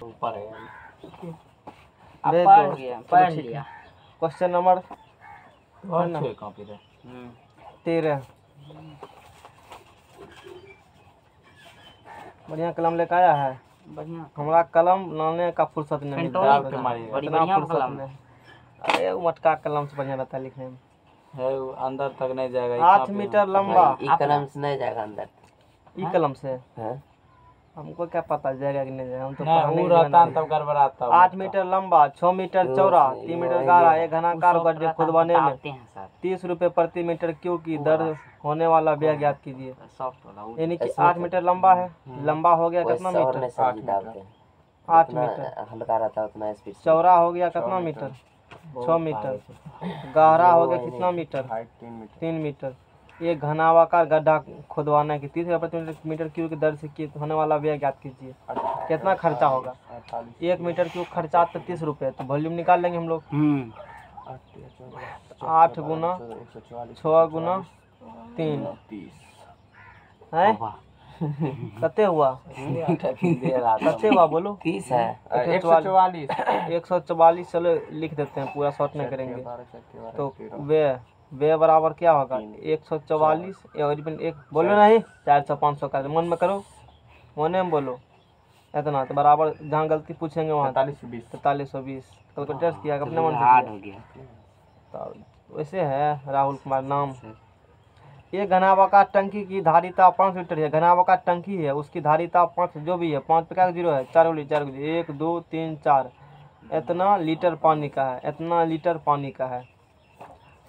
ऊपर है। पढ़ लिया। Question number 13। बढ़िया कलम लेकर आया है। बढ़िया हमारा कलम लाने का फुर्सत नहीं मिलता है। बड़ी बढ़िया कलम। अरे वो मटका कलम से बढ़िया रहता है लिखने में। है वो अंदर तक नहीं जाएगा। 8 मीटर लंबा। कलम से नहीं जाएगा अंदर। ई कलम से हाँ? हमको क्या पता जाएगा कि नहीं जाएगा, हम तो नहीं रहता तब गड़बड़ाता। 8 मीटर लंबा, 6 मीटर चौड़ा, 3 मीटर गहरा, एक घनाकार गड्ढे खुदवाने में 30 रुपए प्रति मीटर क्यूब की दर होने वाला व्यय ज्ञात कीजिए। यानी कि 8 मीटर लंबा है। लंबा हो गया कितना मीटर? 8 मीटर। हल्का रहता है उतना स्पीड। चौड़ा हो गया कितना मीटर? 6 मीटर। गहरा हो गया कितना मीटर? 3 मीटर। एक घनावाकार गड्ढा खुदवाना की 30 रुपए प्रति मीटर क्यूब की दर से होने वाला व्यय ज्ञात कीजिए। कितना खर्चा होगा? 1 मीटर क्यूब खर्चा तो 30 रुपए, तो वॉल्यूम निकाल लेंगे हम लोग। 8 गुना 6 गुना 3 है कते हुआ? कते हुआ बोलो? 30 है। 144। चलो लिख देते हैं, पूरा शॉर्ट नहीं करेंगे। तो वे बराबर क्या होगा? 144 एक बोलो नहीं 400 500 का मन में करो, मन में बोलो इतना। तो बराबर जहाँ गलती पूछेंगे वहाँ 4320 कैलकुलेटर किया अपने मन से किया। तो वैसे है राहुल कुमार नाम। ये घनावाकार टंकी की धारिता 5 लीटर है। घनावाकार टंकी है, उसकी धारिता 5 जो भी है 5 पे क्या 0 है 4 लीटर 1 2 3 4 इतना लीटर पानी का है। इतना लीटर पानी का है,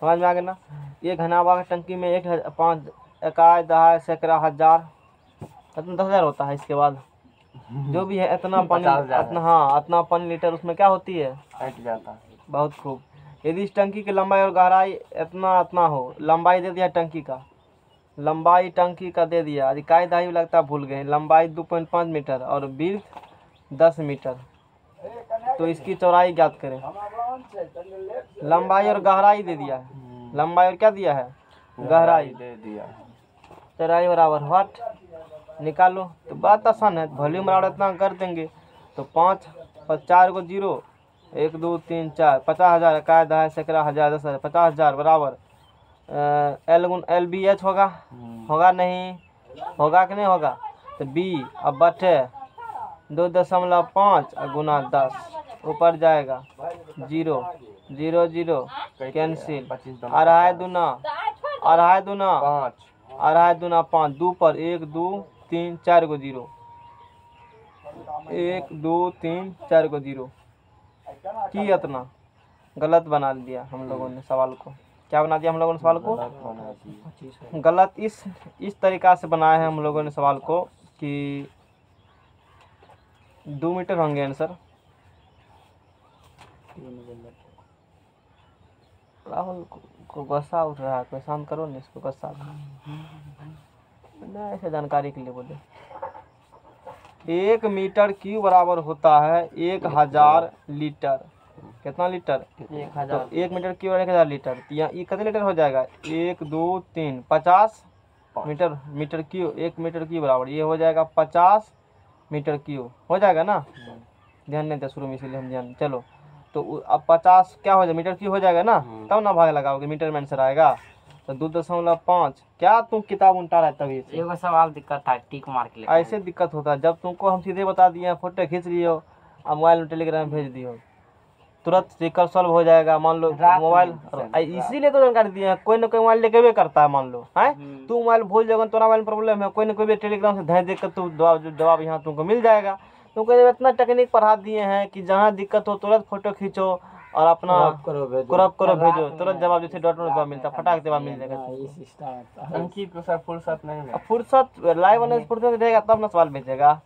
समझ में आ गया ना? ये घनावाकार टंकी में 1 5 इकाई दहाई सैकड़ा हजार इतना 10,000 होता है। इसके बाद जो भी है इतना पानी, इतना हाँ इतना पानी लीटर उसमें क्या होती है बहुत खूब। यदि इस टंकी की लंबाई और गहराई इतना हो, लंबाई दे दिया टंकी का, लंबाई टंकी का दे दिया, इकाई दहाई लगता भूल गए। लंबाई 2.5 मीटर और विड्थ 10 मीटर, तो इसकी चौड़ाई ज्ञात करें। लंबाई और गहराई दे दिया है। लंबाई और क्या दिया है? गहराई दे दिया। चौड़ाई बराबर व्हाट निकालो। तो बात आसान है, वॉल्यूम बराबर इतना कर देंगे। तो 5 और 4 को 0 1 2 3 4 50,000 इकाई दहाई सैकड़ा हजार 10,000 50,000 बराबर एल बी एच होगा। होगा नहीं होगा कि नहीं होगा? तो बी अब बटे 2.5 गुना 10 ऊपर जाएगा 0 0 0 कैंसिल। अढ़ाई दूना 5 2 पर 1 2 3 4 को 0 1 2 3 4 को 0 की इतना गलत बना दिया हम लोगों ने सवाल को। क्या बना दिया हम लोगों ने सवाल को? गलत। इस तरीका से बनाया है हम लोगों ने सवाल को कि 2 मीटर होंगे आंसर। राहुल को गुस्सा उठ रहा है, कोई शांत करो ना इसको गुस्सा। नहीं ऐसे जानकारी के लिए बोले। 1 मीटर क्यूब बराबर होता है 1000 लीटर। कितना लीटर? 1000। तो 1 मीटर क्यूब 1000 लीटर। यहाँ ये कितने लीटर हो जाएगा? 1 2 3 50 मीटर क्यूब। 1 मीटर क्यूब बराबर ये हो जाएगा 50 मीटर क्यूब हो जाएगा ना। ध्यान नहीं था शुरू में इसीलिए हम ध्यान। चलो तो अब 50 क्या हो जाएगा मीटर क्यूब हो जाएगा ना, तब ना भाग लगाओगे मीटर में आंसर आएगा। तो 2.5 क्या तुम किताब उल्टा रहा है तभी से। एगो सवाल दिक्कत था टिक मार के ऐसे दिक्कत होता है जब तुमको हम सीधे बता दिए, फोटो खींच लिए हो और मोबाइल में टेलीग्राम भेज दिए, तुरंत ट्रिकल सॉल्व हो जाएगा। मान लो मोबाइल, इसीलिए तो जानकारी दिए हैं। कोई ना कोई मोबाइल लेके भी करता है। मान लो है तू मोबाइल भूल जाएगा, तोरा मोबाइल में प्रॉब्लम है, कोई ना कोई भी टेलीग्राम से भेज देकर तू जवाब यहाँ तुमको मिल जाएगा। तुमको इतना टेक्निक पढ़ा दिए हैं कि जहाँ दिक्कत हो तुरंत फोटो खींचो और अपना क्रॉप करो भेजो, तुरंत जवाब जैसे डॉट में जवाब मिलता है, फटाक जवाब मिल जाएगा। फुर्सत लाइव फुर्सत रहेगा तब ना सवाल भेजेगा।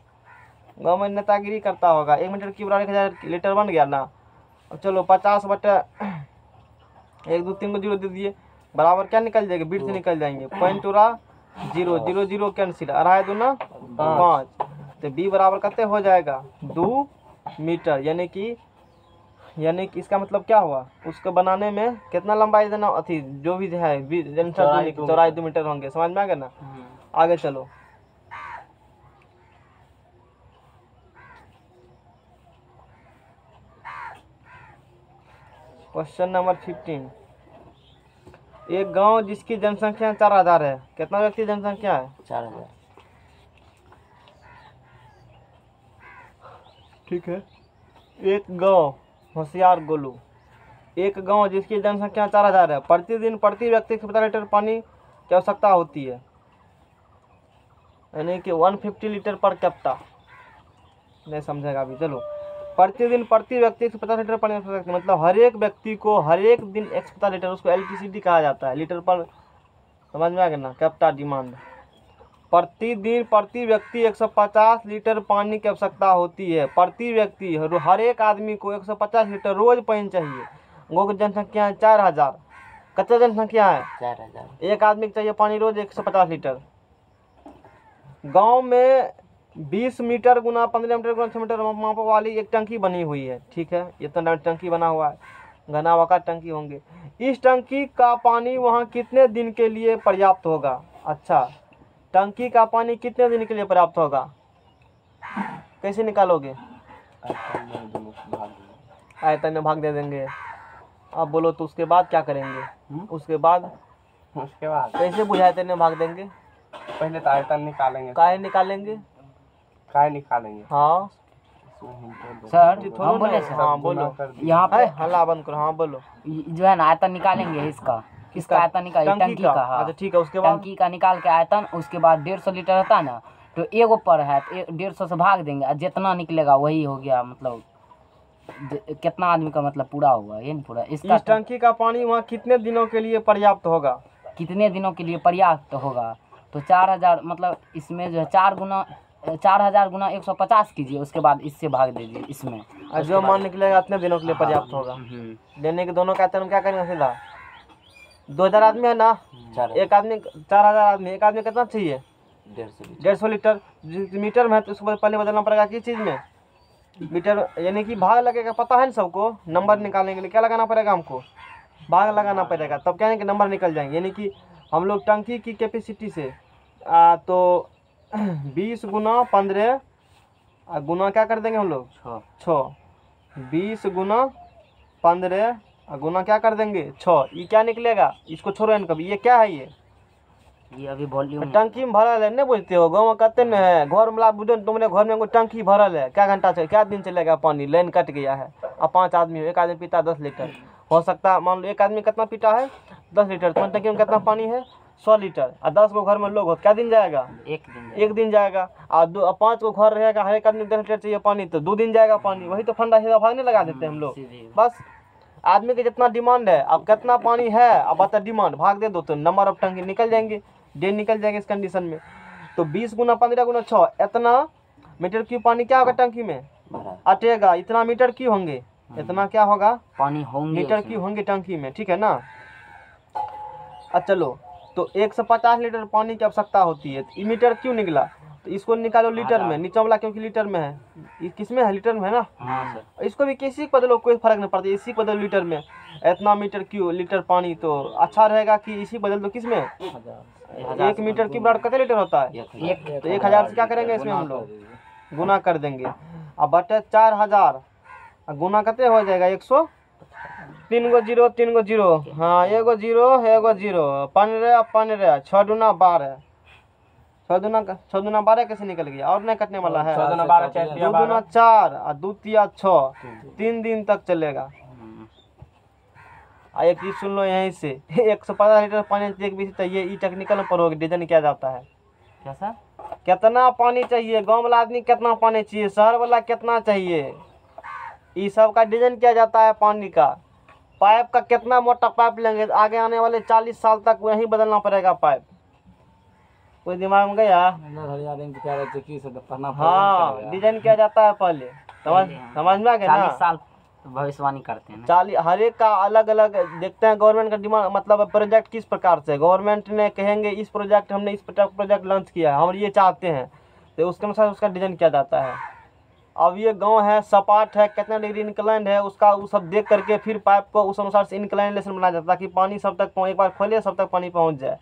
गाँव में नेतागिरी करता होगा। 1 मीटर क्यूब 1000 लीटर बन गया ना। अब चलो 50 बटे 1 2 3 को 0 दे दिए, बराबर क्या निकल जाएगा? बीट से निकल जाएंगे। पॉइंट उड़ा 0 0 0 कैंसिल। अढ़ाई दूना 5। तो बी बराबर कितने हो जाएगा? 2 मीटर। यानी कि इसका मतलब क्या हुआ? उसको बनाने में कितना लंबाई देना अथी जो भी है चौड़ाई 2 मीटर होंगे। समझ में आ गया ना? आगे चलो। Question number 15। एक गांव जिसकी जनसंख्या 4000 है, कितना व्यक्ति जनसंख्या है? 4000। ठीक है। एक गांव, होशियार गोलू, एक गांव जिसकी जनसंख्या 4000 है, प्रतिदिन प्रति व्यक्ति 50 लीटर पानी की आवश्यकता होती है, यानी कि 150 लीटर पर कैप्टा। नहीं समझेगा अभी, चलो। प्रतिदिन प्रति व्यक्ति 150 लीटर पानी की आवश्यकता, मतलब हर एक व्यक्ति को हर एक दिन 150 लीटर, उसको एलटीसीडी कहा जाता है, लीटर पर, समझ में आ गया ना, कैप्टा डिमांड। प्रतिदिन प्रति व्यक्ति 150 लीटर पानी की आवश्यकता होती है, प्रति व्यक्ति, हर एक आदमी को 150 लीटर रोज पानी चाहिए। गौ की जनसंख्या है 4000, कितना जनसंख्या है? 4000। एक आदमी को चाहिए पानी रोज 150 लीटर। गांव में 20 मीटर गुना 15 मीटर गुना 6 मीटर माप वाली एक टंकी बनी हुई है, ठीक है, इतना टंकी बना हुआ है, घना वाका टंकी होंगे। इस टंकी का पानी वहाँ कितने दिन के लिए पर्याप्त होगा? अच्छा, टंकी का पानी कितने दिन के लिए पर्याप्त होगा? कैसे निकालोगे? आयतन में भाग दे देंगे। अब बोलो तो उसके बाद क्या करेंगे? उसके बाद कैसे बुझाते में भाग देंगे? पहले तो आयतन निकालेंगे। काहे निकालेंगे? हाँ सर हम बोले सर, हाँ बोलो। यहाँ पे हल्ला बंद करो। हाँ बोलो। जो है ना आयतन निकालेंगे इसका आयतन निकाल, टंकी का। हाँ अच्छा ठीक है, उसके बाद टंकी का निकाल के आयतन, उसके बाद 150 लीटर रहता है ना, तो एगो पर है तो 150 से भाग देंगे, और जितना निकलेगा वही हो गया, मतलब कितना आदमी का मतलब पूरा होगा, ये नहीं पूरा। इसका इस टंकी का पानी वहाँ कितने दिनों के लिए पर्याप्त होगा? कितने दिनों के लिए पर्याप्त होगा? तो 4000, मतलब इसमें जो है 4000 गुना 150 कीजिए, उसके बाद इससे भाग दीजिए इसमें, और जो मान निकलेगा इतने दिनों के लिए पर्याप्त होगा। देने के दोनों का आयतन क्या करेंगे सीधा? 2000 आदमी है ना, एक आदमी 4000 आदमी, एक आदमी कितना चाहिए? 150 लीटर। मीटर में है तो उसको पहले बदलना पड़ेगा किस चीज़ में? मीटर, यानी कि भाग लगेगा, पता है ना सबको। नंबर निकालने के लिए क्या लगाना पड़ेगा हमको? भाग लगाना पड़ेगा, तब क्या है कि नंबर निकल जाएंगे। यानी कि हम लोग टंकी की कैपेसिटी से तो 20 गुना 15 गुना क्या कर देंगे हम लोग? 6। 20 गुना 15 गुना क्या कर देंगे? 6। ये क्या निकलेगा? इसको छोड़ो इनका भी। ये क्या है? ये अभी वॉल्यूम टंकी में भरल है, नहीं बुझते हो? गाँव में कहते न है, घर में बुझो तुमने, घर में टंकी भरल है, क्या घंटा से क्या दिन चलेगा पानी? लाइन कट गया है, अब 5 आदमी हो, एक आदमी पीता 10 लीटर, हो सकता है मान लो एक आदमी कितना पीता है? 10 लीटर। तुम्हारी टंकी में कितना पानी है? 100 लीटर। और 10 गो घर में लोग हो, क्या दिन जाएगा? एक दिन जाएगा। और 5 गो घर रहेगा, हर एक आदमी 10 लीटर चाहिए पानी, तो 2 दिन जाएगा पानी। वही तो फंडा सीधा भागने लगा देते हैं हम लोग। बस आदमी के जितना डिमांड है, अब कितना पानी है, अब बता डिमांड, भाग दे दो तो नंबर ऑफ टंकी निकल जाएंगे, डे निकल जाएंगे इस कंडीशन में। तो 20 गुना 15 गुना 6, इतना मीटर क्यूब पानी क्या होगा टंकी में? अटेगा। इतना मीटर क्यूब होंगे, इतना क्या होगा? पानी होंगे, मीटर क्यूब होंगे टंकी में, ठीक है ना। अब चलो, तो 150 लीटर पानी की आवश्यकता होती है, तो मीटर क्यों निकला? तो इसको निकालो लीटर में, नीचे वाला क्योंकि लीटर में है, ये किस में है? लीटर में है ना। हाँ सर। इसको भी किसी को बदलो, कोई फर्क नहीं पड़ता, इसी को बदलो लीटर में। इतना मीटर क्यूब लीटर पानी, तो अच्छा रहेगा कि इसी बदल दो किस में? 1 मीटर क्यूब बराबर कितने लीटर होता है? तो 1000 से क्या करेंगे इसमें हम लोग? गुना कर देंगे। अब बटे 4000 गुना कितने हो जाएगा? 100। 3 गो 0 3 गो 0, हाँ, एगो 0 एगो 0, 15 15, 6 दूना 12, 6 दूना 12 कैसे निकल गया? और नहीं कटने वाला है। 6 दूना 12, 2 दूना 4 और 2 तिया 6, 3 दिन तक चलेगा। एक चीज सुन लो यहीं से, 150 लीटर पानी एक बीस चाहिए, ई टेक्निकल में पढ़ोगे, डिजाइन किया जाता है। कैसा? कितना पानी चाहिए, गांव वाला आदमी कितना पानी चाहिए, शहर वाला कितना चाहिए, ये सब का डिजाइन किया जाता है। पानी का पाइप का कितना मोटा पाइप लेंगे, आगे आने वाले 40 साल तक वही बदलना पड़ेगा पाइप। कोई दिमाग में गया? हाँ, डिजाइन किया जाता है पहले, समझ में आ गया ना। 40 साल भविष्यवाणी करते हैं ना। 40 हर एक का अलग अलग देखते हैं। गवर्नमेंट का डिमांड, मतलब प्रोजेक्ट किस प्रकार से, गवर्नमेंट ने कहेंगे इस प्रोजेक्ट, हमने इस प्रोजेक्ट लॉन्च किया है, हम ये चाहते हैं, तो उसके अनुसार उसका डिजाइन किया जाता है। अब ये गांव है, सपाट है, कितना डिग्री इंक्लाइंड है, उसका वो सब देख करके फिर पाइप को उस अनुसार से इंक्लाइनेशन बनाया जाता है ताकि पानी सब तक एक बार खोले सब तक पानी पहुंच जाए।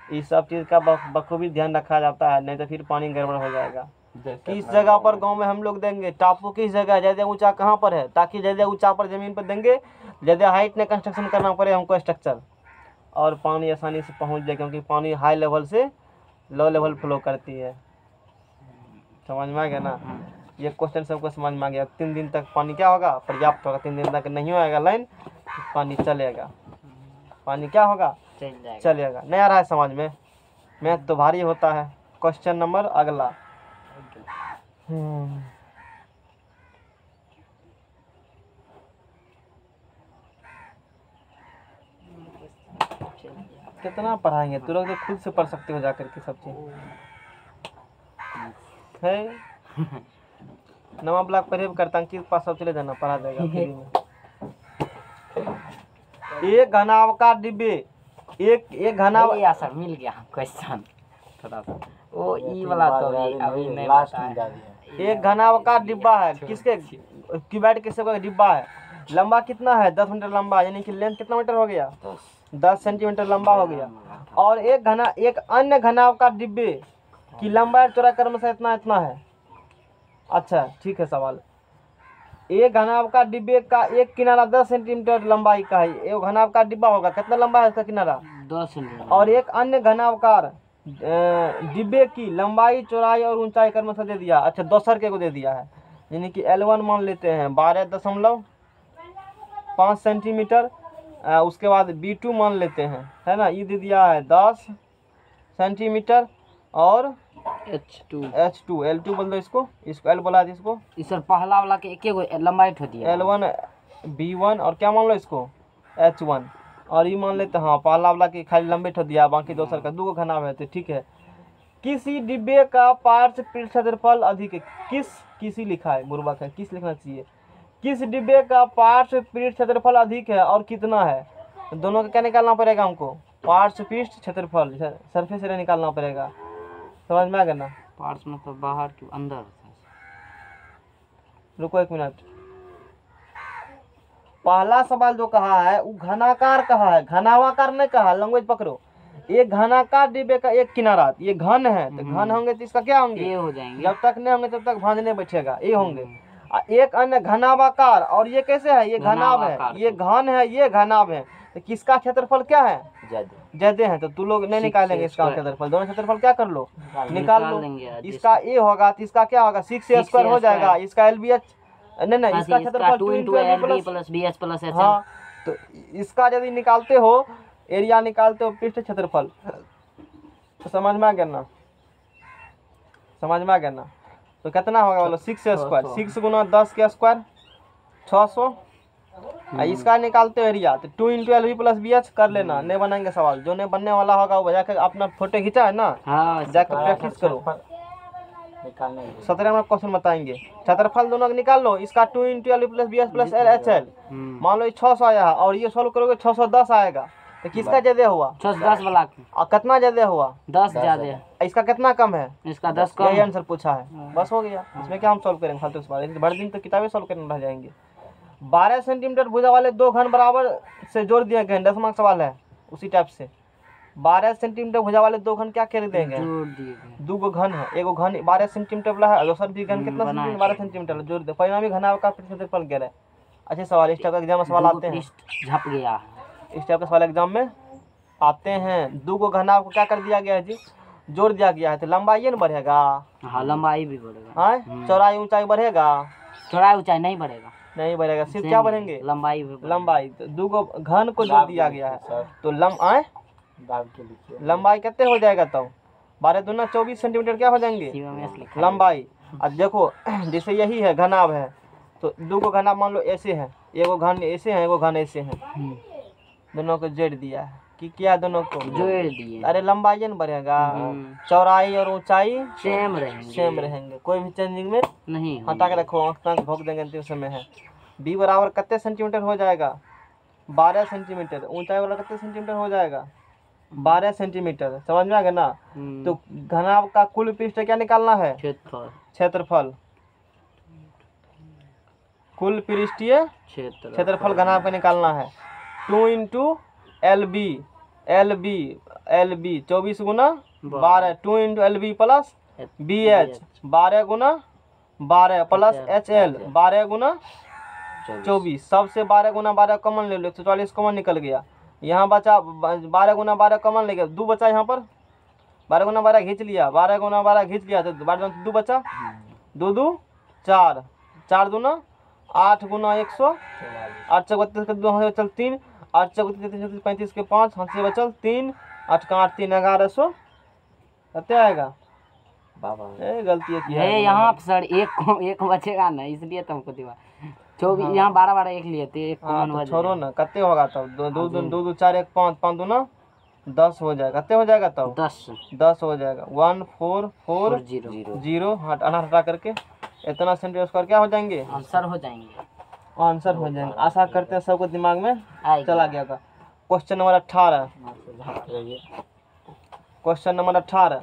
इस सब चीज़ का बखूबी ध्यान रखा जाता है, नहीं तो फिर पानी गड़बड़ हो जाएगा। किस जगह पर गांव में हम लोग देंगे, टापू किस जगह है, ज़्यादा ऊंचा कहाँ पर है, ताकि ज़्यादा ऊंचा पर ज़मीन पर देंगे, ज़्यादा हाइट में कंस्ट्रक्शन करना पड़े हमको स्ट्रक्चर, और पानी आसानी से पहुंच जाए, क्योंकि पानी हाई लेवल से लो लेवल फ्लो करती है। समझ में आ गया ना? ये क्वेश्चन सबको समझ में आ गया। 3 दिन तक पानी क्या होगा, पर्याप्त होगा। 3 दिन तक नहीं होगा लाइन तो पानी चलेगा, पानी क्या होगा, चलेगा। नहीं आ रहा है समझ में? मैथ तो भारी होता है। क्वेश्चन नंबर अगला। कितना पढ़ाएंगे, तू लोग तो खुद से पढ़ सकते हो जाकर के सब चीज है। नवा ब्लॉक पढ़े करता अंकित पास सब चले जाना, पढ़ा देगा फ्री में। एक घनावकार डिब्बे, एक घनाव सर मिल गया क्वेश्चन थोड़ा सा। वो ई वाला तो अभी नहीं बताया। एक घनावकार डिब्बा है, किसके क्यूबॉइड किसके का डिब्बा है, लंबा कितना है, 10 मीटर लंबा, यानी कि लेंथ कितना मीटर हो गया, 10 सेंटीमीटर लंबा हो गया। और एक अन्य घनावकार डिब्बे की लंबाई चौड़ाई क्रमशः इतना है। अच्छा ठीक है सवाल। एक घनावकार डिब्बे का एक किनारा 10 सेंटीमीटर लंबाई का है। एक घनावकार डिब्बा होगा, कितना लंबा है इसका किनारा, 10 सेंटीमीटर। और एक अन्य घनावकार डिब्बे की लंबाई चौड़ाई और ऊंचाई क्रमशः दे दिया। अच्छा दोसर के को दे दिया है, यानी कि L1 मान लेते हैं 12.5 सेंटीमीटर। उसके बाद B2 मान लेते हैं, है ना, ये दे दिया है 10 सेंटीमीटर। और H2 L2 बोल दो इसको L बोला है इसको। इस सर पहला वाला के एक लंबाई होती है, L1 B1 और क्या मान लो इसको H1, और ये मान लेते हैं हाँ पहला वाला की खाली लंबे ठो दिया, बाकी दोसर का 2 घनाव है। तो ठीक है। किसी डिब्बे का पार्श्व पृष्ठ क्षेत्रफल अधिक है। किसी लिखा है, बुर्बक है, किस लिखना चाहिए। किस डिब्बे का पार्श्व पृष्ठ क्षेत्रफल अधिक है और कितना है। दोनों का क्या निकालना पड़ेगा हमको, पार्श्व पृष्ठ क्षेत्रफल, सरफेस एरिया निकालना पड़ेगा। समझ में आ गया ना? पार्श्व मतलब बाहर के अंदर। रुको 1 मिनट। पहला सवाल जो कहा है वो घनाकार कहा है, घनावाकार नहीं कहा। लैंग्वेज पकड़ो। एक घनाकार डिब्बे का एक किनारा, ये घन है तो घन होंगे तो इसका क्या होंगे, ये हो जाएंगे। जब तक नहीं होंगे तब तक भांज नहीं बैठेगा, ये होंगे। एक अन्य घनावाकार, और ये कैसे है, ये घनाव है, ये घन है, ये घनाव है। तो किसका क्षेत्रफल क्या है, ज्यादा है। तो तू लोग नहीं निकालेंगे इसका क्षेत्रफल, दोनों क्षेत्रफल क्या कर लो, निकाल लो। इसका ए होगा तो इसका क्या होगा, 6a² हो जाएगा। इसका LBH नहीं इसका क्षेत्रफल 2 × LB + BH + HL। हाँ तो इसका यदि निकालते हो, एरिया निकालते हो पृष्ठ क्षेत्रफल, तो समझ में आ गया ना, समझ में आ गया ना। तो कितना होगा बोलो, 6a², 6 × 10 के स्क्वायर 600। इसका निकालते हो एरिया तो 2 × LB + BH कर लेना। नहीं बनाएंगे सवाल, जो नहीं बनने वाला होगा वो जाकर अपना फोटो खींचा है ना, जाकर प्रैक्टिस करो। 17 में क्वेश्चन बताएंगे। क्षेत्रफल दोनों का निकाल लो। इसका 2 × LB + BH + LHL, मान लो 600 आया है, और ये सॉल्व करोगे 610 आएगा। तो किसका ज्यादा हुआ, 610 वाला। और कितना ज्यादा हुआ, 10 ज्यादा। इसका कितना कम है, इसका 10 कम। यही आंसर पूछा है, बस हो गया। इसमें क्या हम सॉल्व करेंगे फालतू सवाल, भर दिन तो किताबें सॉल्व करने रह जाएंगे। 12 सेंटीमीटर भुजा वाले 2 घन बराबर से जोड़ दिए गए, 10 मार्क्स सवाल है उसी टाइप से। 12 सेंटीमीटर भुजा वाले 2 घन क्या कर देंगे, जोड़ दिए गए। 2 घन है, एगो घन 12 सेंटीमीटर वाला है, दूसरा भी घन कितना सेंटीमीटर, 12 सेंटीमीटर जोड़ दे, परिणामी घनाव का क्षेत्रफल क्या है। अच्छे सवाल इस टाइप का एग्जाम में सवाल आते हैं, झप गया, इस टाइप का सवाल एग्जाम में आते हैं। 2 घनाव को क्या कर दिया गया है जी, जोड़ दिया गया है, तो लंबाई न बढ़ेगा। हाँ लंबाई भी बढ़ेगा। हाँ चौड़ाई ऊंचाई बढ़ेगा, चौड़ाई ऊंचाई नहीं बढ़ेगा, नहीं बढ़ेगा, सिर्फ क्या बढ़ेंगे, लंबाई। लंबाई। तो 2 घन को जोड़ दिया गया है, तो लंबाई कितने हो जाएगा, तब 12 दूना 24 सेंटीमीटर क्या हो जाएंगे लंबाई। अब देखो जैसे यही है घनाव है, तो 2 घनाव मान लो ऐसे है, एगो घन ऐसे है, एगो घन ऐसे है, दोनों को जोड़ दिया है कि क्या, दोनों को जोड़ दिए। अरे लंबाई न बढ़ेगा, चौड़ाई और ऊंचाई सेम रहेंगे, कोई भी चेंजिंग में नहीं। हटा के रखो, आँख भोंक देंगे अंतिम समय है। B बराबर कितने सेंटीमीटर हो जाएगा, 12 सेंटीमीटर। ऊंचाई वाला कितने सेंटीमीटर हो जाएगा, 12 सेंटीमीटर। समझ में आ गया ना। तो घनाव का कुल पृष्ठ क्या निकालना है, क्षेत्रफल, कुल पृष्ठीय क्षेत्रफल घनाव का निकालना है। 2 × LB 24 × 12, 2 × LB + BH 12 गुना 12 प्लस HL 12 गुना 24, सबसे 12 गुना 12 कॉमन ले लो, 144 कॉमन निकल गया। यहाँ बचा 12 गुना 12 कॉमन ले गया, 2 बचा यहाँ पर, 12 गुना 12 खींच लिया, 12 गुना 12 खींच लिया तो 2 बचा, 2 2 4, 4 दूना 8 गुना 100, 8 चौक 32 के 2 बचल 3, 8 चौक 35 के 5 हाथ से बचल 3, 8 का 8 3 1100, कते आएगा बाबा? गलती है किया है यहाँ पे सर, एक बचेगा ना, इसलिए तुमको दिवा 24 यहाँ 12 12 एक लिए थे, एक कॉमन बच छोड़ो ना, कते होगा तब? 2 2 4 1 5 5 दूना 10 हो जाएगा, कते हो जाएगा तब? 10 हो जाएगा। 1 4 4 0 हटा करके इतना सेंटीमीटर स्क्वायर क्या हो जाएंगे? आंसर हो जाएंगे, आंसर हो जाएंगे। आशा करते हैं सबको दिमाग में चला गया का। क्वेश्चन नंबर 18, क्वेश्चन नंबर 18,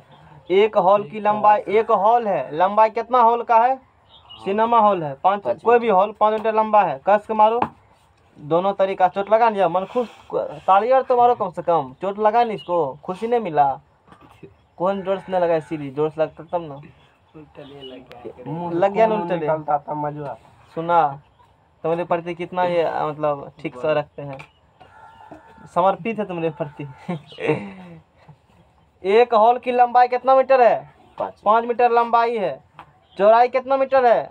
एक हॉल की लंबाई, एक हॉल है, लंबाई कितना हॉल का है? सिनेमा हॉल है, 5 कोई भी हॉल 5 मीटर लंबा है, कस के मारो, दोनों तरीका। चोट लगा नहीं, मन खुश, ताली और तो मारो कम से कम, चोट लगा नहीं, इसको खुशी नहीं मिला, कौन जोर से नहीं लगा, इसीलिए जोर से लगता तब ना लग गया ना उल्टे। सुना तुम्हारे प्रति कितना ये मतलब ठीक से रखते हैं, समर्पित है तुम्हारे प्रति। एक हॉल की लंबाई कितना मीटर है? 5 मीटर लंबाई है। चौड़ाई कितना मीटर है?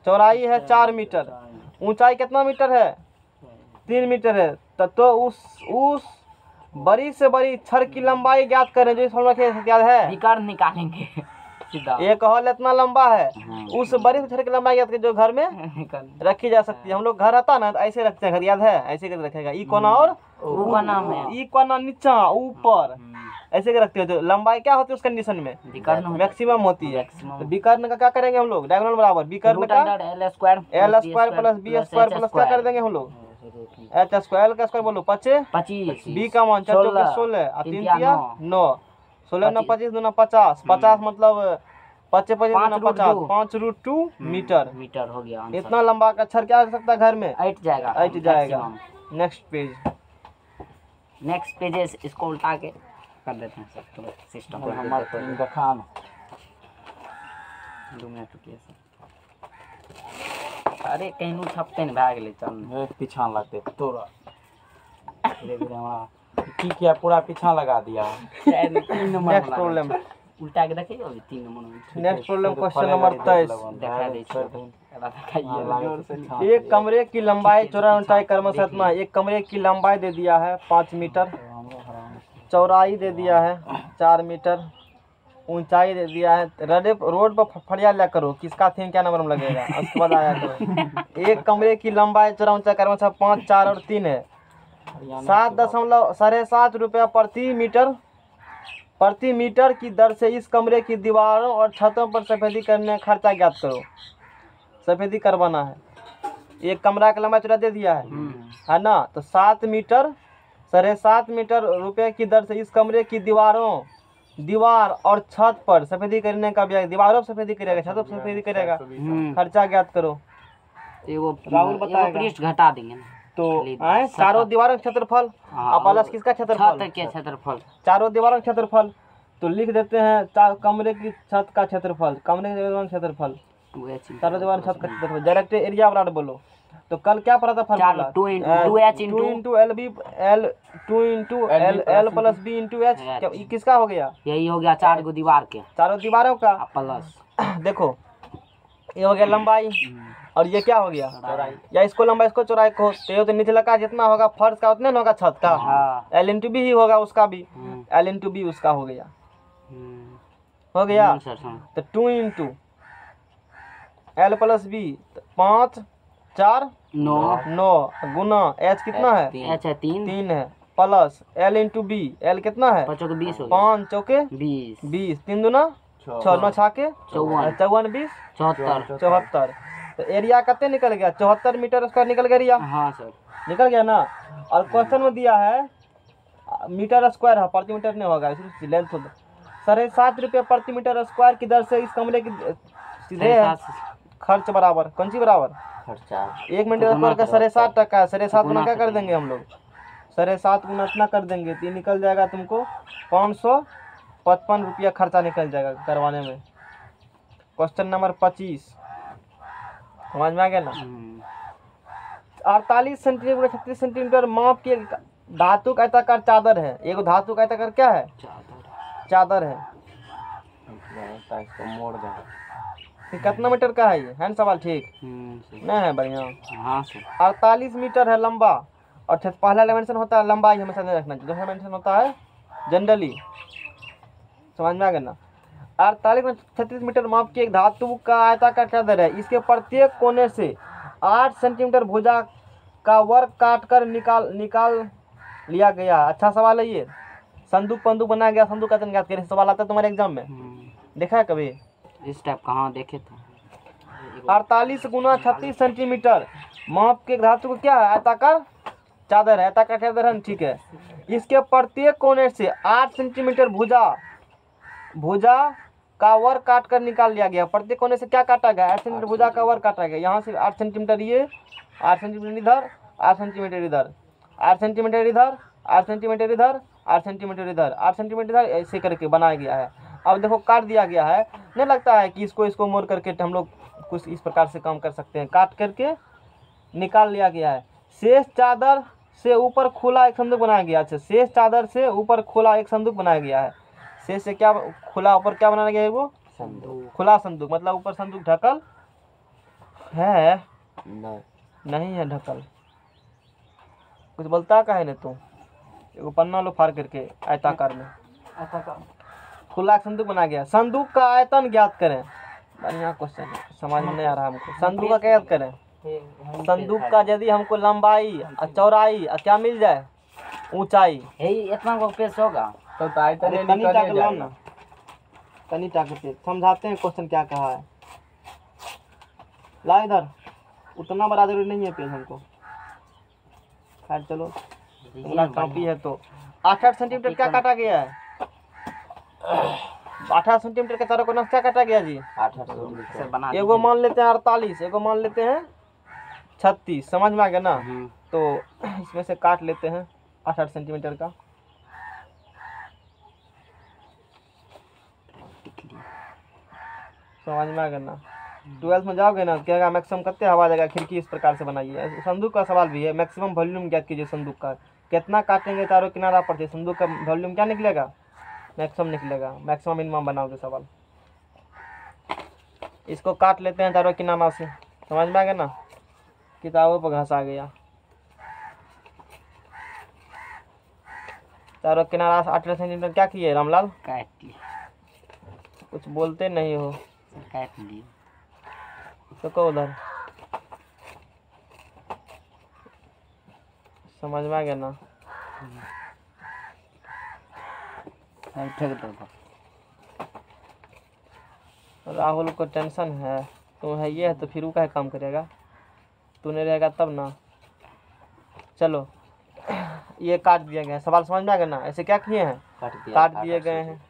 चौड़ाई है 4 मीटर। ऊंचाई कितना मीटर है? 3 मीटर है। तो उस बड़ी से बड़ी छड़ की लंबाई ज्ञात करें, जो इस फॉर्मूला के याद है, विकर्ण निकालेंगे सीधा। एक हॉल इतना लंबा है, उस बड़ी से छड़ की लंबाई याद करें जो घर में रखी जा सकती है। हम लोग घर आता ना तो ऐसे रखते हैं, घर याद है, ऐसे करके रखेगा, ई कोना और कोना में, ई कोना नीचा ऊपर ऐसे के रखते हो। तो लंबाई क्या होती है उस कंडीशन में? मैक्सिमम होती है। तो विकर्ण का क्या करेंगे हम लोग? डायगोनल बराबर विकर्ण का L square plus B square plus क्या कर देंगे हम लोग? H स्क्वायर, L का स्क्वायर बोलो 25, B का मान 4 चौके 16 और 3 तिया 9, 16 9 25 दूना 50, 50 मतलब 25 25 दूना 50, 5√2 मीटर हो गया। इतना लंबा का छड़ क्या हो सकता है घर में? ऐट जाएगा। नेक्स्ट पेज, नेक्स्ट पेज इसको उल्टा के कर देते हैं सब, तो सिस्टम हमारा काम 2 मिनट रुकिए सर। अरे कहीं छपते नहीं भाग ले, चल पीछा लगते तोरा धीरे धीरे हमारा की किया, पूरा पीछा लगा दिया। 3 नंबर नेक्स्ट प्रॉब्लम उल्टा के देखिए, 3 number. Next problem question number 23, दिखा दे। एक कमरे की लंबाई चौड़ाई ऊंचाई क्रमशः इतना। एक कमरे की लंबाई दे दिया है 5 मीटर, चौड़ाई दे दिया है 4 मीटर, ऊंचाई दे दिया है। रोड पर फड़िया लिया करो, किसका थीम क्या नंबर में लगेगा, उसके बाद आया करो। एक कमरे की लंबाई चौड़ाई ऊंचाई क्रमशः 5 4 और 3 है। 7.7 रुपया प्रति मीटर की दर से इस कमरे की दीवारों और छतों पर सफेदी करने का खर्चा ज्ञात करो। सफेदी करवाना है, एक कमरा का लंबाई चौड़ाई दे दिया है ना, तो 7 मीटर 7.5 मीटर रुपए की दर से इस कमरे की दीवार और छत पर सफेदी करने का व्यय, दीवारों पर सफेदी करेगा, छतों पर सफेदी करेगा, खर्चा ज्ञात करो। राहुल बताएगा, पृष्ठ घटा देंगे ना, तो चारों दीवारों का क्षेत्रफल और प्लस किसका क्षेत्रफल? चारों दीवारों का क्षेत्रफल। तो लिख देते हैं कमरे की छत का क्षेत्रफल, कमरे के दीवार का क्षेत्रफल, चारों दीवार छत का क्षेत्रफल। डायरेक्ट एरिया बराबर बोलो। तो कल क्या पढ़ा था formula? 2 into LB L 2 into L plus B into H, ये किसका हो गया? यही हो गया 4 दीवार के, चारों दीवारों का प्लस। देखो ये हो गया लंबाई, और ये क्या हो गया? या इसको लंबाई इसको चौड़ाई को, तो निचला का जितना होगा फर्श का उतना होगा छत का, L into B ही होगा उसका भी, L into B उसका हो गया, हो गया। तो 2 into L प्लस B 5 4 9 गुना H कितना है? H है 3 है, plus L into B, L कितना है? 5 चौके 20, 3 दूना 6 9 छाके 54 20 74। तो एरिया कितने निकल गया? 74 मीटर स्क्वायर निकल गया एरिया। हाँ सर, निकल गया ना। और क्वेश्चन में दिया है मीटर स्क्वायर है, प्रति मीटर नहीं होगा, इसलिए लेंथ होगा। 7.5 रुपये प्रति मीटर स्क्वायर की दर से इस कमरे की सीधे खर्च बराबर, कौन सी बराबर? खर्चा 1 मीटर स्क्वायर का 7.5 टका है। 7.5 गुना क्या कर देंगे हम लोग? 7.5 गुना इतना कर देंगे, तो निकल जाएगा तुमको 500 55 रुपया खर्चा निकल जाएगा करवाने में। क्वेश्चन नंबर 25 समझ में आ गया ना। 48 सेंटीमीटर 36 सेंटीमीटर माप की धातु का आयताकार चादर है। एक धातु का आयताकार क्या है? चादर है। इसको मोड़ दे। फिर कितना मीटर का है ये? है ना सवाल ठीक नहीं है? बढ़िया। हाँ सर। 48 मीटर है लंबा और पहला डायमेंशन होता है लंबाई, हमेशा नहीं रखना चाहिए। दूसरा डायमेंशन होता है जनरली। समझ में आ गया ना। 48 में 36 मीटर माप की एक धातु का आयताकार चादर है। इसके प्रत्येक कोने से 8 सेंटीमीटर भुजा का वर्ग काट कर निकाल लिया गया। अच्छा सवाल है ये। संदूक पंदूक बनाया गया, संदूक का ज्ञात करें। सवाल आता है तुम्हारे एग्जाम में, देखा है कभी इस टाइप कहाँ देखे थे? 48 गुना 36 सेंटीमीटर माप के धातु को क्या है? आयताकार चादर है। आयताकार चादर है, ठीक है। इसके प्रत्येक कोने से 8 सेंटीमीटर भुजा का वर्ग काट कर निकाल लिया गया। प्रत्येक कोने से क्या काटा गया? 8 सेंटीमीटर भुजा का वर्ग काटा गया। यहाँ से 8 सेंटीमीटर ये, 8 सेंटीमीटर इधर, 8 सेंटीमीटर इधर, 8 सेंटीमीटर इधर, 8 सेंटीमीटर इधर, 8 सेंटीमीटर इधर, 8 सेंटीमीटर इधर, ऐसे करके बनाया गया है। अब देखो काट दिया गया है। नहीं लगता है कि इसको मोड़ करके हम लोग कुछ इस प्रकार से काम कर सकते हैं। काट करके निकाल लिया गया है। शेष चादर से ऊपर खुला एक संदूक बनाया गया। अच्छा, शेष चादर से ऊपर खुला एक संदूक बनाया गया है। शेष से क्या खुला, ऊपर क्या बनाया गया है? वो संदूक, खुला संदूक। मतलब ऊपर संदूक ढकल है? नहीं है ढकल। कुछ बोलता का है ना तू? एगो पन्ना लो फाड़ करके आयताकार में खुला संदूक बनाया गया। संदूक का आयतन ज्ञात करें। बढ़िया क्वेश्चन है, समझ में नहीं आ रहा हमको। संदूक का क्या ज्ञात करें? संदूक का यदि हमको लंबाई और चौड़ाई और क्या मिल जाए? ऊंचाई। इतना को पेश होगा तो आयतन कनी टाके समझाते हैं क्वेश्चन क्या कहा है। ला इधर, उतना बड़ा जरूरी नहीं है पेज हमको। खैर चलो, तुम्हारा कॉपी है तो 8 सेंटीमीटर क्या काटा गया है? 18 सेंटीमीटर के चारों कोना क्या काटा गया जी? 8 एगो मान लेते हैं 48, एगो मान लेते हैं 36। समझ में आ गया ना। तो इसमें से काट लेते हैं 8 सेंटीमीटर का। समझ में आ गया ना। 12th में जाओगे ना, क्या मैक्सिमम कितने हवा जाएगा? खिड़की इस प्रकार से बनाइए। संदूक का सवाल भी है। मैक्सिमम वॉल्यूम ज्ञात कीजिए संदूक का। कितना काटेंगे चारों किनारा पर से संदूक का वॉल्यूम क्या निकलेगा? मैक्सिमम निकलेगा। मैक्सिमम मिनिमम बनाओगे सवाल। इसको काट लेते हैं चारों किनारा से। समझ में आ गया ना। किताबों पर घास आ गया। चारों किनारा 18 सेंटीमीटर क्या किए रामलाल? काट लिए। कुछ बोलते नहीं हो। काट लिए तो को उधर। समझ में आ गया ना। राहुल को टेंशन है, तो है ये है तो फिर वो क्या काम करेगा? तू नहीं रहेगा तब ना। चलो ये काट दिया गया है। सवाल समझ में आ गया ना। ऐसे क्या किए हैं? काट दिए गए हैं।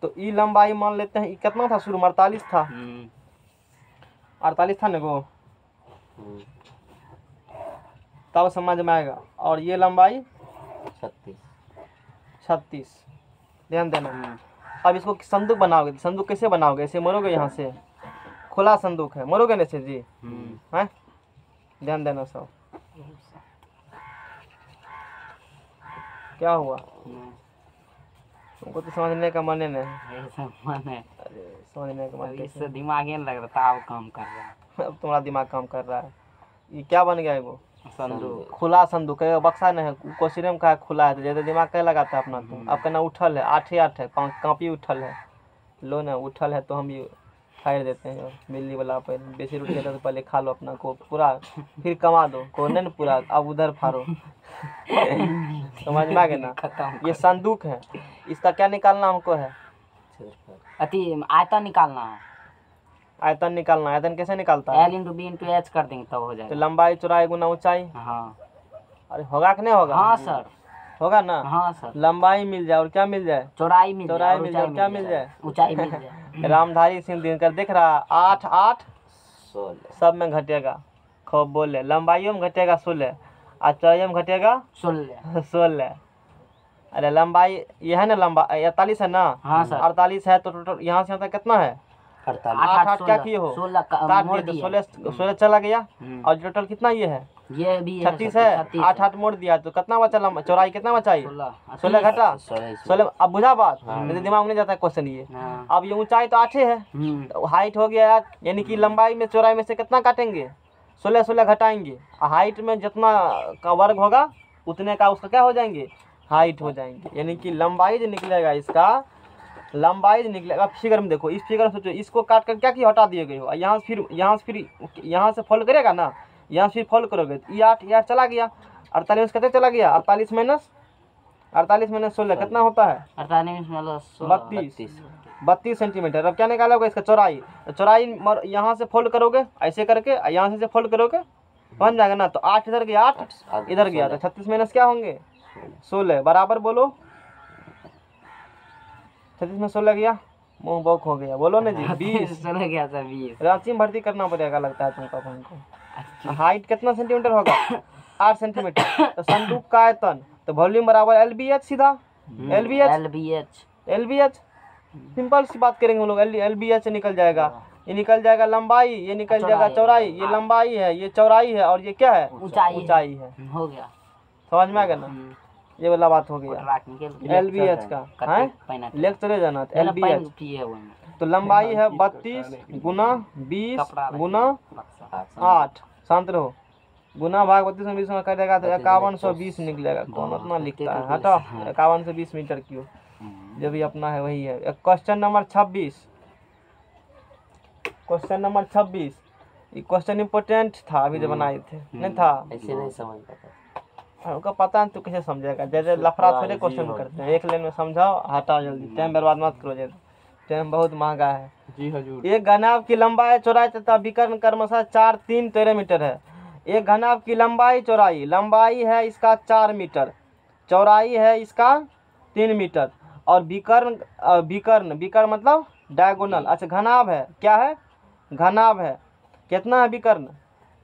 तो ई लंबाई मान लेते हैं। कितना था शुरू में? 48 था। 48 था ना गो, तब समझ में आएगा। और ये लंबाई 36। ध्यान देना। अब इसको संदूक बनाओगे। संदूक कैसे बनाओगे? ऐसे मोड़ोगे, यहाँ से खुला संदूक है, मोड़ोगे ना ऐसे जी। हैं? ध्यान देना सब। क्या हुआ? तुमको तो समझने का मन नहीं है। अरे समझने का मन इससे दिमाग ही नहीं लग रहा था। अब काम कर रहा है। अब तुम्हारा दिमाग काम कर रहा है। ये क्या बन गया है? वो संदूक, खुला संदूक है। बक्सा नहीं है। क्वेश्चन में कहा खुला है तो ज़्यादा दिमाग क्या लगाता है अपना तुम? अब कहना उठल है। 8 ही 8 है। कापी उठल है। लो ना, उठल है तो हम ये फाड़ देते हैं। बिल्ली वाला पे बेसी रोटी है तो पहले खा लो अपना को पूरा, फिर कमा दो को नहीं पूरा। अब उधर फाड़ो। समझ में आ गया ना। ये संदूक है। इसका क्या निकालना हमको है? अति आयतन निकालना है। आयतन निकालना। आयतन कैसे निकालता है? L × B × H कर देंगे तब हो तो जाएगा। लंबाई चौड़ाई गुना ऊंचाई। हाँ अरे होगा कि नहीं होगा? हाँ सर। होगा ना। हाँ सर। लंबाई मिल जाए और क्या मिल जाए? चौड़ाई मिल चौड़ाई जाए, मिल जाए और क्या मिल जाए? ऊंचाई मिल जाए। रामधारी सिंह दिनकर देख रहा। 8 8 सब में घटेगा। खूब बोले। लंबाइयों में घटेगा 16 और चौड़ाई में घटेगा 16। 16। अरे लंबाई ये है ना, लंबा 48 है ना। हाँ सर। 48 है तो टोटल यहाँ से यहाँ तक कितना है? 8 8 क्या किए हो? 16 काट दिए तो 16 चला गया। और टोटल कितना ये है? ये भी 36 है। 8 8 मोड़ दिया तो कितना बचा? चौड़ाई कितना बचाई? 16 घटा 16। अब बुझा बात? मेरे दिमाग में नहीं जाता क्वेश्चन ये। अब ये ऊंचाई तो 8 है, तो हाइट हो गया 8, यानी कि लंबाई में चौड़ाई में से कितना काटेंगे? 16 16 घटाएंगे। हाइट में जितना का वर्ग होगा उतने का उसका क्या हो जाएंगे? हाइट हो जाएंगे। यानी कि लंबाई जो निकलेगा इसका, लंबाई जो निकलेगा फिगर में देखो, इस फिगर में सोचो, इसको काट कर क्या किया? हटा दिए गए हो। यहाँ से यहाँ से फोल्ड करेगा ना, यहाँ से फोल्ड करोगे तो ये 8 चला गया। 48 कितने चला गया? 48 माइनस 16 कितना होता है? 32 सेंटीमीटर। अब क्या निकालोगे इसका? चौड़ाई। चौड़ाई यहाँ से फोल्ड करोगे ऐसे करके, यहाँ से फोल्ड करोगे बन जाएगा ना। तो 8 इधर गया, 8 इधर गया, तो 36 माइनस क्या होंगे? 16 बराबर बोलो। 36 में 16 गया, मुंह बौक हो गया। बोलो ना जी 20। 16 गया सर 20। रांची में भर्ती करना पड़ेगा लगता है तुमको हमको। हाइट कितना सेंटीमीटर होगा? 8 सेंटीमीटर। तो संदूक का आयतन तो वॉल्यूम बराबर LBH सीधा। LBH सिंपल सी बात करेंगे हम लोग। LBH निकल जाएगा, ये निकल जाएगा लंबाई, ये निकल जाएगा चौड़ाई। ये लंबाई है, ये चौड़ाई है, और ये क्या है? ऊंचाई है। हो गया, समझ में आ गया ना? ये वाला बात हो गया LBH का। है लेक्चर जाना तो LBH। तो लंबाई है 32 गुना 20 गुना 8, शांत रहो, गुना भाग 32 में 20 में कटेगा तो 5120 निकलेगा। कौन उतना लिखता है? हटाओ। 5120 मीटर क्यूब जो भी अपना है वही है। Question number 26। क्वेश्चन नंबर 26 ये क्वेश्चन इम्पोर्टेंट था, अभी जो बनाए थे नहीं था? ऐसे नहीं समझ पाता, उनका पता नहीं तो कैसे समझेगा? जैसे लफड़ा थोड़े क्वेश्चन करते हैं, एक लाइन में समझाओ, हटाओ जल्दी, टाइम बर्बाद मत करो, जैसे टाइम बहुत महंगा है। जी हजूर। एक घनाभ की लंबाई चौड़ाई तथा विकर्ण क्रमशः 4 3 13 मीटर है। एक घनाभ की लंबाई है इसका 4 मीटर, चौड़ाई है इसका 3 मीटर, और विकर्ण मतलब डायगोनल। अच्छा घनाभ है, क्या है? घनाभ है। कितना है विकर्ण?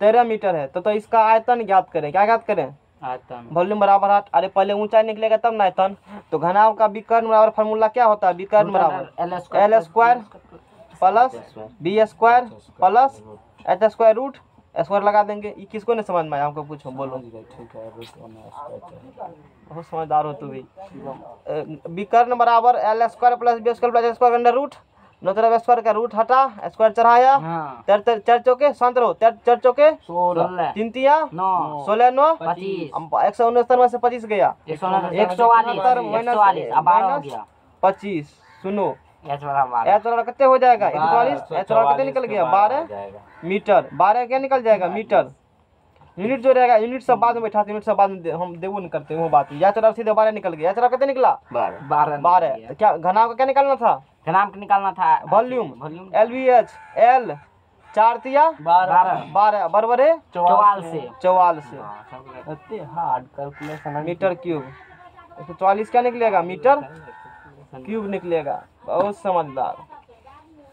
13 मीटर है। तो इसका आयतन ज्ञात करें। क्या ज्ञात करें? आयतन। वॉल्यूम बराबर 8। अरे पहले ऊंचाई निकलेगा तब ना आयतन। तो घनाभ का विकर्ण बराबर फार्मूला क्या होता है? विकर्ण बराबर L square plus B square plus H square root square लगा देंगे। ये किसको नहीं समझ में आया? हमको पूछो, बोलो। ठीक है, बहुत समझदार हो तू भी। विकर्ण बराबर L square plus B square plus H square under root, नो तरफ स्क्वायर का रूट हटा, स्क्वायर चढ़ाया। चार चौके शांत रहो, चार चौके 16, 3 तिया 9, 16 9 25, 169 में से 25 गया, 144 माइनस 25। सुनो एच वाला कितने हो जाएगा? 144। एच वाला कितने निकल गया? 12 मीटर। 12 क्या निकल जाएगा? मीटर। यूनिट जो रहेगा, यूनिट सब बाद में बैठाते, यूनिट सब बाद में हम देवो नहीं करते, वो बात। या चला सीधे 12 निकल गया। चला कितने निकला? 12। क्या घनाभ का क्या निकालना था? घनाभ का निकालना था वॉल्यूम LBH। L 4 तिया 12 बराबर है 44 हार्ड कैलकुलेशन। Metre cube. 144 क्या निकलेगा? मीटर क्यूब निकलेगा। बहुत समझदार।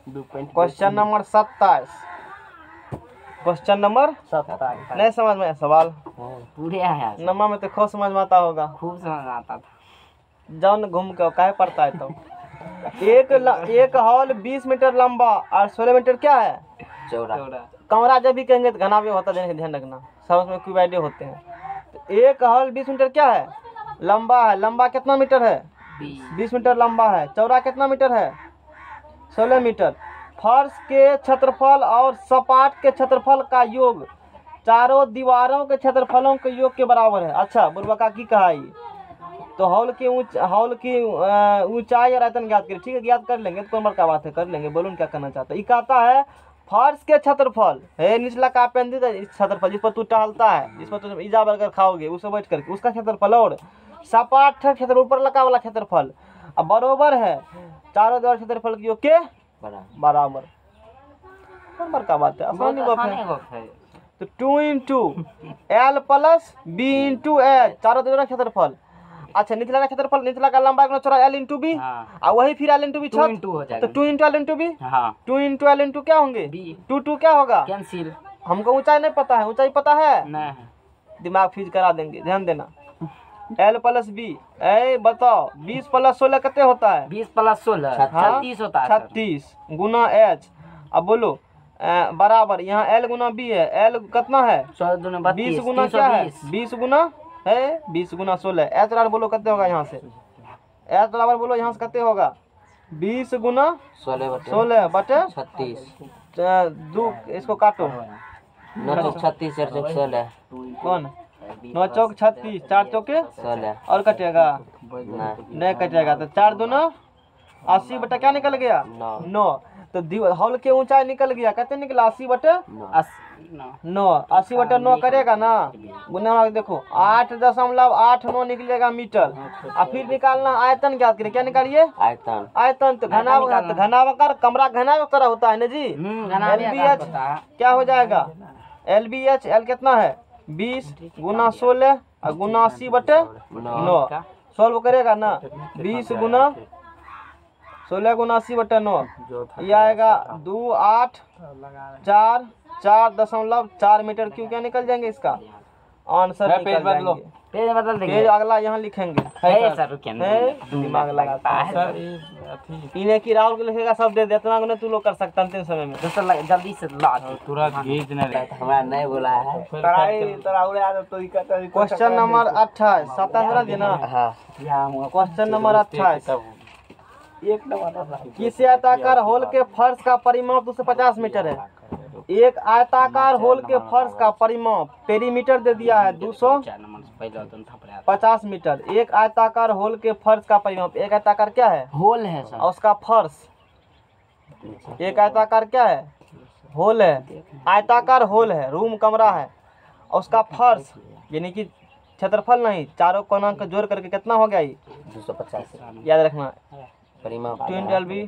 Question number 27। क्वेश्चन नंबर 27 नहीं समझ में सवाल पूरे है नमा में तो खूब समझ में आता होगा। खूब समझ आता था। जाओ न घूम के काहे पड़ता है तो। एक हॉल 20 मीटर लंबा और 16 मीटर क्या है? चौड़ा। कमरा जब भी कहेंगे तो घनाभ होता है, ध्यान रखना, सब में क्यूब आइडिया होते हैं। तो एक हॉल 20 मीटर क्या है? लंबा है। लंबा कितना मीटर है? 20 मीटर लंबा है। चौड़ा कितना मीटर है? 16 मीटर। फर्श के क्षेत्रफल और सपाट के क्षेत्रफल का योग चारों दीवारों के क्षेत्रफलों के योग के बराबर है। अच्छा बुर्बका की कहा ये? तो हॉल की ऊंचाई और आयतन ज्ञात करें। ठीक है, ज्ञात कर लेंगे, तो कौन बड़का बात है, कर लेंगे। बोलो क्या करना चाहता है? ये कहता है फर्श के क्षेत्रफल है, निचला का अपेंडिक्स क्षेत्रफल जिस पर तू टहलता है, जिस पर तू इजा बर्गर खाओगे, उसे बैठ करके उसका क्षेत्रफल, और सपाट क्षेत्र ऊपर लगा वाला क्षेत्रफल अब बराबर है चारों दीवार क्षेत्रफल के योग के बराबर। नंबर का बात है, आसानी बात है। तो 2 into L plus B into H चारों दीवार क्षेत्रफल। अच्छा निचला का क्षेत्रफल, निचला का लंबाई गुना चौड़ाई L इंटू B, और वही फिर L इंटू B छत, तो 2 into L into B, 2 into L into क्या होंगे? 2 क्या होगा? कैंसिल। हमको ऊंचाई नहीं पता है, ऊंचाई पता है? नहीं। दिमाग फ्यूज करा देंगे, ध्यान देना। L plus B. ए बताओ 20 प्लस 16 कितने होता है? 20 प्लस 16 हाँ? 36 होता है सर। 36 गुना H। अब बोलो बराबर यहाँ L गुना B है। L कितना है? 16 दूनी 20 32 गुना क्या है? 320। 20 गुना है 20 गुना 16। H बराबर बोलो कितने होगा यहाँ से? H बराबर बोलो यहाँ से कितने होगा? 20 गुना 16 बटे 36 दो। इसको काटो। 9 36 4 16 कौन? 9 चौक 36 4 चौके 16 और कटेगा नहीं कटेगा। तो 4 दूना 80 बटा क्या निकल गया? 9। तो हॉल के ऊंचाई निकल गया। कितने निकला? 80 बटे 9। 80 बटे 9 करेगा ना गुना। देखो 8.89 निकलेगा मीटर। और फिर निकालना आयतन ज्ञात करें। क्या निकालिए? आयतन। तो घनाकार कमरा घना तरह होता है ना जी। LBH क्या हो जाएगा? LBH L कितना है? 20 गुना 16 और गुना 80 बटे 9। सॉल्व करेगा ना 20 गुना 16 गुना 80 बटे 9 ये आएगा 2 8 4 4.4 मीटर क्यूब। क्या निकल जाएंगे इसका आंसर? निकल जाएंगे। पेज बदल देंगे। पेज अगला यहाँ लिखेंगे। है सर रुकिए दिमाग लगाता है सर ये अथी इन्हें की राहुल को लिखेगा सब दे दे। इतना गुना तू लोग कर सकता है 3 समय में। दूसरा जल्दी से ला तुरंत घीच न ले। हमारा नहीं बोला है। क्वेश्चन नंबर 28 27 देना। हां क्वेश्चन नंबर 28 किसी आयताकार होल के फर्श का परिमाप 250 मीटर है। एक आयताकार होल के फर्श का परिमाप पेरीमीटर दे दिया है 250 मीटर। एक आयताकार होल के फर्श का परिमाप। एक आयताकार क्या है? होल है सर। और उसका फर्श। एक आयताकार क्या है? होल है। आयताकार होल है, रूम कमरा है। और उसका फर्श यानी कि क्षेत्रफल नहीं, चारों कोना का जोड़ करके कितना हो गया ये? 250। याद रखना परिमाप 2 भी।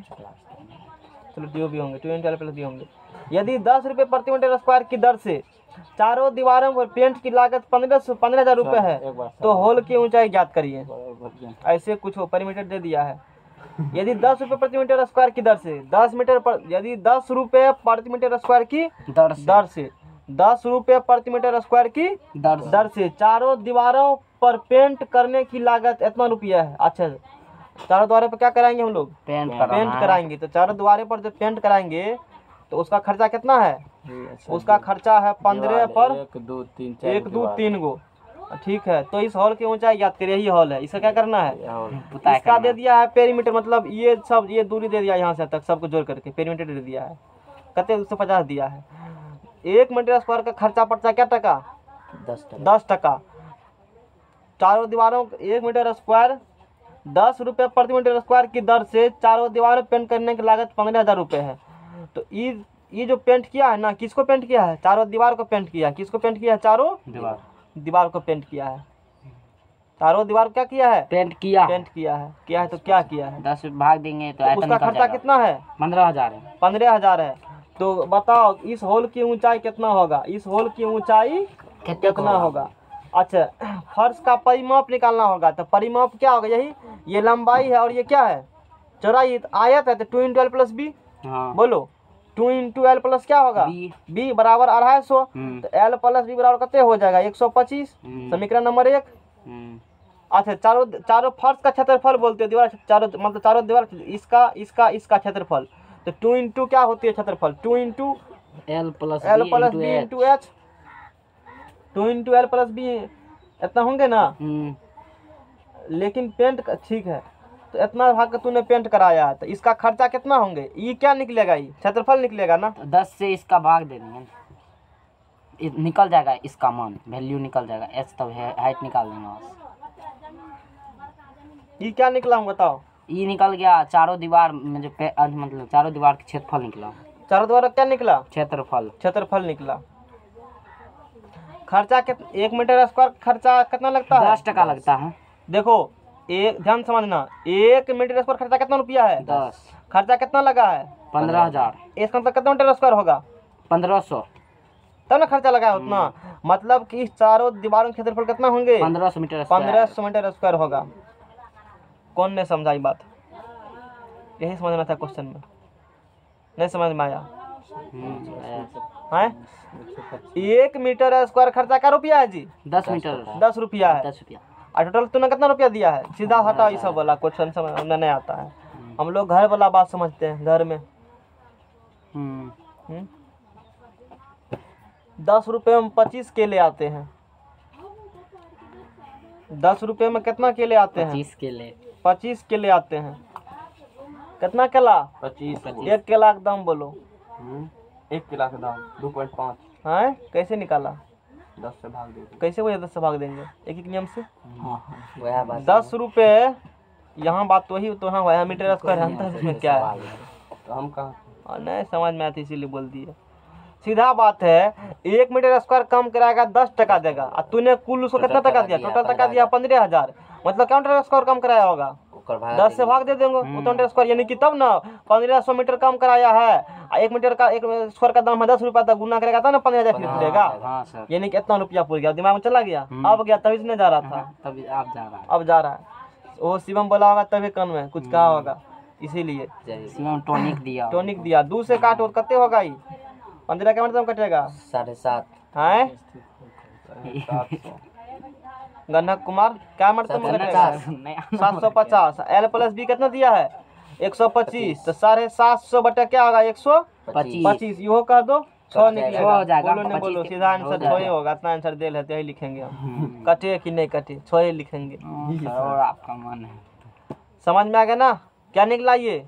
चलो डी भी होंगे 2 प्लस डी होंगे। यदि 10 रुपये प्रति मीटर स्क्वायर की दर से चारों दीवारों पर पेंट की लागत 15,000 रुपये है तो होल की ऊंचाई ज्ञात करिए। ऐसे कुछ हो परिमीटर दे दिया है। यदि 10 रुपये प्रति मीटर स्क्वायर की दर से 10 मीटर पर यदि 10 रुपये प्रति मीटर स्क्वायर की दर से 10 रुपये प्रति मीटर स्क्वायर की दर से चारों दीवारों पर पेंट करने की लागत इतना रुपया है। अच्छा चारों द्वारे पर क्या कराएंगे हम लोग? पेंट कराएंगे। तो चारों द्वारे पर जब पेंट कराएंगे तो उसका खर्चा कितना है? उसका खर्चा है 15 पर 1 2 3 गो। ठीक है। तो इस हॉल की ऊंचाई याद करिए। यही हॉल है। इसका क्या करना है? इसका दे दिया है पेरीमीटर। मतलब ये सब ये दूरी दे दिया यहाँ से तक सबको जोड़ करके पेरीमीटर दे दिया है। कितने 250 दिया है। 1 मीटर स्क्वायर का खर्चा पड़ता है क्या टका? 10 टका। चारों दीवारों 1 मीटर स्क्वायर 10 रुपये प्रति मीटर स्क्वायर की दर से चारों दीवारों पेंट करने की लागत 15,000 रुपये है। तो ये जो पेंट किया है ना किसको पेंट किया है? चारों दीवार को पेंट किया है। किसको पेंट किया है? चारों दीवार को पेंट किया है। चारों दीवार क्या किया है? पेंट किया है। तो क्या किया है? 10 भाग देंगे तो उसका खर्चा कितना है? 15,000 है। 15,000 है। तो बताओ इस होल की ऊंचाई कितना होगा? इस होल की ऊंचाई कितना होगा? अच्छा फर्श का परिमाप निकालना होगा। तो परिमाप क्या होगा? यही ये लंबाई है और ये क्या है? चौड़ाई। आयत है तो 2 × L प्लस बी। बोलो 2 × L प्लस क्या होगा? बी बराबर 250। तो L प्लस बी बराबर कितने हो जाएगा? 125। समीकरण नंबर 1। अच्छा चारों फर्श का क्षेत्रफल बोलते हैं। दीवार चारों मतलब चारों दीवार इसका क्षेत्रफल। तो 2 × क्या होती है क्षेत्रफल? 2 × L plus B into H. 2 × L plus B इतना होंगे ना। लेकिन पेंट ठीक है। तो इतना भाग का तूने पेंट कराया है तो इसका खर्चा कितना होंगे? ये क्या निकलेगा? ये क्षेत्रफल निकलेगा ना। 10 से इसका भाग दे देंगे निकल जाएगा। इसका मान वैल्यू निकल जाएगा। एच तब हाइट निकाल देंगे बस। ये क्या निकला हम बताओ? ये निकल गया चारों दीवार में जो मतलब चारों दीवार का क्षेत्रफल निकला। चारों दीवार क्या निकला? क्षेत्रफल निकला। खर्चा 1 मीटर स्क्वायर खर्चा कितना लगता है? 10 टका लगता है। देखो एक ध्यान समझना 1 मीटर स्क्वायर खर्चा कितना रुपया है? 10। खर्चा कितना लगा है? 15,000। इसका मतलब कितना मीटर स्क्वायर होगा? 1500। तब ना खर्चा लगा है उतना। मतलब कि चारों दीवारों के क्षेत्रफल कितना होंगे? 1500 मीटर। 1500 मीटर स्क्वायर होगा। कौन ने समझाई बात? यही समझना था क्वेश्चन में। नहीं समझ में आया? 1 मीटर स्क्वायर खर्चा क्या रुपया है जी? 10 मीटर 10 रुपया है। 10 रुपया। और टोटल तूने कितना रुपया दिया है? सीधा हटा ये सब वाला क्वेश्चन समझ नहीं आता है। हम लोग घर वाला बात समझते हैं, घर में 10 रुपये में 25 केले आते हैं। 10 रुपये में कितना केले आते हैं? 25 केले। 25 केले आते हैं। कितना केला? 25। एक केला का दाम बोलो। 1 केला का दाम 2.5। है कैसे निकाला? 10 से भाग दे। कैसे वो 10 से भाग देंगे? एक एक नियम से। हाँ वह बात 10 रुपये, यहाँ बात वही तो, हाँ वह मीटर स्क्वायर है, अंतर इसमें क्या है? तो हम कहाँ नहीं समझ में आती इसीलिए बोल दिए। सीधा बात है, 1 मीटर स्क्वायर कम कराएगा 10 टका देगा, और तूने कुल उसको कितना टका दिया? टोटल टका दिया 15,000। मतलब क्या मीटर स्क्वायर कम कराया होगा? 10 से भाग दे देंगे उतना मीटर स्क्वायर, यानी कि तब ना 1500 मीटर कम कराया है। 1 मीटर का 1 स्क्वायर का दाम है 10 रुपया, तक गुना करेगा तब ना 15,000 फीट देगा। हाँ सर, यानी कि इतना रुपया पूर गया, दिमाग में चला गया। अब गया तभी से नहीं जा रहा था, तभी आप जा रहा अब जा रहा है। वो शिवम बोला होगा तभी कान में कुछ कहा होगा, इसीलिए है। सीएम टॉनिक दिया। टॉनिक दिया। 2 से काटो कते होगा? 15 के मतलब कटेगा 7.5 है। गन्ना कुमार क्या मतलब कटेगा? 750। L + B कितना दिया है? 125। तो 750 बटा क्या होगा? 125। यो कह दो 6 निकलेगा। हो जाएगा, बोलो नहीं बोलो, 25 सीधा आंसर 6 ही होगा। इतना आंसर दे लेते ही लिखेंगे हम, कटे कि नहीं कटे 6 ही लिखेंगे। और आपका मन है समझ में आ गया ना? क्या निकला ये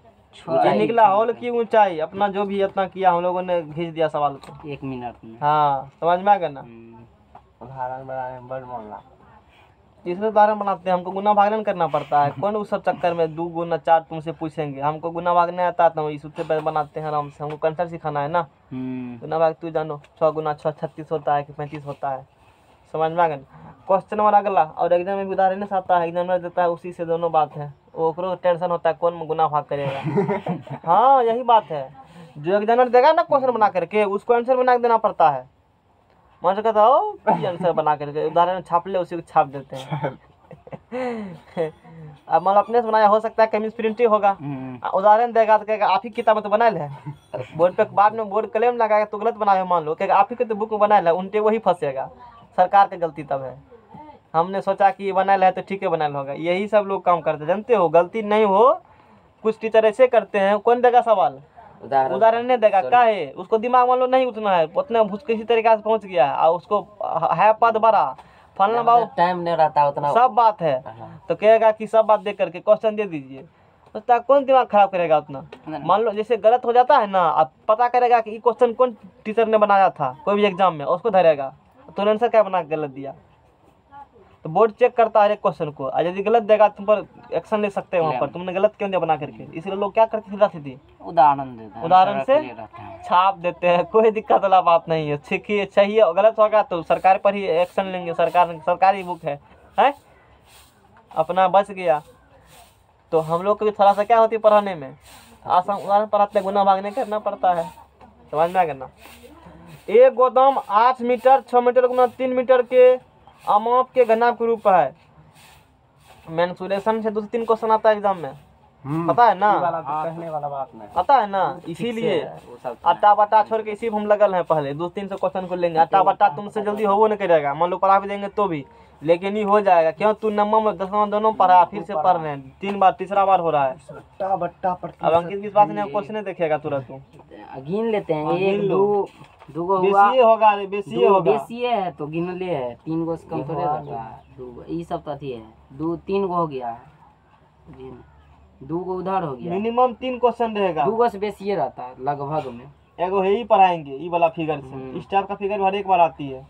निकला हॉल की ऊंचाई। अपना जो भी इतना किया हम लोगों ने खींच दिया सवाल को 1 मिनट में। हाँ समझ में आ गया ना? उदाहरण बनाने में बड़ मन लगा। तीसरे उदाहरण बनाते हैं, हमको गुना भागन करना पड़ता है। कौन उस सब चक्कर में 2 गुना 4 तुमसे पूछेंगे? हमको गुना भाग नहीं आता तो इस सूत्र बनाते हैं आराम से। हमको कंसेप्ट सिखाना है ना। गुना भाग तू जानो 6 गुना 6 36 होता है कि 35 होता है। समझ में आ गया? क्वेश्चन वाला अगला, और एग्जाम में भी उदाहरण नहीं आता है, एग्जामिनर देता है उसी से दोनों बात है। वो टेंशन होता है कौन गुना भाग करेगा। हाँ यही बात है, जो एग्जामिनर देगा ना क्वेश्चन बना करके उसको आंसर बना के देना पड़ता है। मास्टर कहता हो आंसर बना करके उदाहरण छाप ले, उसी को छाप देते हैं। अब मान लो अपने से बनाया, हो सकता है कहीं प्रिंट होगा, उदाहरण देगा तो कहेगा आप ही किताब में तो बनाए है। बोर्ड पे बाद में बोर्ड क्लेम लगाएगा तो गलत बनाए, मान लो कहेगा आप ही के तो बुक में बनाए है, उनके वही फंसेगा। सरकार की गलती तब है। हमने सोचा कि बनाए है तो ठीक है बनाए होगा, यही सब लोग काम करते जानते हो। गलती नहीं हो, कुछ टीचर ऐसे करते हैं, कौन देगा सवाल? उदाहरण नहीं देगा, क्या है उसको दिमाग मान लो नहीं उतना है, उतना किसी तरीके से पहुंच गया और उसको है पद बड़ा फलना बाबू टाइम नहीं रहता उतना, सब बात है। तो कहेगा कि सब बात देख करके क्वेश्चन दे दीजिए, तो कौन दिमाग खराब करेगा उतना? मान लो जैसे गलत हो जाता है ना, आप पता करेगा कि ये क्वेश्चन कौन टीचर ने बनाया था कोई भी एग्जाम में, उसको धरेगा तो आंसर क्या बना गलत दिया। तो बोर्ड चेक करता है एक क्वेश्चन को, और यदि गलत देगा तुम पर एक्शन ले सकते हैं वहाँ पर, तुमने गलत क्यों दिया बना करके। इसलिए लोग क्या करते सीधा सीधी उदाहरण देते हैं, उदाहरण से छाप देते हैं। कोई दिक्कत वाला बात नहीं है, सीखिए चाहिए, गलत होगा तो सरकार पर ही एक्शन लेंगे, सरकारी बुक है अपना बच गया। तो हम लोग को भी थोड़ा सा क्या होती है पढ़ाने में, आसान उदाहरण पढ़ाते गुना भागने करना पड़ता है। समझ में आ गया ना? एक गोदाम 8 मीटर 6 मीटर गुना 3 मीटर के अमाप के घनाभ के रूप है। मेंसुरेशन से 2 से 3 क्वेश्चन आता है एग्जाम में, पता है ना? कहने वाला बात नहीं आता है ना, इसीलिए आटा बटा छोड़ के इसी हम लगल हैं। पहले 2-3 क्वेश्चन को लेंगे, आटा बटा तुमसे जल्दी होवो नहीं करेगा, मान लो पढ़ा भी देंगे तो भी, लेकिन ही हो जाएगा। क्यों? तू नवमा में 10वां दोनों पढ़ा, फिर से पढ़ रहे हैं, 3 बार तीसरा बार हो रहा है। अब अंकित विश्वास ने क्वेश्चन नहीं देखेगा तुरंत, गिन लेते हैं। 1 2 हुआ, बेसिए होगा, बेसिए होगा, बेसिए है तो गिन ले है, 3 गो से कम थोड़े रहता है। 2 ये सब तो अथी है, 2-3 गो हो गया, 2 गो उधर हो गया, मिनिमम 3 क्वेश्चन रहेगा। 2 गो से बेसिए रहता है लगभग में। एगो है ही पढ़ाएंगे ई वाला फिगर से, इस टाइप का फिगर हर एक बार आती है।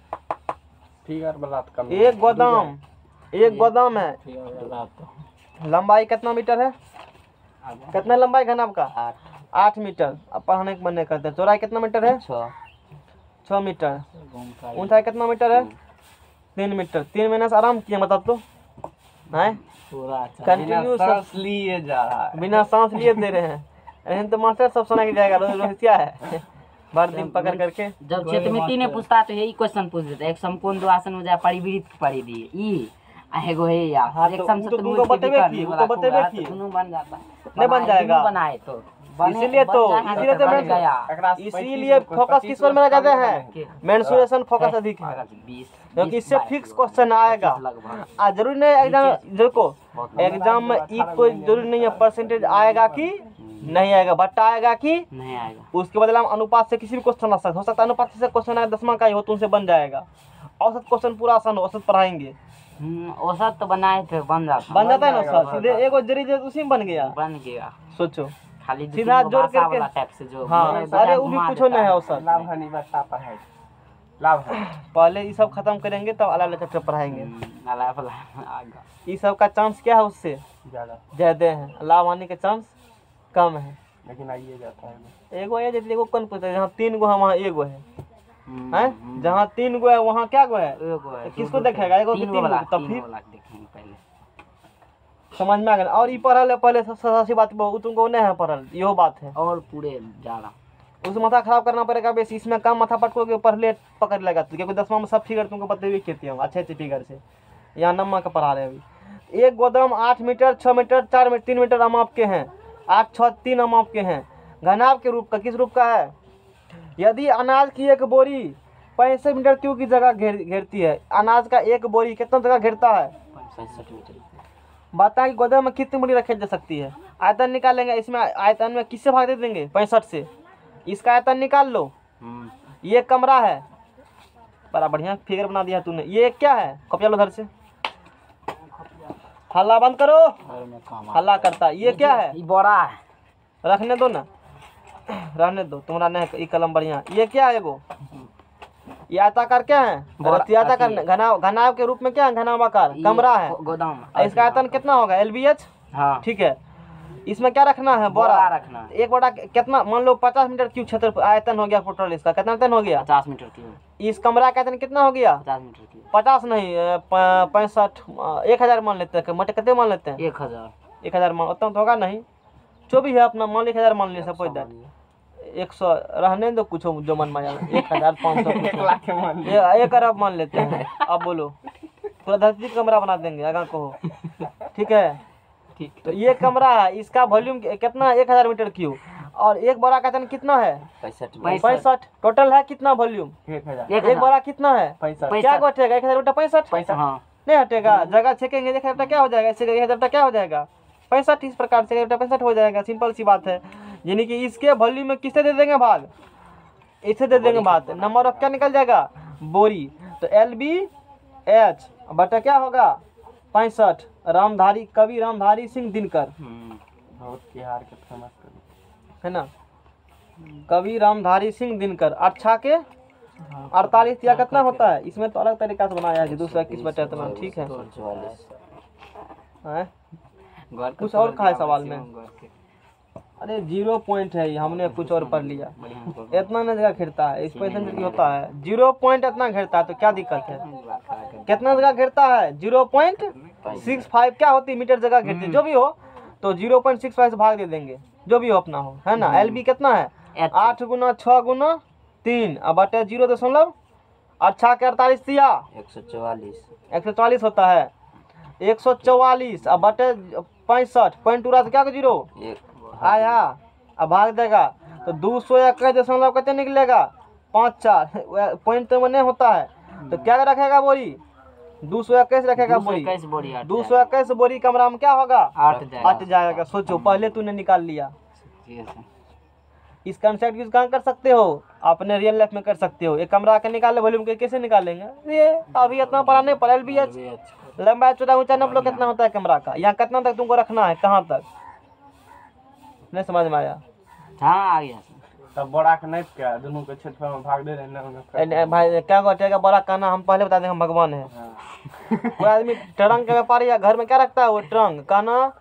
फिगर वाला तो कम। एक गोदाम है, लंबाई कितना मीटर है? कितना लंबाई घनाभ का? 8 मीटर। अब पढ़ाने के मन नहीं करते। चौड़ाई कितना मीटर है? 6 मीटर। ऊंचाई कितना मीटर है? 3 मीटर। 3 महीने से आराम किया बता तो है, कंटिन्यू सांस लिए जा रहा है, बिना सांस लिए दे रहे हैं। नहीं तो मास्टर सब सुना के जाएगा, रोज क्या है भर दिन पकड़ करके। जब क्षेत्रमिति ने पूछता तो यही क्वेश्चन पूछ देता, एक समकोण द्वासन में जाए परिवृत्त पढ़ी दिए ई एगो है यार, एक समचतुर्भुज के विकर्ण वाला दोनों बन जाता है। नहीं बन जाएगा, बनाए तो इसीलिए इसीलिए फोकस किस पर मेरा ज्यादा है, मेंसुरेशन फोकस अधिक है, क्योंकि इससे फिक्स क्वेश्चन आएगा। आज जरूरी नहीं एग्जाम, देखो एग्जाम में ई कोई जरूरी नहीं है परसेंटेज आएगा कि नहीं आएगा, बट्टा आएगा कि नहीं आएगा। उसके बदले हम अनुपात से किसी भी क्वेश्चन आ सकता, हो सकता है अनुपात से क्वेश्चन आए 10वां का ही हो तो उनसे बन जाएगा। औसत क्वेश्चन पूरा आसान हो, औसत पढ़ाएंगे, औसत तो बनाए थे, बन जाता है ना सर, सीधे एगो जरी उसी में बन गया। सोचो खाली सीधा जोड़ करके टाइप से जो हाँ, अरे वो भी कुछ नहीं है औसत। लाभ है। पहले ये सब खत्म करेंगे तब अलग अलग चैप्टर पढ़ाएंगे। ये सब का चांस क्या है उससे ज्यादा है, लाभ आने के चांस कम है, लेकिन आइए जाता है। एगो है जैसे एगो कौन पूछता है, जहाँ 3 गो है वहाँ एगो है, जहाँ 3 गो है वहाँ क्या गो है, तो किसको देखेगा, एगो कि 3 गो, तब फिर समझ में आ गया। और ये पढ़ल है पहले सबसे बात तुमको नहीं है पढ़ल, यो बात है, और पूरे जा रहा उस माथा खराब करना पड़ेगा बेसी, इसमें कम माथा पटकोगे पढ़ले पकड़ लेगा, क्योंकि 10वां में सब फिगर तुमको पता हुई खेती होंगे अच्छे फिगर से। यहाँ नम्मा का पढ़ा रहे अभी, एक गोदाम 8 मीटर 6 मीटर 4 मीटर 3 मीटर अमाप के हैं, 8 6 3 अमाप के हैं, घनाभ के रूप का किस रूप का है। यदि अनाज की एक बोरी 65 मीटर क्यूब की जगह घेरती है, अनाज का एक बोरी कितना जगह घेरता है, 65 मीटर। बताएं कि गोदाम में कितनी बोरी रखी जा सकती है। आयतन निकालेंगे, इसमें आयतन में किससे भाग दे देंगे, 65 से, इसका आयतन निकाल लो। ये कमरा है, बड़ा बढ़िया फिगर बना दिया तूने। ये क्या है, कॉपी लो उधर से, हल्ला बंद करो, हल्ला करता है। ये क्या है, बड़ा है, रखने दो ना, रहने दो, तुम्हारा नहीं कलम बढ़िया। ये क्या है, एगो ये आयताकार क्या है, आयताकार घनाभ के रूप में क्या है, घनाभाकार कमरा है, गोदाम। इसका आयतन कितना होगा, LBH, हाँ ठीक है। इसमें क्या रखना है, बोरा रखना है। एक बोरा कितना, मान लो 50 मीटर क्यूब क्षेत्र आयतन हो गया टोटल, इसका कितना आयतन हो गया, 50 मीटर क्यूब। इस कमरा का आयतन कितना हो गया, 50 मीटर क्यूब। 50 नहीं 65 1000 मान लेते हैं, मटे कितने मान लेते हैं, 1000 मान, उतना तो होगा नहीं, जो भी है अपना मान ली 1000 मान लिया, सपोज दैट 100 रहने दो, कुछ जो मन में 1500 1 अरब मान लेते हैं। अब बोलो पूरा धरती कमरा बना देंगे, अगर कहो, ठीक है। तो ये कमरा है, इसका वॉल्यूम कितना, 1000 मीटर क्यूब, और एक बोरा का आयतन कितना है, 65। टोटल है कितना वॉल्यूम, 1000। एक बोरा कितना है, 65। क्या हटेगा, 1000 बटा 65 हाँ नहीं हटेगा, जगह छेकेंगे 1000 बटा क्या हो जाएगा, इससे 1000 बटा क्या हो जाएगा, 65। इस प्रकार से 1000 बटा 65 हो जाएगा, सिंपल सी बात है। यानी कि इसके वॉल्यूम में किससे दे देंगे भाग, इससे दे देंगे भाग, नंबर ऑफ क्या निकल जाएगा, बोरी। तो LBH बटा क्या होगा, 65। रामधारी, कवि रामधारी सिंह दिनकर, बहुत बिहार के फेमस है ना, कवि रामधारी सिंह दिनकर। अच्छा के 48 या कितना होता है, इसमें तो अलग तरीका से बनाया है, 221 बटा इतना, ठीक है। कुछ और कहा है सवाल में, अरे 0 पॉइंट है, हमने कुछ और पढ़ लिया। इतना ना जगह घेरता है, इस परसेंटेज की होता है 0 पॉइंट इतना घेरता है, तो क्या दिक्कत है, कितना जगह घेरता है, 0.65 क्या होती है, मीटर जगह घेरती है, जो भी हो, तो 0.65 से भाग दे देंगे, जो भी हो अपना हो, है ना। LB कितना है, 8 गुना 6 गुना 3 अब बटे 0. अच्छा के 48 दिया 144 होता है, 144 अब बटे 65 पॉइंट पूरा तो क्या को 0 आया, अब भाग देगा तो 221 कितने निकलेगा, 54 पॉइंट तो नहीं होता है, तो क्या रखेगा बोरी, 221 रखेगा बोरी, 221 बोरी कमरा में क्या होगा, 8 जाएगा। सोचो पहले तूने निकाल लिया, इस कंसेप्ट यूज कहाँ कर सकते हो, अपने रियल लाइफ में कर सकते हो। एक कमरा के निकाले वॉल्यूम के कैसे निकालेंगे, ये अभी इतना पढ़ा नहीं पड़ा। LBH लंबाई चौड़ा ऊंचा नाप लो कितना होता है कमरा का, यहाँ कितना तक तुमको रखना है, कहाँ तक, नहीं समझ में आया। हाँ आ गया, तब बड़ा के नहीं क्या दोनों के क्षेत्र में भाग दे रहे हैं भाई, क्या घटेगा बड़ा कहना, हम पहले बता दें हम भगवान है। कोई आदमी ट्रंक के व्यापारी या घर में क्या रखता है, वो ट्रंक कहना,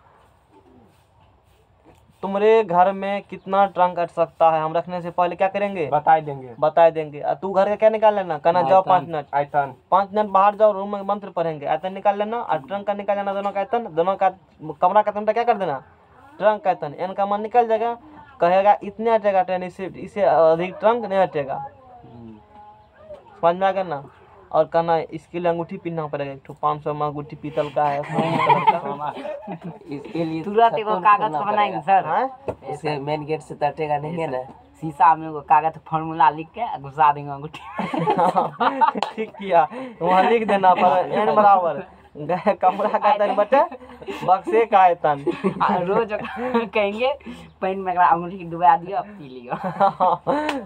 तुम्हारे घर में कितना ट्रंक अट सकता है, हम रखने से पहले क्या करेंगे, बता देंगे। तू घर का क्या निकाल लेना, कहना जाओ 5 मिनट, आयतन 5 मिनट बाहर जाओ, रूम में मंत्र पढ़ेंगे, आयतन निकाल लेना, और ट्रंक का निकाल लेना, दोनों का आयतन, दोनों का कमरा का आयतन क्या कर देना, ट्रंक का आयतन, एन का मान निकल जाएगा, कहेगा इतने हटेगा ट्रेन, इससे अधिक ट्रंक नहीं हटेगा, समझ में आ गया ना। और कहना इसके लिए अंगूठी पहनना पड़ेगा, एक ठो 500 में अंगूठी पीतल का है इसके लिए तुरंत एगो कागज का बनाएंगे सर, हैं? इसे मेन गेट से तटेगा नहीं है ना। शीशा में एगो कागज फॉर्मूला लिख के घुसा देंगे अंगूठी। ठीक किया, वहाँ लिख देना पर एन बराबर कमरा का तन बटे बक्से का है तन। रोज कहेंगे पानी में अंगूठी डुबा दियो पी लियो।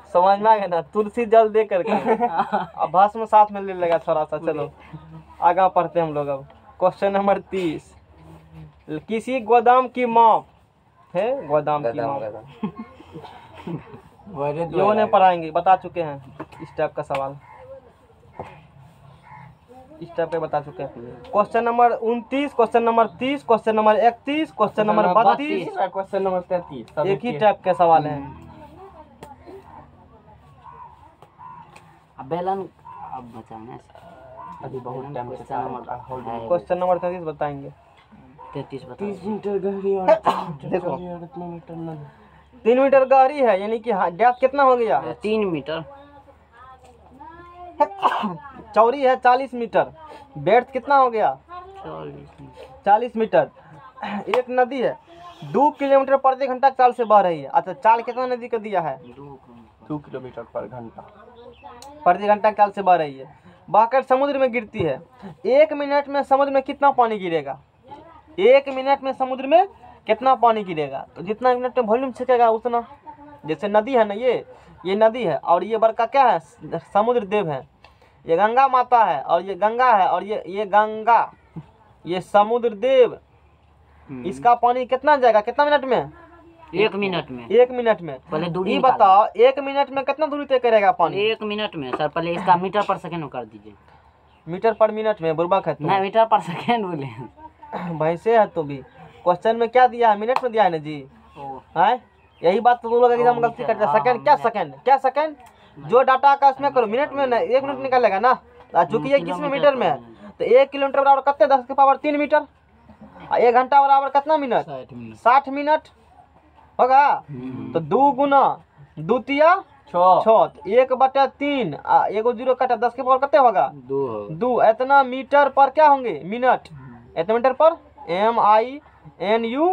समझ में आ गया ना, तुलसी जल दे करके अब भस्म साथ में ले लेगा थोड़ा सा। चलो आगे पढ़ते हम लोग। अब क्वेश्चन नंबर 30, किसी गोदाम की माप है, गोदाम की माप ये नहीं पढ़ाएंगे, बता चुके हैं इस टाइप का सवाल, इस टाइप के बता चुके हैं। Question number 29, question number 30, question number 31, question number 32, question number 33 एक ही टाइप के सवाल हैं। अब बेलन अब बचाना अभी बहुत टाइम से क्वेश्चन नंबर 33 बताएंगे। 33 बता। 30 मीटर गहरी और देखो 3 मीटर नदी। 3 मीटर गहरी है, यानी कि डेप्थ कितना हो गया? 3 मीटर। चौड़ी है 40 मीटर, बेड्थ कितना हो गया? 40 मीटर। एक नदी है 2 किलोमीटर प्रति घंटा चाल से बह रही है। अच्छा, चाल कितना नदी का दिया है? 2 किलोमीटर पर घंटा प्रति घंटा चाल से बह रही है, बहकर समुद्र में गिरती है। 1 मिनट में समुद्र में कितना पानी गिरेगा? 1 मिनट में समुद्र में कितना पानी गिरेगा? तो जितना मिनट में वॉल्यूम छिकेगा उतना। जैसे नदी है ना, ये नदी है और ये बड़का क्या है? समुद्र देव है। ये गंगा माता है और ये गंगा है और ये गंगा, ये समुद्र देव। इसका पानी कितना जाएगा, कितना मिनट में? 1 मिनट में। 1 मिनट में। पहले दूरी ये बताओ 1 मिनट में कितना दूरी तय करेगा पानी? 1 मिनट में सर, पहले इसका मीटर पर सेकंड कर दीजिए। मीटर पर मिनट में बुर्बक है नहीं, मीटर पर सेकंड बोले। भैंसे है तो भी। क्वेश्चन में क्या दिया है? मिनट में दिया है ना जी। है यही बात तो लोग एग्जाम में गलती करते हैं। सेकंड क्या, सेकंड क्या, सेकंड जो डाटा का उसमें करो, मिनट में ना 1 मिनट निकलेगा ना। चूंकि ये किसमें मीटर में है तो 1 किलोमीटर बराबर कितने? 10 की पावर 3 मीटर। 1 घंटा बराबर कितना मिनट? 60 मिनट होगा। तो 2 गुना 2 तिया 6, 1/3, एगो जीरो कटा 10 के पावर कितने होगा? 2। इतना मीटर पर क्या होंगे? मिनट। इतना मीटर पर MINU,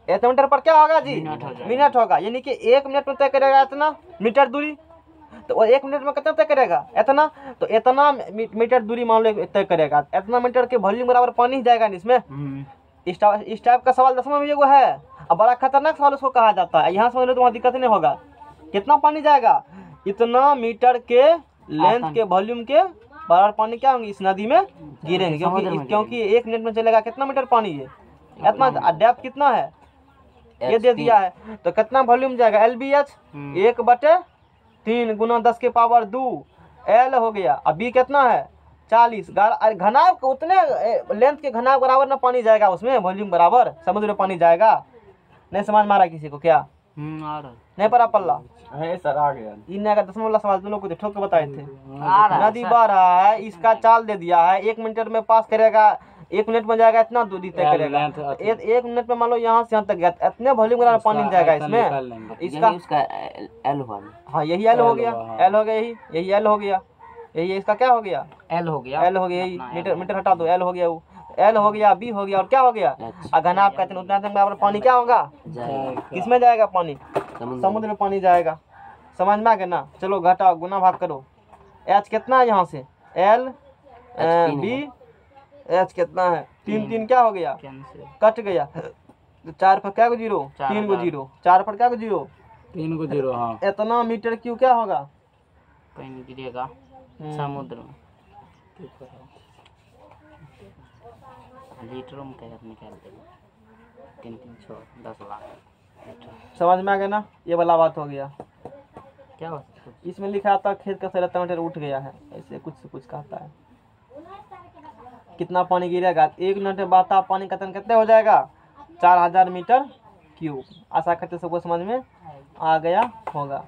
इतना मीटर पर क्या होगा जी? मिनट होगा। यानी कि 1 मिनट में तय करेगा इतना मीटर दूरी, तो 1 मिनट में कितना तय करेगा? इतना। तो इतना मीटर दूरी मान लो तय करेगा। इतना मीटर के वॉल्यूम बराबर पानी जाएगा इसमें। इस टाइप का सवाल 10वां में एगो है। अब बड़ा खतरनाक सवाल उसको कहा जाता है। यहाँ समझ लो तो वहाँ दिक्कत नहीं होगा। कितना पानी जाएगा? इतना मीटर के लेंथ के वॉल्यूम के बराबर पानी क्या होंगे? इस नदी में गिरेंगे। क्योंकि 1 मिनट में चलेगा कितना मीटर पानी? ये इतना। डेप्थ कितना है ये दे दिया है। तो कितना वॉल्यूम जाएगा? LBH 1/3 गुना 10 के पावर 2 L हो गया। अभी कितना है? 40। घनाभ उतने लेंथ के घनाभ बराबर ना पानी जाएगा उसमें, वॉल्यूम बराबर समुद्र में पानी जाएगा। नहीं समझ में आ रहा किसी को क्या? नहीं पड़ा पल्ला है सर, आ गया। इन 10वां वाला सवाल तुम लोग को ठोक के बताए थे। नदी बह रहा है, इसका चाल दे दिया है, 1 मिनट में पास करेगा, 1 मिनट में जाएगा इतना दूरी तय करेगा। 1 मिनट में मान लो यहाँ से यहाँ तक गया, इतने वॉल्यूम बराबर पानी जाएगा इसमें। इसका L वाला, हाँ यही L हो गया। L हो गया, यही L हो गया। यही इसका क्या हो गया? L हो गया। L हो गया। यही मीटर हटा दो, L हो गया। वो L हो गया, B हो गया और क्या हो गया? घनाभ कहते हैं। उतना बराबर पानी क्या होगा? किसमें जाएगा पानी? समुद्र में पानी जाएगा। समझ में आ गया ना? चलो घटाओ, गुना भाग करो। H कितना है यहाँ से? L B H कितना है? 3 क्या हो गया? कट गया। 4 पर क्या को जीरो? 3 को जीरो। 4 पर क्या को जीरो? 3 को 0। हाँ, इतना मीटर क्यूब क्या होगा? पानी गिरेगा समुद्र में। लीटरों में कैसे निकाल देगा? 3 3 6 10 लाख। समझ में आ गया ना? ये वाला बात हो गया। क्या हो? इसमें लिखा आता खेत का सारा टमाटर उठ गया है, ऐसे कुछ से कुछ कहता है। कितना पानी गिरेगा? 1 मिनट में बहता पानी का कितने हो जाएगा? 4000 मीटर क्यूब। आशा करते सबको समझ में आ गया होगा।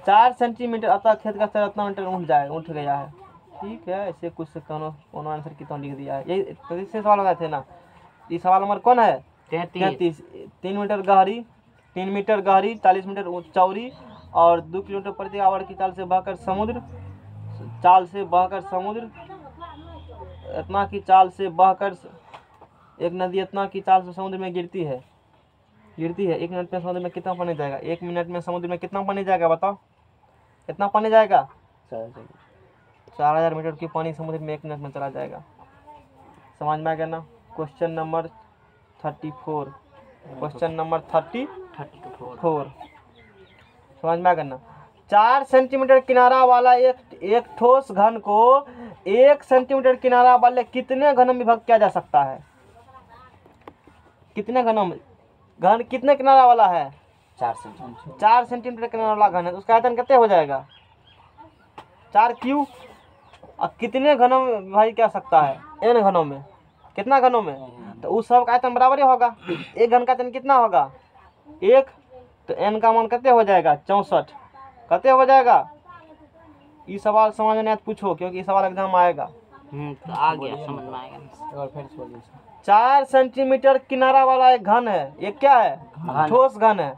4 सेंटीमीटर अतः खेत का सारा मीटर उठ गया है। ठीक है, ऐसे कुछ से कोनो आंसर कितना लिख दिया है। यही 33 से सवाल लगाए थे ना। ये सवाल नंबर कौन है? 33। 3 मीटर गहरी, 3 मीटर गहरी, 40 मीटर चौड़ी और 2 किलोमीटर प्रति आवर की चाल से बहकर समुद्र चाल से बहकर समुद्र, इतना की चाल से बहकर, एक नदी इतना की चाल से समुद्र में गिरती है। 1 मिनट में समुद्र में कितना पानी जाएगा? 1 मिनट में समुद्र में कितना पानी जाएगा बताओ? कितना पानी जाएगा? 4000 मीटर की पानी समुद्र में 1 मिनट में चला जाएगा। समझ में आ गया ना? क्वेश्चन नंबर 34, क्वेश्चन नंबर 34 समझ में आ गया ना? 4 सेंटीमीटर किनारा वाला एक ठोस घन को 1 सेंटीमीटर किनारा वाले कितने घनों में विभक्त किया जा सकता है? कितने घनों में? घन कितने किनारा वाला है? 4 सेंटीमीटर किनारा वाला घन है, उसका आयतन कितने हो जाएगा? 4 क्यू। और कितने घनों में विभाजित किया सकता है? n घनों में। कितना घनों में? तो उस सब का आयतन बराबर ही होगा। एक घन का आयतन कितना होगा? 1, तो n का मान कितने हो जाएगा? 64। कितने हो जाएगा? ये सवाल समझ में पूछो, क्योंकि ये सवाल एग्जाम आएगा। तो आ गया, समझ में आएगा। एक बार फिर से बोलिए। 4 सेंटीमीटर किनारा वाला एक घन है, ये क्या है? ठोस घन है।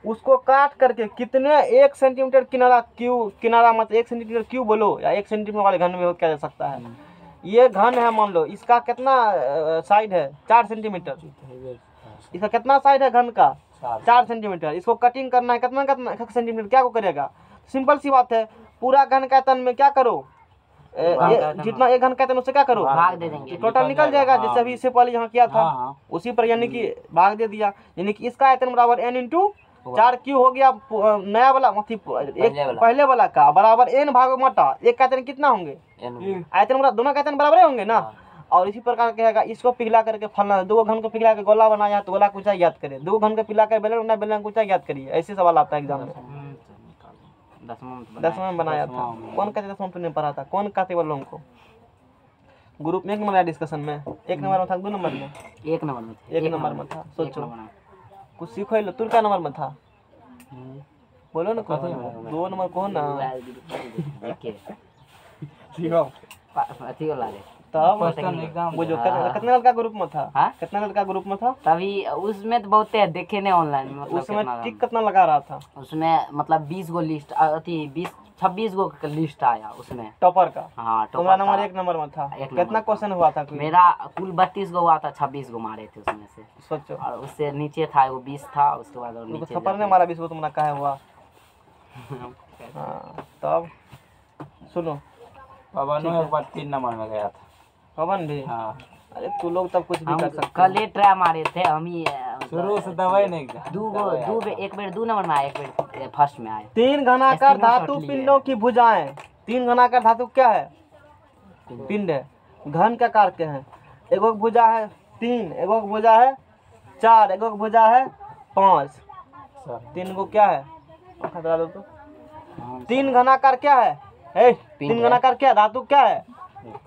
उसको काट करके कितने 1 सेंटीमीटर किनारा मतलब 1 सेंटीमीटर क्यू बोलो, या 1 सेंटीमीटर वाले घन में क्या जा सकता है? ये घन है, मान लो इसका कितना साइड है? 4 सेंटीमीटर। इसका कितना साइड है घन का? 4 सेंटीमीटर। इसको कटिंग करना है कितना सेंटीमीटर, क्या को करेगा? सिंपल सी बात है, पूरा घन का आयतन में क्या करो? जितना एक घन का आयतन उससे क्या करो? भाग दे देंगे। टोटल निकल जाएगा, जैसे अभी इससे पहले यहाँ किया था उसी पर, यानी कि भाग दे दिया। यानी कि इसका आयतन बराबर n इंटू 4 क्यू हो गया। नया वाला पहले वाला का बराबर n भाग मटा। एक का आयतन कितना होंगे? आयतन दोनों का आयतन बराबर होंगे ना। और इसी प्रकार कहेगा इसको पिघला करके फलना, 2 घन को पिघला के गोला बनाया तो गोला की ऊंचाई ज्ञात करें। 2 घन को पिघला कर बेलन बनाया, बेलन की ऊंचाई ज्ञात करिए। ऐसे सवाल आता है एग्जाम में। 10वां में बनाया था। कौन कहते 10वां तुमने पढ़ा था? कौन कहते बोलो हमको? ग्रुप में 1 नंबर आया डिस्कशन में। 1 नंबर में था, 2 नंबर में? 1 नंबर में। 1 नंबर में था। सोचो कुछ सीखो लो। तुम क्या नंबर में था? बोलो ना। 2 नंबर को ना तब बुझो कितने लड़का ग्रुप में था? कितना लड़का ग्रुप में था? तभी उसमें तो बहुत है, देखे नहीं ऑनलाइन में। मतलब उसमें टिक कितना लगा रहा था? उसमें मतलब 20 गो लिस्ट, 26 गो लिस्ट आया उसमें टॉपर का। हाँ, तुम्हारा नंबर 1 नंबर में था। कितना क्वेश्चन हुआ था? मेरा कुल 32 गो हुआ था, 26 गो मारे थे उसमें से। सोचो। और उससे नीचे था वो 20 था, उसके बाद और नीचे थप्पड़ ने मारा 20 गो, तुमने कहा हुआ। हाँ, तब सुनो, पवन एक बार 3 नंबर में गया था। पवन भी? हाँ। अरे तू लोग तब कुछ भी कर सकते। कल ही ट्राई मारे थे हम ही। शुरू से दवाई नहीं गया। एक बार 2 नंबर में आया, एक बार फर्स्ट में आया। 3 घनाकार धातु पिंडों की भुजाएं। 3 घनाकार धातु क्या है? पिंड है। घन के आकार के हैं। एगो भुजा है 3, एगो भुजा है 4, एगो भुजा है 5। 3 गो क्या है? बता दो तो। 3 घनाकार क्या है? 3 घनाकार क्या धातु क्या है?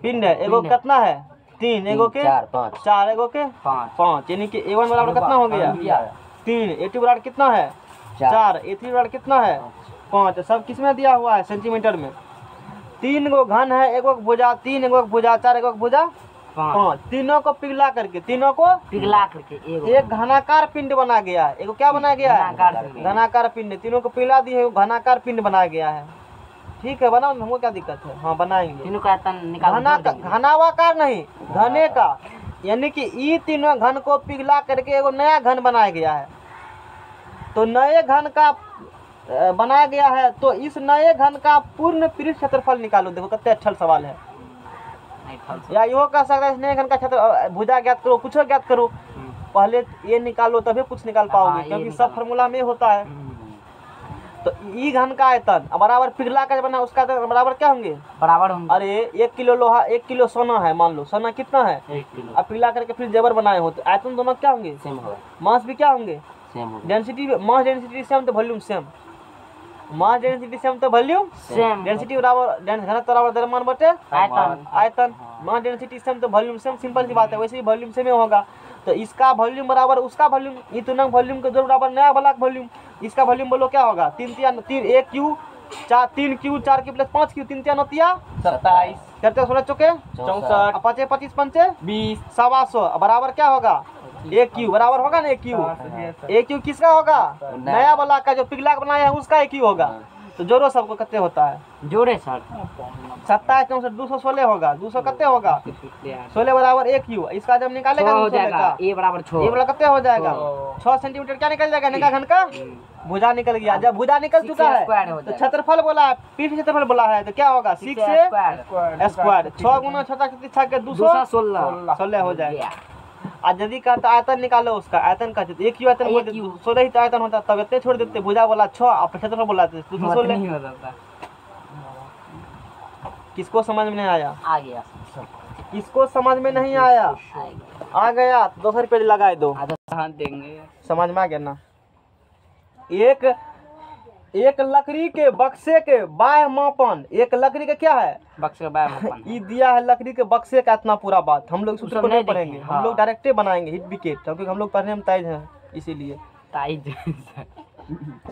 पिंड है। एगो कितना है? 3, एगो के 4, एगो के 5। यानी कि A1 बराबर कितना हो गया? 3। A2 बराबर कितना है? 4। A3 बराबर कितना है? 5। सब किस में दिया हुआ है? सेंटीमीटर में। 3 गो घन है, एगो भुजा 3, एगो भुजा 4, एगो भुजा 5। तीनों को पिघला करके एक घनाकार पिंड बना गया है। एगो क्या बना गया है? घनाकार पिंड। तीनों को पिघला दिए, घनाकार पिंड बना गया है। ठीक है, बनाओ, हमको क्या दिक्कत है? हाँ बनाएंगे। तीनों का आयतन निकाल। घनावाकार नहीं, घने का। यानी कि ये तीनों घन को पिघला करके एगो नया घन बनाया गया है। तो नए घन का बनाया गया है, तो इस नए घन का पूर्ण पृष्ठ क्षेत्रफल निकालो। देखो कितने अच्छा सवाल है। या यो कह सकता है नए घन का क्षेत्र भुजा ज्ञात करो, कुछ ज्ञात करो। पहले ये निकालो तभी कुछ निकाल पाओगे, क्योंकि सब फॉर्मूला में होता है। तो ई घन का आयतन बराबर पिघला कर बना, उसका आयतन बराबर क्या होंगे? बराबर होंगे। अरे 1 किलो लोहा, 1 किलो सोना है, मान लो सोना कितना है? 1 किलो। अब पिघला करके फिर जेवर बनाए हो, तो आयतन दोनों क्या होंगे? सेम होगा। मास भी क्या होंगे? सेम होगा। डेंसिटी, मास डेंसिटी सेम तो volume same. Mass density same तो वॉल्यूम सेम। डेंसिटी बराबर घनत्व बराबर द्रव्यमान बटे आयतन। मास डेंसिटी सेम तो वॉल्यूम सेम। सिंपल सी बात है, वैसे ही वॉल्यूम सेम होगा। तो इसका वॉल्यूम बराबर उसका वॉल्यूम, ये दोनों वॉल्यूम के जोड़ बराबर नया वाला वॉल्यूम। इसका वॉल्यूम बोलो क्या होगा? 3 1 Q 4, 3 Q 4 Q plus 5 Q, 3 3 होतिया 27, 4 16 चौके 64, 5 25 5 20, 125 बराबर क्या होगा? 1 क्यू बराबर होगा ना? 1 क्यू। 1 क्यू किसका होगा? नया वाला का जो पिघला के बनाया है उसका 1 क्यू होगा। तो जोड़ो सबको कितने होता है। जोड़े सर 27 9 से 216 होगा। 200 कितने होगा 16 बराबर 1 यू। इसका जब निकालेगा 6 हो 16 जाएगा का, ए बराबर 6 ये वाला कितने हो जाएगा 6 सेंटीमीटर क्या निकल जाएगा निकाह घन का भुजा निकल गया। जब भुजा निकल चुका है स्क्वायर हो तो जाएगा। क्षेत्रफल बोला है, पीठ क्षेत्रफल बोला है, तो क्या होगा 6 से स्क्वायर। 6 गुना 6 के 216 हो जाएगा। और यदि कहता आयतन निकालो उसका, आयतन का एक यू आयतन बोल देते 16 ही तो आयतन होता, तब इतने छोड़ देते। भुजा बोला 6 और क्षेत्रफल बोला 216। किसको समझ में नहीं आया? आ गया किसको समझ में नहीं आया? आ गया तो 200 रुपये लगाए दो। आधा देंगे। समझ में आ गया ना। एक लकड़ी के बक्से के बाह्य मापन, एक लकड़ी का क्या है बक्से का बाय मापन ये दिया है लकड़ी के बक्से का इतना पूरा बात। हम लोग सूत्र को नहीं नहीं पढ़ेंगे, देखें, हम लोग हाँ। डायरेक्टे बनाएंगे हिट विकेट, क्योंकि हम लोग पढ़ने में तेज हैं इसीलिए। ताई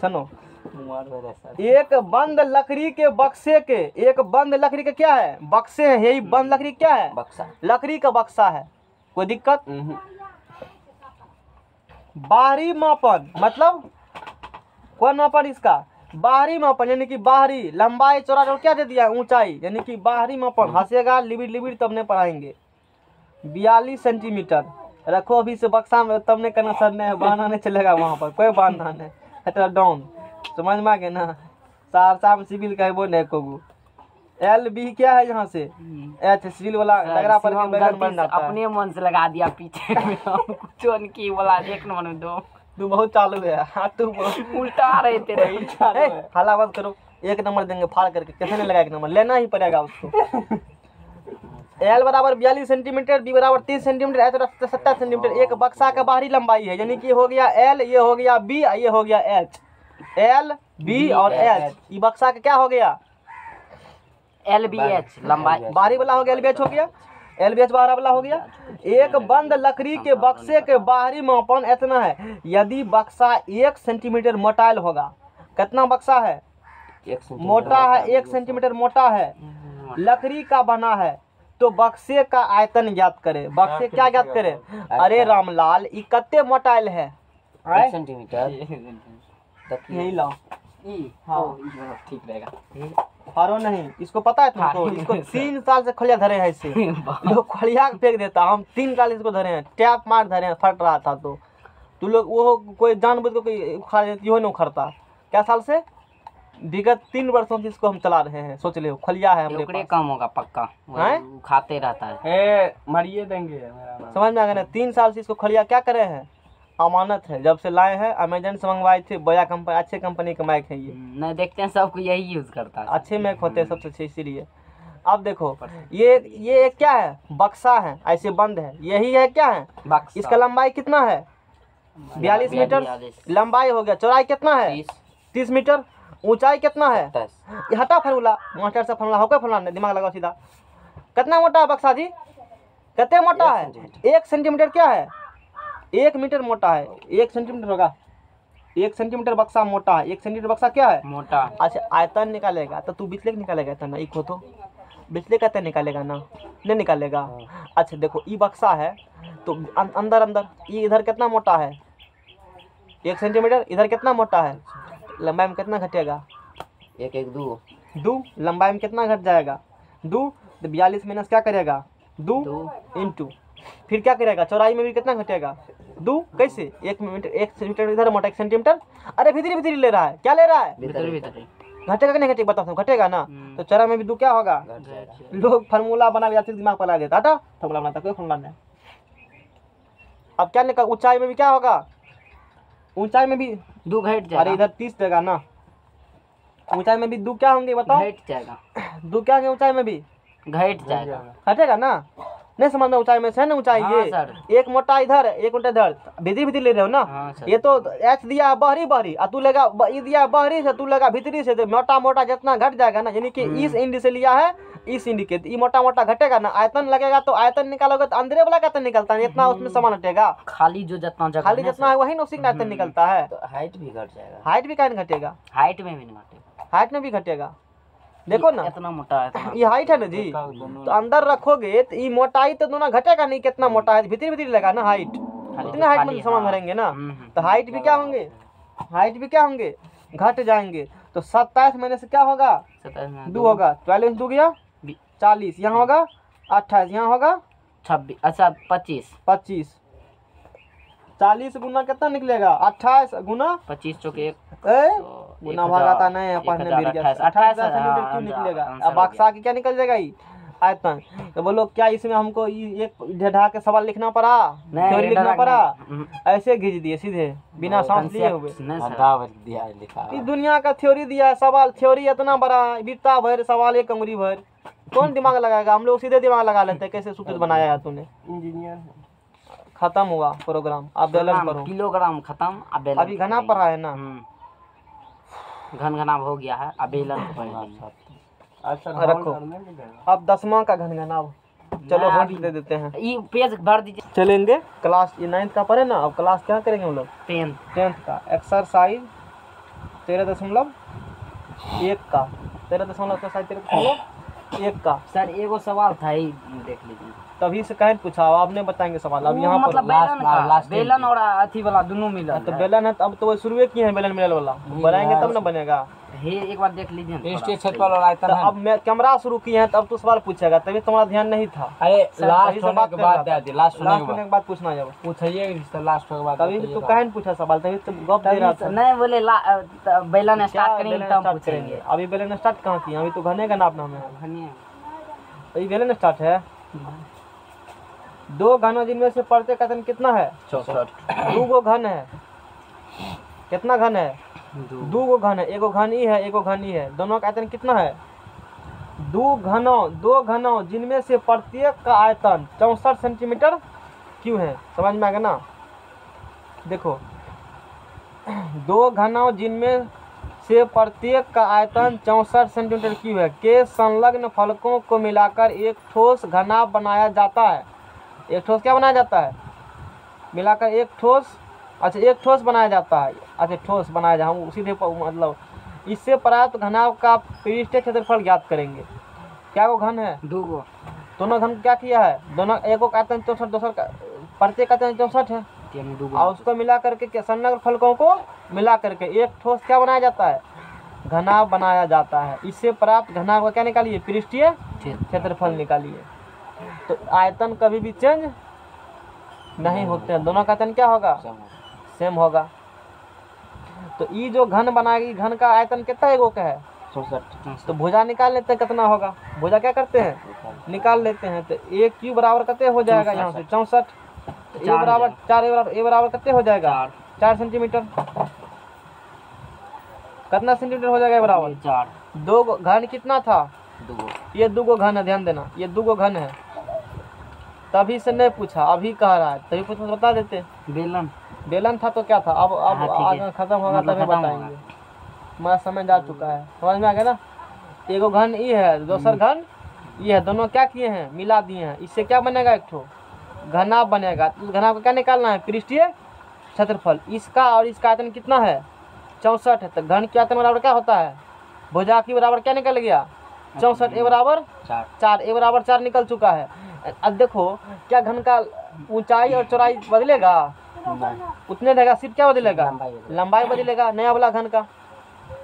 सुनो, एक बंद लकड़ी के बक्से के, एक बंद लकड़ी के क्या है बक्से है, यही बंद लकड़ी क्या है बक्सा लकड़ी का बक्सा है। कोई दिक्कत? बाहरी मापन मतलब कौन मापन इसका बाहरी मापन, यानी कि बाहरी लंबाई चौड़ा और क्या दे दिया ऊंचाई, यानी कि बाहरी मापन। हंसेगा लिबिर लिबिर तब नहीं पढ़ाएंगे। 42 सेंटीमीटर रखो अभी से बक्सा में, तब नहीं करना सर नहीं बहाना नहीं चलेगा वहाँ पर, कोई बहाना नहीं है। डाउन समझ में आ गया ना। सहरसा में सिविल का है वो नहीं कोगू। LB क्या है यहाँ से एच सिविल वाला डगरा पर के बैगन बन जाता है। अपने मन से लगा दिया पीछे में हम कुछ नहीं बोला। 1 नंबर में 2 तू बहुत चालू है। हाँ तू उल्टा आ रहे तेरे। हाला बंद करो। 1 नंबर देंगे फाड़ करके, कैसे नहीं लगा 1 नंबर, लेना ही पड़ेगा उसको। L बराबर 42 सेंटीमीटर, B बराबर 30 सेंटीमीटर, H बराबर 70 सेंटीमीटर। एक बक्सा का बाहरी लंबाई है, यानी कि हो गया L, ये हो गया B, ये हो गया H। L B और H, ये बक्सा का क्या हो गया LBH लंबाई बाहरी वाला हो गया, LBH हो गया, LBH बाहर वाला हो गया। एक बंद लकड़ी के बक्से के बाहरी मापन इतना है, यदि बक्सा 1 सेंटीमीटर मोटाइल होगा। कितना बक्सा है मोटा है 1 सेंटीमीटर मोटा है, लकड़ी का बना है, तो बक्से का आयतन ज्ञात करे। बक्से क्या ज्ञात करे? अरे रामलाल ये कत्ते मोटाइल है 1 सेंटीमीटर यही लाओ। हाँ ठीक रहेगा। हारो नहीं, इसको पता है तुमको? इसको 3 साल से खलिया धरे हैं इसे। लोग खलिया फेंक देता, हम 3 साल इसको धरे हैं, टैप मार धरे हैं, फट रहा था तो तू लोग वो कोई जानबूझ को कोई उखाड़ यो नहीं उखड़ता। क्या साल से? विगत 3 वर्षों से इसको हम चला रहे हैं। सोच ले खलिया है हमरे ओकरे पास। कम होगा पक्का, हैं? वो खाते रहता है। मरिए देंगे समझ में आ गया ना। 3 साल से इसको खलिया क्या करे हैं, अमानत है। जब से लाए हैं अमेजन से मंगवाए थे, बोया कंपनी, अच्छे कंपनी के मैक है ये, नहीं देखते हैं सबको यही यूज करता है। अच्छे मैक होते हैं सबसे अच्छे, इसीलिए। अब देखो ये क्या है बक्सा है, ऐसे बंद है, यही है क्या है बक्सा। इसका लंबाई कितना है 42 मीटर लंबाई हो गया। चौड़ाई कितना है 30 मीटर। ऊंचाई कितना है? ये हटा फॉर्मूला, मास्टर से फॉर्मूला होकर फॉर्मूला दिमाग लगाओ सीधा। कितना मोटा है बक्सा जी? कितने मोटा है? 1 सेंटीमीटर क्या है 1 मीटर मोटा है। 1 सेंटीमीटर होगा, 1 सेंटीमीटर बक्सा मोटा है। 1 सेंटीमीटर बक्सा क्या है मोटा। अच्छा आयतन निकालेगा तो तू बिचले निकालेगा इतना, इको तो बिचले का निकालेगा ना, नहीं निकालेगा। अच्छा देखो ये बक्सा है तो अंदर अंदर ये इधर कितना मोटा है 1 सेंटीमीटर, इधर कितना मोटा है, लंबाई में कितना घटेगा 1 1 2 2, लंबाई में कितना घट जाएगा 2, तो 42 माइनस क्या करेगा 2 इंटू, फिर क्या करेगा चौड़ाई में भी कितना घटेगा 2। कैसे 1 सेंटीमीटर इधर मोटा 1 सेंटीमीटर। अरे भीतरी भीतरी ले रहा है, क्या ले रहा है भीतर भीतर घटेगा कि नहीं घटेगा बताओ, घटेगा ना। तो चौड़ाई में भी 2 क्या होगा। लोग फार्मूला बना के दिमाग पर ला देता, हटा फार्मूला बनाता कोई फार्मूला नहीं। अब क्या निकल ऊंचाई में भी क्या होगा, ऊंचाई में भी 2 घट जाएगा। अरे इधर 30 देगा ना, ऊंचाई में भी 2 क्या होंगे बताओ, घट जाएगा 2 क्या होंगे ऊंचाई में भी घट जाएगा। घटेगा ना, नहीं समझ में ऊंचाई में से है ना ऊंचाई। हाँ, ये सर। एक मोटा इधर एक मोटा इधर, भीतरी भीतरी ले रहे हो ना। हाँ, सर। ये तो एच दिया है बाहरी बाहरी और तू लेगा ये दिया बाहरी से, तू लेगा भीतरी से, तो मोटा मोटा जितना घट जाएगा ना, यानी कि इस इंडी से लिया है इस इंडी के, ये मोटा मोटा घटेगा ना। आयतन लगेगा तो आयतन निकालोगे तो अंदर वाला का निकलता है, इतना उसमें सामान हटेगा, खाली जो जितना जगह खाली जितना है वही उसी का आयतन निकलता है। तो हाइट भी घट जाएगा। हाइट भी क्या घटेगा, हाइट में भी नहीं घटेगा, हाइट में भी घटेगा। देखो ना इतना मोटा है इतना। ये हाइट है ना जी, तो अंदर रखोगे तो ये मोटाई तो दोनों घटेगा नहीं, कितना मोटा है भीतरी भीतरी लगा ना हाइट, इतना हाइट में सामान भरेंगे ना, तो हाइट भी क्या होंगे, हाइट भी क्या होंगे घट जाएंगे। तो 27 महीने से क्या होगा 27 में 2 होगा, 42 2 गया 40, यहाँ होगा 28, यहाँ होगा 26, अच्छा 25, 25। 40 गुना कितना निकलेगा 28 गुना 25 चौके गुना भागाता नहीं है पढ़ने में 28 सेंटीमीटर क्यों निकलेगा। अब बक्सा की क्या निकल जाएगा ये आयतन। तो बोलो क्या इसमें हमको एक ढा के सवाल लिखना पड़ा, थ्योरी लिखना पड़ा, ऐसे घिंच दिए सीधे बिना सांस लिए हुए। इस दुनिया का थ्योरी दिया है, सवाल थ्योरी इतना बड़ा बिता भर सवाल एक अंगुरी भर, कौन दिमाग लगाएगा। हम लोग सीधे दिमाग लगा लेते हैं कैसे सूत्र बनाया है तूने। इंजीनियर खत्म हुआ प्रोग्राम, अब बेलन पढ़ो। किलोग्राम खत्म, अब बेलन अभी घना पढ़ा है ना, घन घना हो गया है, अब बेलन रखो। अब 10वां का घन घना चलो हम दे देते हैं, ये पेज भर दीजिए। चलेंगे क्लास 9th का पढ़े ना, अब क्लास क्या करेंगे हम लोग 10th का एक्सरसाइज 13.1 का 13.1 का। सर एगो सवाल था ही देख लीजिए, तभी से कहीं पूछा आपने बताएंगे सवाल। अब यहाँ पर मतलब बेलन और अथी वाला दोनों मिला तो बेलन है, अब तो वो शुरू किए हैं बेलन मिलल वाला, बनाएंगे तब ना बनेगा। हे एक बार देख लीजिए क्षेत्रफल और आयतन है। अब मैं कैमरा शुरू किए हैं तब तो सवाल पूछेगा, तभी तुम्हारा ध्यान नहीं था। अरे लास्ट होने के बाद दे दी, लास्ट होने के बाद पूछना जब पूछिए लास्ट होने के बाद, तभी तो कहीं पूछा सवाल, तभी तो गप दे रहा था। नहीं बोले बेलन स्टार्ट करेंगे तब पूछेंगे। अभी बेलन स्टार्ट कहाँ किया, अभी तो घने का नापना है। तो ये बेलन स्टार्ट है। 2 घनों जिनमें से प्रत्येक आयतन कितना है 64। 2 गो घन है, कितना घन है 2 गो घन है, एगो घन ई है एगो घन ई है, दोनों का आयतन कितना है 2 घनों जिनमें से प्रत्येक का आयतन 64 सेंटीमीटर क्यों है। समझ में आ गया ना। देखो 2 घनों जिनमें से प्रत्येक का आयतन 64 सेंटीमीटर क्यूब है के संलग्न फलकों को मिलाकर एक ठोस घनाभ बनाया जाता है। एक ठोस क्या बनाया जाता है, मिलाकर एक ठोस, अच्छा एक ठोस बनाया जाता है। अच्छा ठोस बनाया जाए, हम सीधे मतलब इससे प्राप्त घनाभ का पृष्ठीय क्षेत्रफल ज्ञात करेंगे। क्या वो घन है 2 गो, दोनों घन क्या किया है, दोनों एक का आयतन 64, दूसरा का प्रत्येक आयतन 64 है, और उसको मिला करके संलग्न फलकों को मिला करके एक ठोस क्या बनाया जाता है, घनाभ बनाया जाता है। इससे प्राप्त घनाभ का क्या निकालिए, पृष्ठीय क्षेत्रफल निकालिए। तो आयतन कभी भी चेंज नहीं होते हैं, दोनों का आयतन क्या होगा, सेम होगा। तो ये जो घन बनाएगी, घन का आयतन कितना एगो का है 64। तो भुजा निकाल लेते हैं कितना होगा, भुजा क्या करते हैं निकाल लेते हैं। तो एक क्यू बराबर कितने हो जाएगा यहाँ से 64, ए बराबर 4, ए बराबर कितने हो जाएगा 4 सेंटीमीटर। कितना सेंटीमीटर हो जाएगा बराबर 4। 2 घन कितना था 2, ये 2 गो घन है, ध्यान देना ये 2 गो घन है। तभी से नहीं पूछा, अभी कह रहा है, तभी पूछा तो बता देते। बेलन था तो क्या था, अब आगे खत्म होगा तभी बताएंगे। हमारा समय जा चुका है, समझ में आ गया ना। एगो घन ये है, दूसर घन ये है, दोनों क्या किए हैं मिला दिए हैं। इससे क्या बनेगा एक ठो घनाभ बनेगा। तो घनाभ को क्या निकालना है, पृष्ठीय क्षेत्रफल। इसका और इसका आयतन कितना है 64 है। तो घन के आयतन बराबर क्या होता है, भुजा की बराबर क्या निकल गया 64, ए बराबर 4, ए बराबर 4 निकल चुका है। अब देखो क्या घन का ऊंचाई और चौड़ाई बदलेगा, उतने रहेगा, सिर्फ क्या बदलेगा लंबाई बदलेगा, नया वाला घन का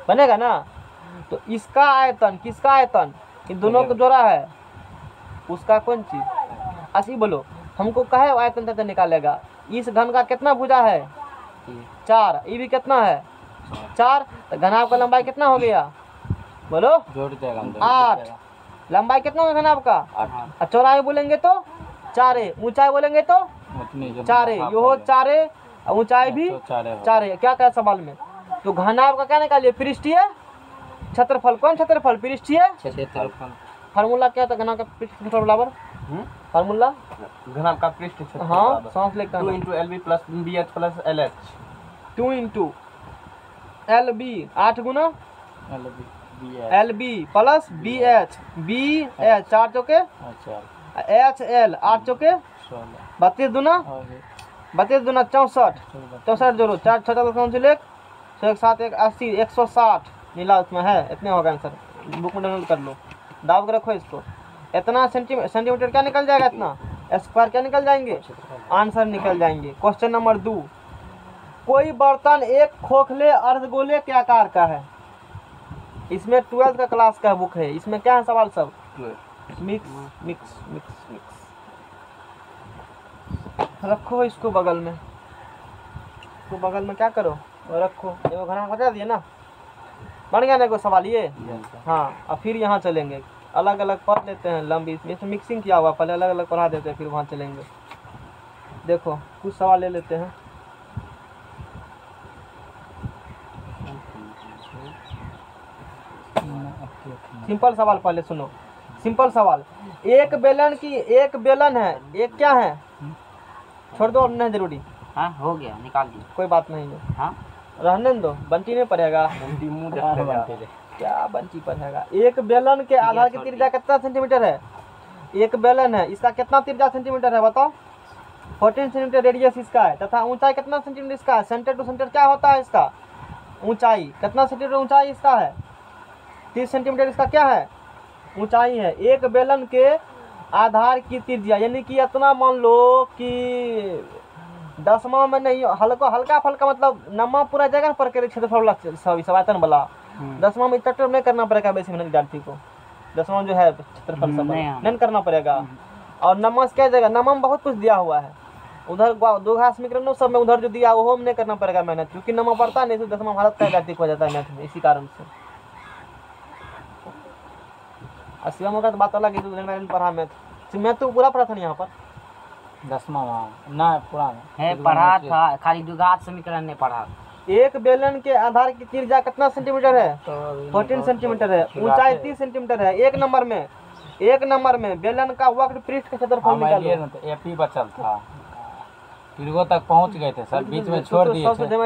बनेगा ना। तो इसका आयतन किसका आयतन, इन दोनों को जोड़ा है उसका कौन चीज। ऐसी बोलो हमको कहे आयतन तक निकालेगा। इस घन का कितना भुजा है 4, ये भी कितना है 4। तो घनाभ का लंबाई कितना हो गया बोलो 8। लंबाई कितना होगा घनाभ का 8। चौड़ाई बोलेंगे तो 4, ऊंचाई बोलेंगे तो 4, यो 4, ऊंचाई भी 4। क्या कहा सवाल में, तो घनाभ का क्या निकालिए पृष्ठीय क्षेत्रफल। कौन क्षेत्रफल, पृष्ठीय क्षेत्रफल। फार्मूला क्या था घनाभ का पृष्ठीय क्षेत्रफल बराबर, फार्मूला घनाभ का पृष्ठीय क्षेत्रफल हाँ सांस लेकर 2 × LB + BH + LH। 2 × LB 8 गुना LB + BH, BH 4 चौके HL 8 चौके 32 दूना 64, 64 जोड़ो 4 6 कौन सी लेख 107 1 80 160 नीला उसमें है, इतने होगा आंसर। बुक में डाउनलोड कर लो, दाब के रखो इसको। इतना सेंटीमीटर क्या निकल जाएगा, इतना स्क्वायर क्या निकल जाएंगे, आंसर निकल जाएंगे। क्वेश्चन नंबर 2, कोई बर्तन एक खोखले अर्धगोले के आकार का है। इसमें 12th का क्लास का बुक है। इसमें क्या है सवाल सब? Mix mix mix mix. रखो इसको बगल में, इसको बगल में क्या करो रखो। एगो घना बता दिए ना, बन गया ना कोई सवाल ये। हाँ, अब फिर यहाँ चलेंगे, अलग अलग पढ़ लेते हैं लंबी। इसमें मिक्सिंग किया हुआ, पहले अलग अलग पढ़ा देते हैं फिर वहाँ चलेंगे। देखो कुछ सवाल ले लेते हैं। सिंपल सवाल पहले सुनो, सिंपल सवाल। एक बेलन है, एक क्या है? छोड़ दो, अब नहीं जरूरी। हाँ हो गया, निकाल दिया। कोई बात नहीं है, हाँ रहने दो, बंटी नहीं पड़ेगा। क्या बंटी पड़ेगा? एक बेलन के आधार की त्रिज्या कितना सेंटीमीटर है? एक बेलन है, इसका कितना त्रिज्या सेंटीमीटर है बताओ? 14 सेंटीमीटर रेडियस इसका है, तथा ऊंचाई कितना सेंटीमीटर इसका है? सेंटर टू सेंटर क्या होता है इसका? ऊंचाई कितना सेंटीमीटर ऊंचाई इसका है? 30 सेंटीमीटर इसका क्या है? ऊंचाई है। एक बेलन के आधार की त्रिज्या, यानी कि इतना मान लो कि दसवां में नहीं, हल्का फल्का मतलब नमा पूरा जगह पर के क्षेत्रफल सवायतन वाला। 10वां में इतना नहीं करना पड़ेगा वैसे विद्यार्थी को। 10वां जो है क्षेत्रफल सब नहीं करना पड़ेगा। और नमा क्या जगह, नमा में बहुत कुछ दिया हुआ है, उधर दो घास मिक्रो सब में उधर जो दिया वो में नहीं करना पड़ेगा मेहनत, क्योंकि नमा पड़ता नहीं तो 10वां भारत का विद्यार्थी को हो जाता है मैथ में, इसी कारण से। 80वां का तो बात अलग है, मैंने पढ़ा मैथ तो पूरा पढ़ा था यहाँ पर। 10वां ना पुराना है, पढ़ा था, खाली द्विघात समीकरण ने पढ़ा। एक बेलन के आधार की त्रिज्या कितना सेंटीमीटर है? 14 सेंटीमीटर है। ऊंचाई 30 सेंटीमीटर है। एक नंबर में बेलन का वक्र पृष्ठ का क्षेत्रफल निकालो। एपी बचल था, फिर वो तक पहुंच गए थे सर, बीच में छोड़ दिए थे। फिर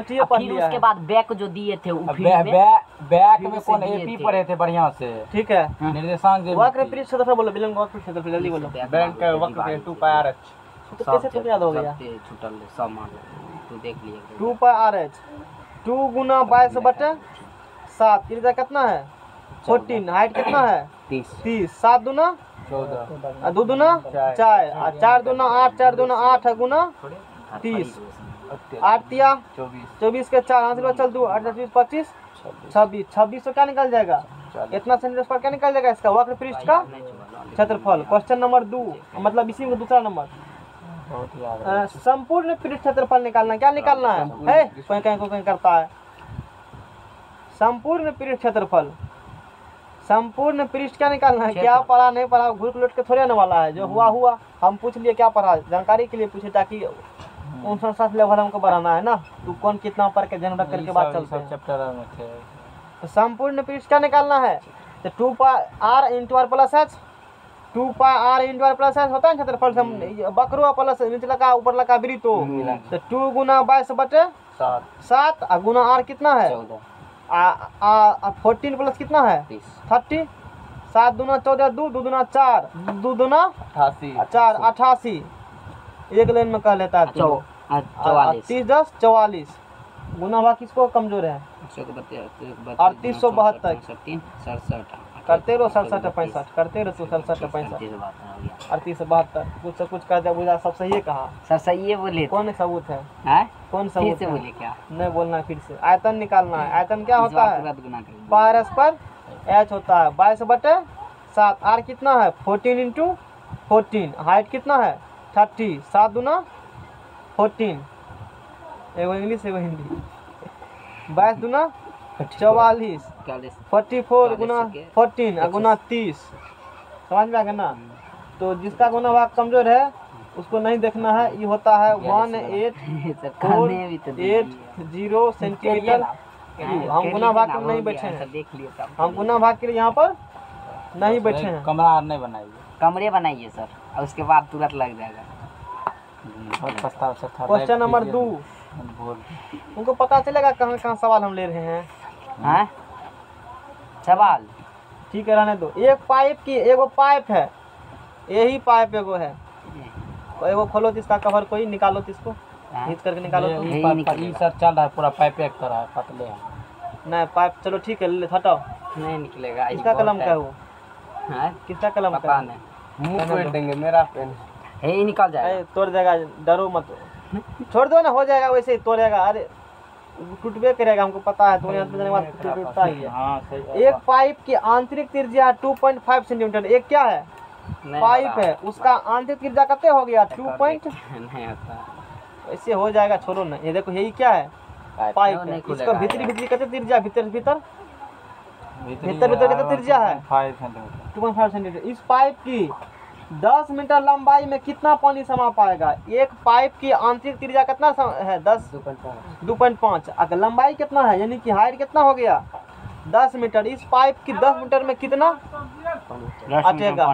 उसके बाद बैक जो दिए थे बैक में कौन एपी पढ़े थे बढ़िया से, ठीक है। निर्देशांक वक्र पृष्ठ क्षेत्रफल बोलो, बेलन का वक्र क्षेत्रफल जल्दी बोलो। बेलन का वक्र 2πr तो कैसे तुम्हें याद हो गया? छूटल सब मान तू देख लिया। 2πr 2 गुना 22/7, त्रिज्या कितना है? 14, हाइट कितना है? 30, 7 दूना 14, 2 दूना 4, 4 दूना 8, 4 दूना 8 गुना 30, 8 तिया 24 के 4 हाथ चल 2 8 20 25 26, 26 से क्या निकल जाएगा? इतना सेंटीमीटर पर क्या निकल जाएगा इसका? वक्र पृष्ठ का क्षेत्रफल। क्वेश्चन नंबर 2, मतलब इसी में दूसरा नंबर। संपूर्ण पृष्ठ क्षेत्रफल निकालना, क्या निकालना है? कोई कहीं करता है। संपूर्ण पृष्ठ क्षेत्रफल, संपूर्ण पृष्ठ क्या निकालना है? क्या पढ़ा नहीं पढ़ा घूर लौट के थोड़े आने वाला है, जो हुआ हम पूछ लिए क्या पढ़ा, जानकारी के लिए पूछे, ताकि 59 लेवल हमको बढ़ाना है ना, तू कौन कितना पढ़ के जन करके बात चलते हैं। चैप्टर में थे। तो संपूर्ण पृष्ठ क्या निकालना है? तो 2πr × r + h, 2πr × r + h होता है क्षेत्रफल। बकरो प्लस नीचे का ऊपर लगा वृत्त, तो 2 गुना 22/7 और गुना r कितना है? 14 प्लस कितना है? 30, 7 दूना 14, 2 दूना 4, 2 दूना 4 88। एक लाइन में कह लेता है 30 10 44 गुना हुआ किसको कमजोर है? 3872 करते रहो 67 65 करते रहो तू 67 65 3872 कुछ से कुछ कर दे बुझा सब सही है कहा? सब सही है बोले। कौन सबूत है? कौन सबूत से बोले क्या? नहीं बोलना फिर से। आयतन निकालना है। आयतन क्या होता है? पारस पर h होता है 22/7। r कितना है? 14 × 14। हाइट कितना है? 30, 7 दूना 14, एगो इंग्लिश एगो हिंदी, 22 दूना 44, 44 गुना 14 गुना 30, समझ में आ गया ना? तो जिसका गुना भाग कमजोर है उसको नहीं देखना है। ये होता है 1880 सेंटीमीटर। हम गुना भाग के नहीं बैठे हैं, हम गुना भाग के लिए यहाँ पर नहीं बैठे हैं। कमरा नहीं बनाइए, कमरे बनाइए सर, और उसके बाद तुरंत लग जाएगा। क्वेश्चन नंबर 2, उनको पता चलेगा कहाँ कहाँ सवाल हम ले रहे हैं। हाँ सवाल ठीक है, रहने दो। एक पाइप की एगो पाइप है, यही पाइप एगो है, एगो खोलो तो इसका कवर कोई निकालो तो इसको खींच करके निकालो तो। ये सर चल रहा है पूरा पाइप एक तरह है, पतले है। नहीं पाइप चलो ठीक है, ले हटाओ। नहीं निकलेगा। इसका कलम का है वो? किसका कलम का? मुंह फेर देंगे, मेरा पेन है ही निकल जाएगा। तोड़ जाएगा, डरो मत, छोड़ दो ना, हो जाएगा वैसे ही तोड़ेगा। अरे टूटबे करेगा, हमको पता है, तो यहाँ पे जाने के बाद टूटता ही है। हाँ सही। एक पाइप की आंतरिक त्रिज्या 2.5 सेंटीमीटर, एक क्या है पाइप है, उसका आंतरिक त्रिज्या कितने हो गया 2 पॉइंट, नहीं होता ऐसे हो जाएगा, छोड़ो ना। ये देखो यही क्या है पाइप है, इसका भीतरी भीतरी कितने त्रिज्या, भीतर भीतर कितने त्रिज्या है 5 सेंटीमीटर। 2.5 सेंटीमीटर। इस पाइप की 10 मीटर लंबाई में कितना पानी समा पाएगा? एक पाइप की आंतरिक त्रिज्या कितना है 2.5, अगर लंबाई कितना है यानी कि हाइट कितना हो गया 10 मीटर। इस पाइप की 10 मीटर में कितना अटेगा?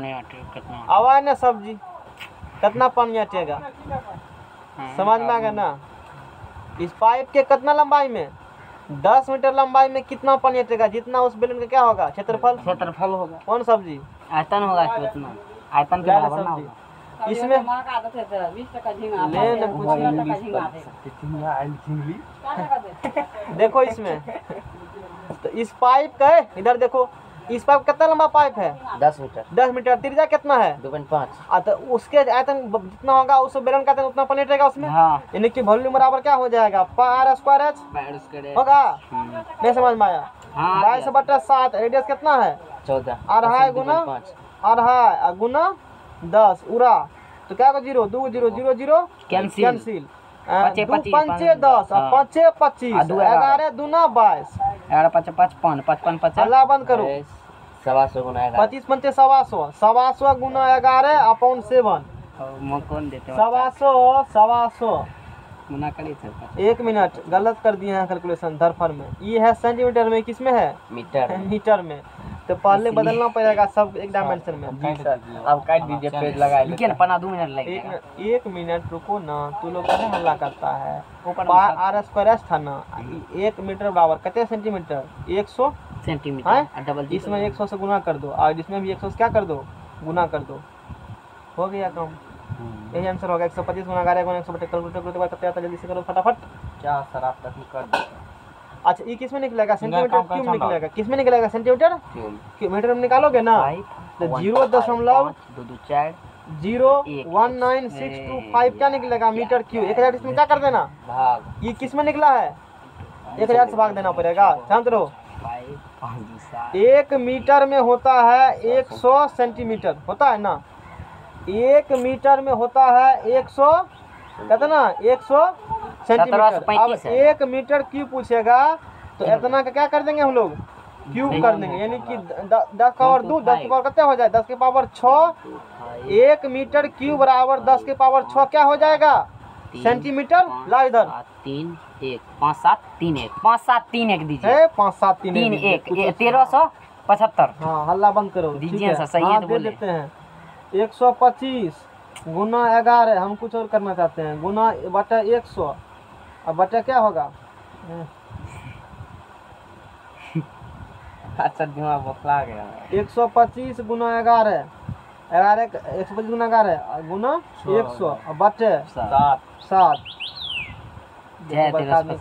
आवाज ना सब्जी, कितना पानी अटेगा? समझ में आ गया ना? इस पाइप के कितना लंबाई में 10 मीटर लंबाई में कितना पानी अटेगा? जितना उस बेलन का क्या होगा क्षेत्रफल होगा। कौन सब्जी? आयतन होगा कितना? आयतन के क्या है बराबर ना सब्जी? होगा। इसमें ले ना देखो इसमें, तो इस पाइप का है, इधर देखो, इस पाइप कितना लंबा पाइप है 10 मीटर 10 मीटर। त्रिज्या कितना है 2.5 तो उसके आयतन जितना होगा उस बेलन का आयतन उतना पानी रहेगा उसमें, हाँ यानी कि वॉल्यूम बराबर क्या हो जाएगा पार स्क्वायर एच होगा। नहीं समझ में आया? 22/7 रेडियस कितना है 14 अढ़ाई गुना 5 अढ़ाई गुना 10 उड़ा, तो क्या होगा 0 2 0 0 0 कैंसिल। 2 पचे 5 25, 10 हाँ। 5 25 आ, दू 11 दूना 22। 11 5 55 55 50 अल्लाह बंद करो। 700 गुना 11 25 पंचे 125 गुना 11 अपॉन 7 कौन देते 700 गुना करी सर। 1 मिनट गलत कर दिए हैं कैलकुलेशन धरफर में। ये है सेंटीमीटर में, किस में है मीटर मीटर में, तो पहले बदलना पड़ेगा सब एक डायमेंशन में। अब काट दीजिए, पेज लगा लीजिए। पना 2 मिनट लगेगा। 1 मिनट रुको ना, तू लोग कैसे हल्ला करता है? ऊपर आर स्क्वायर था ना, 1 मीटर बराबर कितने सेंटीमीटर 100 सेंटीमीटर डबल। इसमें 100 से गुना कर दो और इसमें भी 100 से क्या कर दो गुना कर दो, हो गया काम। यही आंसर होगा 125 गुना 11 गुना 100 कैलकुलेटर करते कितना आता है, जल्दी से करो फटाफट। क्या सर आप तक कर दो। अच्छा ये किस में निकलेगा? सेंटीमीटर क्यूब निकलेगा। किस में निकलेगा? Centimetre cube. मीटर में निकालोगे ना तो 0.01965 क्या निकलेगा मीटर क्यूब। 1000 इसमें क्या कर देना भाग। ये किस में निकला है 1000 से भाग देना पड़ेगा। शांत रहो। 1 मीटर में होता है 100 सेंटीमीटर होता है ना, 1 मीटर में होता है 100 कितना 100 सेंटीमीटर। अब 1 मीटर क्यूब पूछेगा तो इतना का क्या कर देंगे हम लोग क्यूब कर देंगे, यानी कि 10 पावर 2 10 के पावर कितने हो जाए 10 के पावर 6। 1 मीटर क्यूब बराबर 10 के पावर 6 क्या हो जाएगा सेंटीमीटर। ला इधर 3 1 5 7 3 1 5 7 3 1 दीजिए। है 5 7 3 3 1 1375। हाँ हल्ला बंद करो। दीजिए सर, सही है तो दे बोले। देते हैं 125 गुना 11 हम कुछ और करना चाहते हैं गुना बटा 100। अब बटा क्या होगा अच्छा दिमाग बखला गया। 125 गुना 11 125 गुना 11 गुना 100 और बटे 7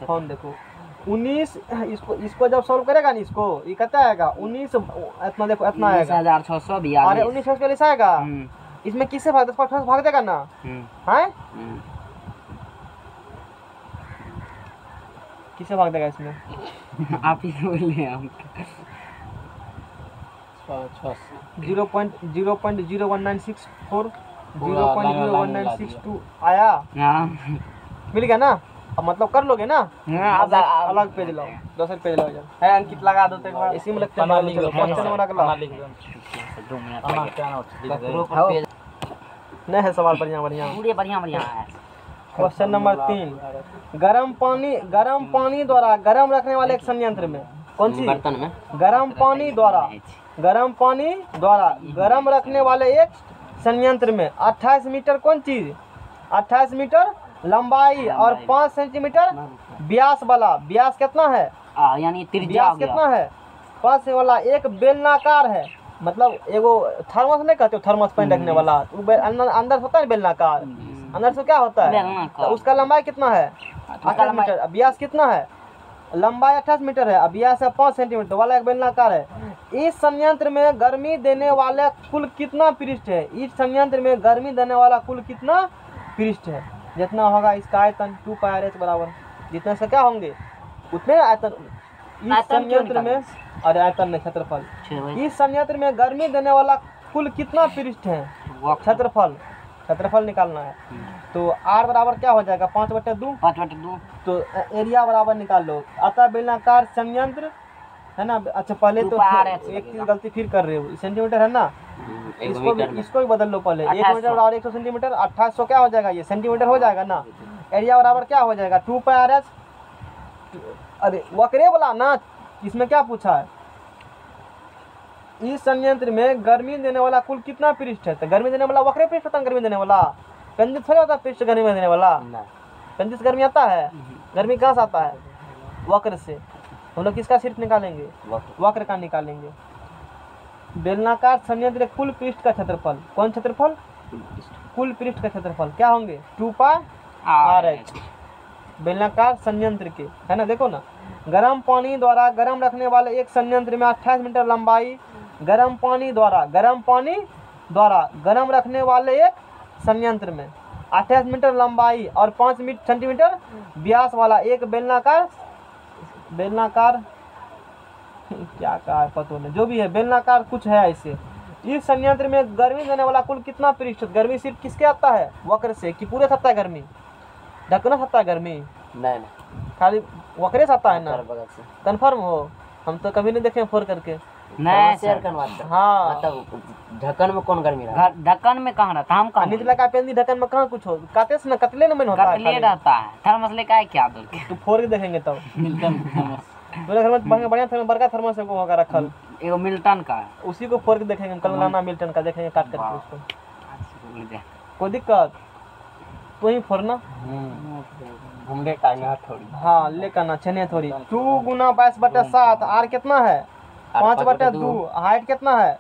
फोन देखो 19। इसको जब सॉल्व करेगा ना इसको ये कितना आएगा 19 इतना देखो इतना आएगा 19,642। अरे 1940 आएगा। इसमें किससे भाग 10 भाग देगा ना है किससे भाग देगा इसमें आप ही बोले हम 0.01964 0.01962 आया मिल गया ना। अब मतलब कर लोगे ना अलग पेज लाओ दूसरे पेज लाओ है अंकित लगा दो एक बार इसी में लगता है नहीं है सवाल बढ़िया बढ़िया है। क्वेश्चन नंबर 3 गर्म पानी द्वारा गर्म रखने वाले एक संयंत्र में कौन सी बर्तन में गर्म पानी द्वारा गर्म रखने वाले एक संयंत्र में 28 मीटर कौन चीज 28 मीटर लंबाई और 5 सेंटीमीटर व्यास वाला व्यास कितना है यानी व्यास कितना है 5 वाला एक बेलनाकार है। मतलब एगो थर्मस नहीं कहते हो थर्मस पेन रखने वाला अंदर होता है बेलनाकार अंदर से क्या होता है तो उसका लंबाई कितना है 28 मीटर। अब व्यास कितना है लंबाई 28 मीटर है अब व्यास है 5 सेंटीमीटर वाला एक बेलनाकार है। इस संयंत्र में गर्मी देने वाला कुल कितना पृष्ठ है इस संयंत्र में गर्मी देने वाला कुल कितना पृष्ठ है जितना होगा इसका आयतन 2πr/h बराबर जितने से क्या होंगे उतने आयतन इस आयतन क्यों संयंत्र में, अरे आयतन नहीं क्षेत्रफल, 6 भाई इस संयंत्र में गर्मी देने वाला कुल कितना पृष्ठ है? क्षेत्रफल, क्षेत्रफल निकालना है। तो आर बराबर क्या हो जाएगा? 5/2। 5/2 तो एरिया बराबर निकाल लो। अतः बेलनाकार संयंत्र है ना। अच्छा पहले तो 2πr एक चीज गलती फिर कर रहे हो, सेंटीमीटर है ना, इसको भी बदल लो पहले। 1 मीटर और 100 सेंटीमीटर, 2800 क्या हो जाएगा? ये सेंटीमीटर हो जाएगा ना। एरिया बराबर क्या हो जाएगा? 2πr। अरे वक्रे वाला ना, इसमें क्या पूछा है? इस संयंत्र में गर्मी देने वाला कुल कितना पृष्ठ है? तो गर्मी देने वाला वक्रे पृष्ठ होता है, गर्मी देने वाला पेंजिस थोड़ा होता है पृष्ठ गर्मी देने वाला। पेंजिस गर्मी आता है, गर्मी कहाँ से आता है? वक्र से। हम लोग किसका सिर्फ निकालेंगे? वक्र का निकालेंगे। बेलनाकार संयंत्र कुल पृष्ठ का क्षेत्रफल, कौन क्षेत्रफल? कुल पृष्ठ का क्षेत्रफल क्या होंगे? 2πr। बेलनाकार संयंत्र के है ना। देखो ना, गर्म पानी द्वारा गर्म रखने वाले एक संयंत्र में 28 मीटर लंबाई, गर्म पानी द्वारा गर्म रखने वाले एक संयंत्र में 28 मीटर लंबाई और 5 सेंटीमीटर व्यास वाला एक बेलनाकार क्या कहा है पता नहीं, जो भी है बेलनाकार कुछ है ऐसे। इस संयंत्र में गर्मी देने वाला कुल कितना पृष्ठ? गर्मी सिर्फ किसके आता है? वक्र से। कि पूरे सत्ता गर्मी ढकना सत्ता है गर्मी? नहीं खाली वक्रे से आता है ना। बगल से कन्फर्म हो? हम तो कभी नहीं देखे फोर करके। नहीं शेयर सर, करवाते। हाँ मतलब ढक्कन में कौन गर्मी रहा? ढक्कन में कहाँ रहता? हम कहाँ निचला का पेंदी ढक्कन में कहाँ कुछ हो? काते से ना कतले न में होता है कतले खाली। रहता है। थर्मस लेकर आए क्या दूर के? तू फोर के देखेंगे तब। मिल्टन थर्मस, तूने घर में बढ़िया थर्मस, बड़का थर्मस है वो होगा रखल, एगो मिल्टन का है। उसी को फोर के देखेंगे। कल लाना मिल्टन का देखेंगे काट करके उसको। है कोई दिक्कत? तो ही फोड़ना। घूमने का यहाँ थोड़ी। हाँ लेकर ना छेने थोड़ी। 2 गुना 22/7। आर कितना है? 5/2। हाइट कितना है?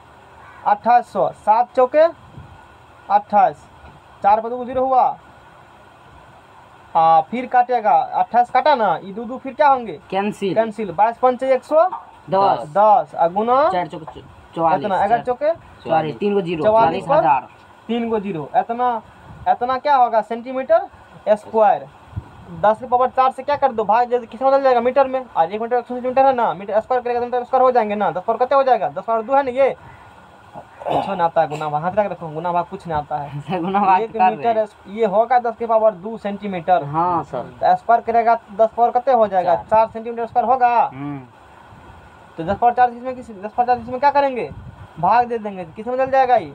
2800। 7 चौके 28, 4 पर 2 0 हुआ। फिर काटेगा 28 काटा ना, ये 2 फिर क्या होंगे? कैंसिल। कैंसिल। 22 5 110 10 गुना 4 चौक 44, इतना 11 चौके 44, 3 को 0, 44 पर 44,000। 3 को 0, इतना क्या होगा? Centimetre square. 10 की पावर 4 से क्या कर दो भाग, जैसे किसमें बदल जाएगा? मीटर में। आज 1 मीटर 100 सेंटीमीटर है ना, मीटर स्क्वायर करेगा तो मीटर स्क्वायर हो जाएंगे ना। 10 पावर कितने हो जाएगा? 10 पावर 2 है ना। ये कुछ नहीं आता है गुना भाग, हाथ रख रखो, गुना भाग कुछ नहीं आता है। गुना भाग 1 कर रहे मीटर हैं। ये होगा 10 की पावर 2 सेंटीमीटर। हाँ सर। तो स्क्वायर करेगा 10 पावर कितने हो जाएगा? 4 सेंटीमीटर स्क्वायर होगा। तो 10 पावर 4 इसमें क्या करेंगे? भाग दे देंगे। किसमें बदल जाएगा? ये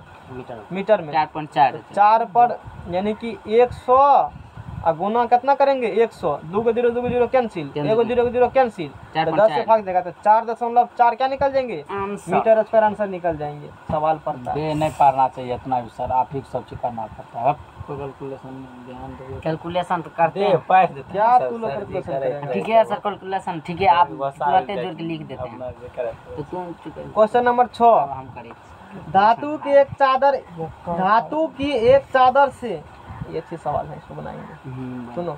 मीटर में। 4.4 4 पर यानी कि 100 गुना कितना करेंगे? 100। 2 को 0 2 को 0 कैंसिल, 1 को 0 को 0 कैंसिल। तो 10 से भाग देगा तो 4.4 क्या निकल जाएंगे? मीटर स्क्वायर आंसर निकल जाएंगे। सवाल पड़ता है। बे नहीं पढ़ना चाहिए इतना भी सर, आप ही को सब चीज करना पड़ता है। कैलकुलेशन ध्यान दो। कैलकुलेशन तो करते दे हैं। पैर देते क्या हैं सर, तू लोग सर कैलकुलेशन जी करेंगे? ठीक है सर, कैलकुलेशन ठीक है। आप बहुत सारे तुरंत जोड़ के लिख देते हैं। अपना जे करे। तो तुम चुके क्वेश्चन नंबर 6। हम करें। धातु की एक चादर से, ये अच्छे सवाल है, इसको बनाएंगे। सुनो,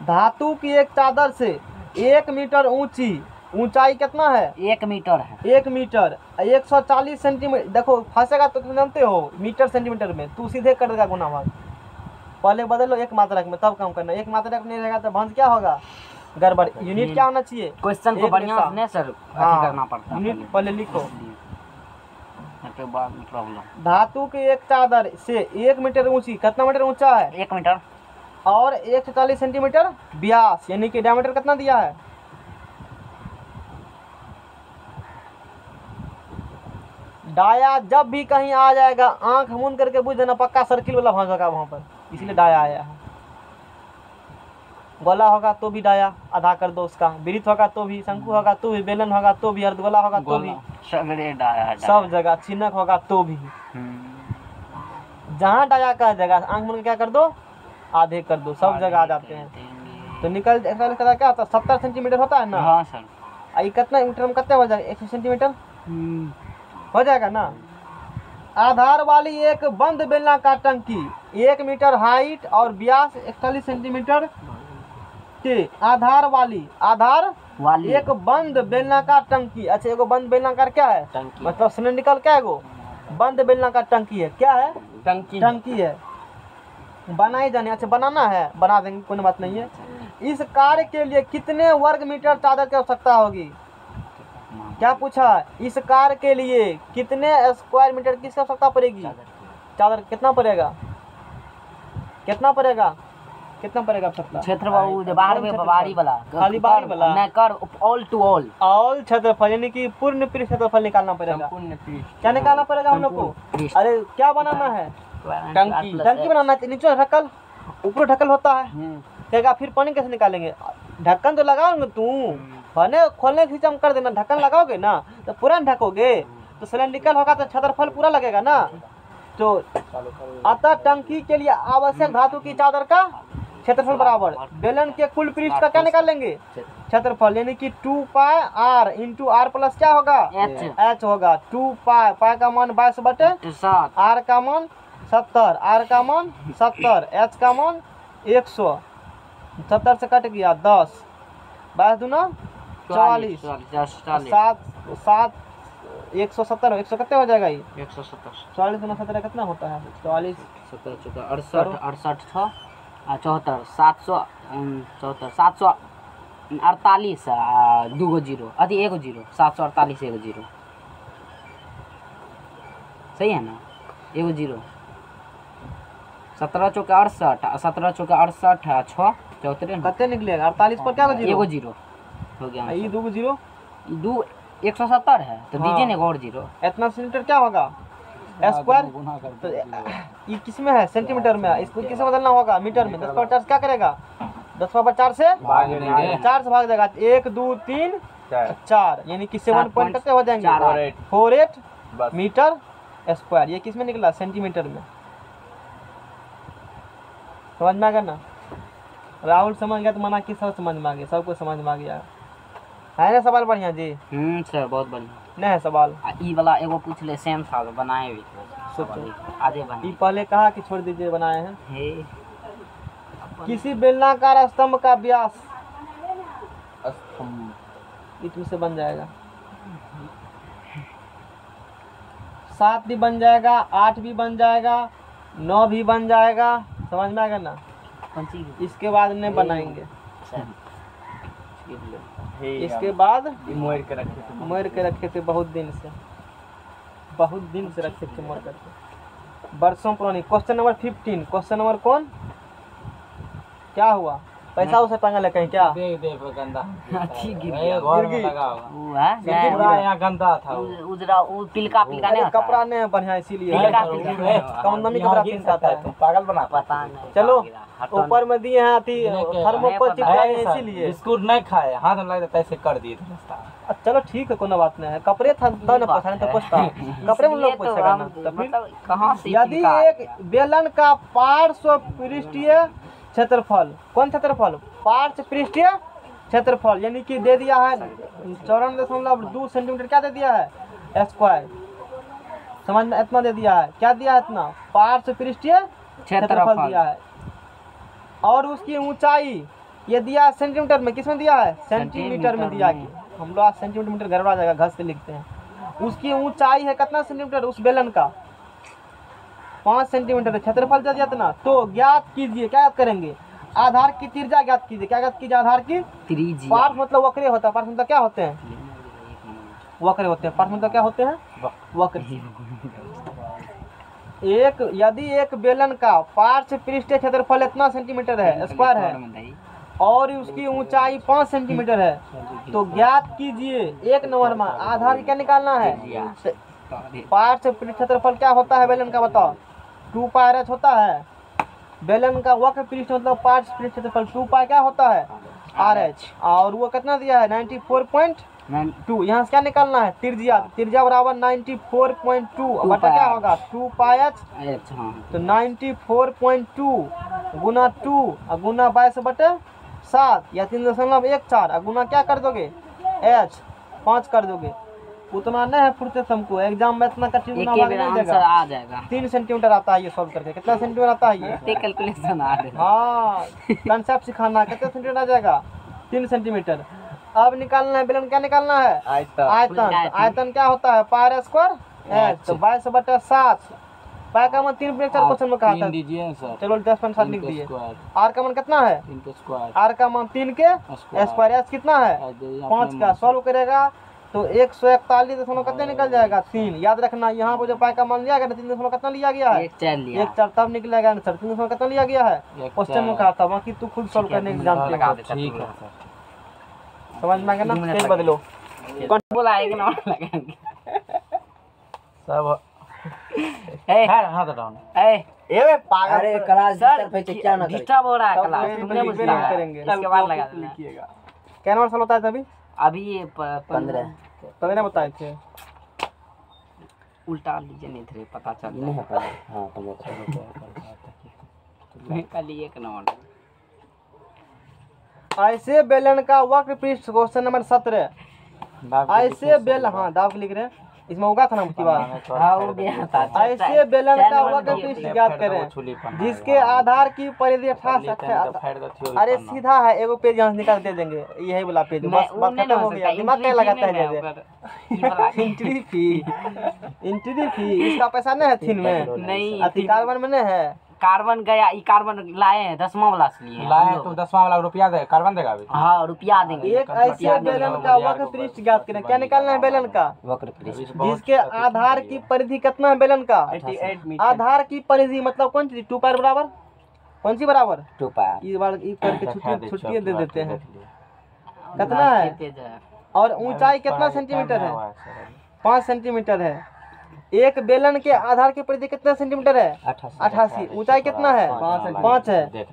धातु की एक चादर से 1 मीटर ऊंचाई कितना है? 1 मीटर है। 1 मीटर 140 सेंटीमीटर। देखो फंसेगा तो तुम जानते हो मीटर सेंटीमीटर में, तू सीधे कर देगा गुना भाग। पहले बदल लो 1 मात्रक में, तब काम करना। 1 मात्रक नहीं रहेगा तो भंस क्या होगा? गड़बड़। यूनिट क्या होना चाहिए? क्वेश्चन को एक बढ़िया दिशा। से नहीं सर हाँ, करना पड़ता है। यूनिट पहले लिखो। के बाद में प्रॉब्लम। धातु की एक चादर से 1 मीटर ऊंची, कितना मीटर ऊंचा है? 1 मीटर और 140 सेंटीमीटर व्यास, यानी कि डायमीटर कितना दिया है? डाया जब भी कहीं आ जाएगा आंख मूंद करके बुझ देना, पक्का सर्किल वाला भाग होगा वहां पर, इसलिए डाया आया है। गोला होगा तो भी डाया आधा कर दो उसका, वृत्त होगा तो भी, शंकु होगा तो भी, बेलन होगा तो भी, अर्धगोला होगा तो भी, सगरे डाया है। सब जगह चिन्हक होगा तो भी। जहाँ डाया का जगह आंख मूंद के क्या कर दो? आधे कर दो, सब जगह आ जाते हैं। तो निकल क्या होता है? 70 सेंटीमीटर होता है ना। हाँ सर। ये कितना मीटर में कितना हो जाएगा? 100 सेंटीमीटर हो जाएगा ना। आधार वाली एक बंद बेलनाकार टंकी 1 मीटर हाइट और व्यास 41 सेंटीमीटर के आधार वाली एक बंद बेलनाकार टंकी। अच्छा, एगो बंद बेलनाकार क्या है? टंकी। मतलब सिलेंड्रिकल क्या है? एगो बंद बेलनाकार टंकी है। क्या है? टंकी है। बनाई जानी। अच्छा बनाना है, बना देंगे, कोई बात नहीं है। इस कार्य के लिए कितने वर्ग मीटर चादर की आवश्यकता होगी? क्या पूछा? इस कार्य के लिए कितने स्क्वायर मीटर की आवश्यकता पड़ेगी? चादर कितना पड़ेगा? कितना पड़ेगा? कितना पड़ेगा आवश्यकता? क्षेत्रफल बाहर में बाहरी वाला खाली बाहरी वाला? नहीं, कर ऑल टू ऑल। ऑल क्षेत्रफल यानी कि पूर्ण पृष्ठ क्षेत्रफल निकालना पड़ेगा। क्या निकालना पड़ेगा हम लोग को? अरे क्या बनाना है? टंकी बनाना है। नीचे ढक्कन, ऊपर ढक्कन होता है। कहेगा फिर पानी कैसे निकालेंगे? ढक्कन तो लगाओगे तू, बने खोलने की हम कर देना। ढक्कन लगाओगे ना तो पूरा ढकोगे तो सिलेंड्रिकल होगा तो क्षेत्रफल पूरा लगेगा ना। तो अतः टंकी के लिए आवश्यक धातु की चादर का क्षेत्रफल बराबर बेलन के कुल पृष्ठ का क्या निकालेंगे? क्षेत्रफल यानी कि 2 पाई r इंटू आर प्लस क्या होगा? h होगा। 2 पाई, पाई का मान 22/7, r का मान 70, r का मान 70, h का मान 100। 70 से कट गया 10, 22 दूना 44, 7 170, 100 कितने हो जाएगा? ये 170, 44 गुना 17 कितना होता है? 44 17 14 68 68 6 74 700 74 748 2 जीरो अति 1 जीरो 748 1 जीरो सही है ना? 1 जीरो 17 चौके 68 17 चौके 68 6 74 कितने निकलेगा? 48 पर क्या जीरो? 1 जीरो हो गया। ये 2 जीरो 2 170 है तो हाँ। दीजिए ना एक और जीरो। इतना सेंटीमीटर क्या होगा? स्क्वायर। गुना कर तो दीजिए। ये किस में है? सेंटीमीटर में है। इसको किस में बदलना होगा? मीटर में। 10/4 क्या करेगा? 10/4 से भाग देंगे। 4 से भाग देगा। 1 2 3 4 यानी कि 7 पॉइंट कितने हो जाएंगे? 48 मीटर स्क्वायर। ये किस में निकला? सेंटीमीटर में। समझ में आ गया ना? राहुल समझ गया तो मना कि सब समझ में आ गया, सबको समझ में आ गया है ना? सवाल बढ़िया जी? सर बहुत बढ़िया। नहीं है सवाल? ई वाला एगो पूछ ले, सेम था बनाए भी सोचो। आधे बने। ये पहले कहा कि छोड़ दीजिए, बनाए हैं। हे किसी बेलनाकार स्तंभ का व्यास इतने से बन जाएगा। 7 भी बन जाएगा, 8 भी बन जाएगा, 9 भी बन जाएगा। समझ में आएगा ना? कौन सी? इसके बाद नहीं बनाएंगे। इसके बाद मोड़ के रखे थे बहुत दिन से रखे थे मोड़ करके, बरसों पुरानी। Question number 15। क्वेश्चन नंबर कौन? क्या हुआ? पैसा उसे टांगा कहीं क्या? देख देख वो गंदा ठीक गिर ये गया। घर में लगा होगा। वो है लेकिन पूरा यहाँ गंदा था वो। उजरा वो पिलका पिलका नहीं अरे होता कपड़ा नहीं है बढ़िया, इसीलिए पिलका कमंदनी कपड़ा गिर पहनता सकता है, है। तुम पागल बना। पता नहीं। चलो हटो ऊपर में दिए हैं अथी थर्मोकोल चिपकाए हैं, इसीलिए। बिस्कुट नहीं खाए, हाथ में लगता ऐसे कर दिए थे रास्ता। चलो ठीक है, कोनो बात नहीं है। कपड़े था तब न पूछा, नहीं तो पूछता। कपड़े में लोग पूछेगा ना। तो फिर कहाँ से यदि एक बेलन का पार्श्व पृष्ठीय क्षेत्रफल, कौन क्षेत्रफल? पार्श्व पृष्ठीय क्षेत्रफल यानी कि दे दिया है 54.2 सेंटीमीटर। क्या दे दिया है? स्क्वायर। समझ में? इतना दे दिया है। क्या दिया है? इतना पार्श्व पृष्ठीय क्षेत्रफल दिया है। और उसकी ऊंचाई ये दिया है सेंटीमीटर में। किस में दिया है? सेंटीमीटर में दिया है। हम लोग आज सेंटीमीटर गड़बड़ा जाएगा, घस के लिखते हैं। उसकी ऊंचाई है कितना सेंटीमीटर? उस बेलन का 5 सेंटीमीटर। क्षेत्रफल दे दिया ना, तो ज्ञात कीजिए। क्या याद करेंगे? आधार की त्रिज्या ज्ञात कीजिए। क्या ज्ञात कीजिए? आधार की त्रिज्या। पार्श्व मतलब वक्र होता है। पार्श्व मतलब क्या होते हैं? वक्र होते हैं। पार्श्व मतलब क्या होते हैं? वक्र। यदि एक बेलन का पार्श्व पृष्ठीय क्षेत्रफल इतना सेंटीमीटर है, स्क्वायर है, और उसकी ऊंचाई 5 सेंटीमीटर है, तो ज्ञात कीजिए। 1 नंबर में आधार क्या निकालना है? पार्श्व पृष्ठीय क्षेत्रफल क्या होता है बेलन का? बताओ। 2 पाई r होता है। बेलन का वक्र पृष्ठ मतलब पार्श्व पृष्ठीय क्षेत्रफल 2 पाई क्या होता है? RH। और वो कितना दिया है? 94.2। यहाँ से क्या निकालना है? त्रिज्या। त्रिज्या बराबर 94.2 बटा क्या होगा? 2 पाई h। तो 94.2 गुना 2 और गुना 22/7 या 3.14 और गुना क्या कर दोगे? h 5 कर दोगे। उतना नहीं है फुर्ते तुमको, एग्जाम में इतना कठिन नहीं देगा। आ जाएगा। 3 सेंटीमीटर आता है ये सॉल्व करके। कितना सेंटीमीटर आता है ये? कैलकुलेशन आ रहा है। हाँ, कंसेप्ट सिखाना है। कितना सेंटीमीटर आ जाएगा? 3 सेंटीमीटर। अब निकालना है बेलन। क्या निकालना है? आयतन। तो आयतन क्या होता है? पाई r स्क्वायर h। तो 22/7 पाई का मान 3 पर 4 क्वेश्चन में कहा था। 3 दीजिए सर। चलो 10.7 लिख 3 दिए। स्क्वायर, आर का मान कितना है? 3 के स्क्वायर, आर का मान 3 के स्क्वायर। एस कितना है? 5 का। सॉल्व करेगा तो 141 कितने निकल जाएगा? 3। याद रखना यहाँ पर जो पाई का मान लिया गया 3 कितना लिया गया है? 1 4 तब निकलेगा आंसर। 3 कितना लिया गया है? क्वेश्चन में कहा था, बाकी तू खुद सॉल्व करने की जानते लगा हो। दे ठीक है सर। समझ में आ गया ना? पेज बदलो। बोला एक नंबर लगाएंगे। सब ए है हाथ हटाओ। ए पागल। अरे क्लास सर पे क्या ना करे। डिस्टर्ब हो रहा है तब क्लास, पेज तुमने पे मुझे लिख करेंगे। इसके बाद लगा देना। लिखिएगा। क्या नंबर सॉल्व होता है तभी? अभी ये 15 तभी ना बताए थे। उल्टा लीजिए नहीं थे पता चल नहीं है पर हां 15 कल एक नंबर। ऐसे बेलन का वक्र पृष्ठ क्वेश्चन नंबर 17। ऐसे बेल हाँ दाब लिख रहे हैं, इसमें होगा था ना की बात। हाँ हो गया था। ऐसे बेलन का वक्र पृष्ठ ज्ञात करें जिसके आधार की परिधि 18। अरे सीधा है, एगो पेज यहाँ से निकाल दे देंगे, यही वाला पेज। बस बात खत्म हो गया। दिमाग क्या लगाता है? एंट्री फी इसका पैसा नहीं है थीन में, नहीं अति कार्बन में नहीं है। कार्बन गया, ई कार्बन लाए हैं 10वां वाला से लिए लाए तो 10वां वाला रुपया दे, कार्बन देगा अभी। हाँ रुपया देंगे। एक ऐसे बेलन का वक्र पृष्ठ ज्ञात करें। क्या निकालना है बेलन का? वक्र पृष्ठ जिसके आधार की परिधि कितना है बेलन का? 88 मीटर। आधार की परिधि मतलब कौन चीज? 2 पाई बराबर कौन सी बराबर? 2 पाई। इस बार ई करके छुट्टी दे देते हैं। कितना है? और ऊंचाई कितना सेंटीमीटर है? 5 सेंटीमीटर है। एक बेलन के आधार की परिधि कितना सेंटीमीटर है? 88। ऊंचाई कितना है? 5 है।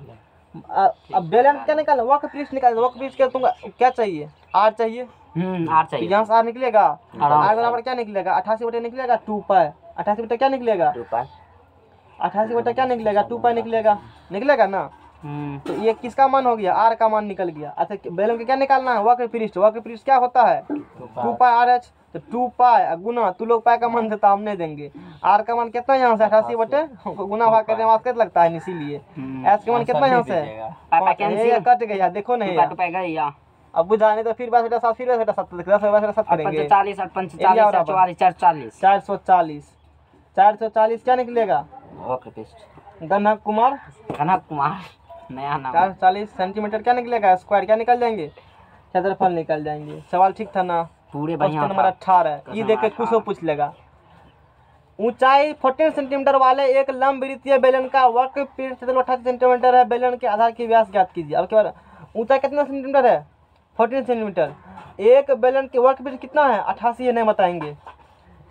अब बेलन क्या निकालना? वक्र पृष्ठ निकालना। वक्र पृष्ठ के तुम क्या चाहिए? आर चाहिए। आर चाहिए। यहाँ से आर निकलेगा। आर बराबर क्या निकलेगा? 88 बटे निकलेगा 2 पाई। 88 बटे क्या निकलेगा? 2 पाई। 88 बटे क्या निकलेगा? 2 पाई निकलेगा। निकलेगा ना? तो ये किसका मान हो गया? आर का मान निकल गया। अच्छा बेलन के क्या निकालना है? वक्र पृष्ठ। वक्र पृष्ठ क्या होता है? 2 पाई आर एच। तो 2 पाई गुना, तू लोग पाई का मान देता, हम नहीं देंगे। आर का मान कितना यहाँ से? 88 बटे गुना भाग करने में कितना लगता है, इसीलिए एच का मान कितना यहाँ से? कट गया, देखो नहीं अब बुझाने तो फिर 22 बटा 7 फिर 22 बटा 7 10 बटा 7 करेंगे। 40 और 45 44 440 क्या निकलेगा? वक्र पृष्ठ गणक कुमार नया नाम। 440 सेंटीमीटर क्या निकलेगा? स्क्वायर क्या निकल जाएंगे? क्षेत्रफल निकल जाएंगे। सवाल ठीक था ना? पूरे क्वेश्चन बढ़िया नंबर 18 ये देख के कुछ पूछ लेगा। ऊंचाई 14 सेंटीमीटर वाले एक लंब वृत्तीय बेलन का वक्र पृष्ठ 88 सेंटीमीटर है। बेलन के आधार की व्यास ज्ञात कीजिए। अब क्या ऊंचाई कितना सेंटीमीटर है? 14 सेंटीमीटर। एक बेलन के वक्र पृष्ठ कितना है? 88 है, नहीं बताएंगे।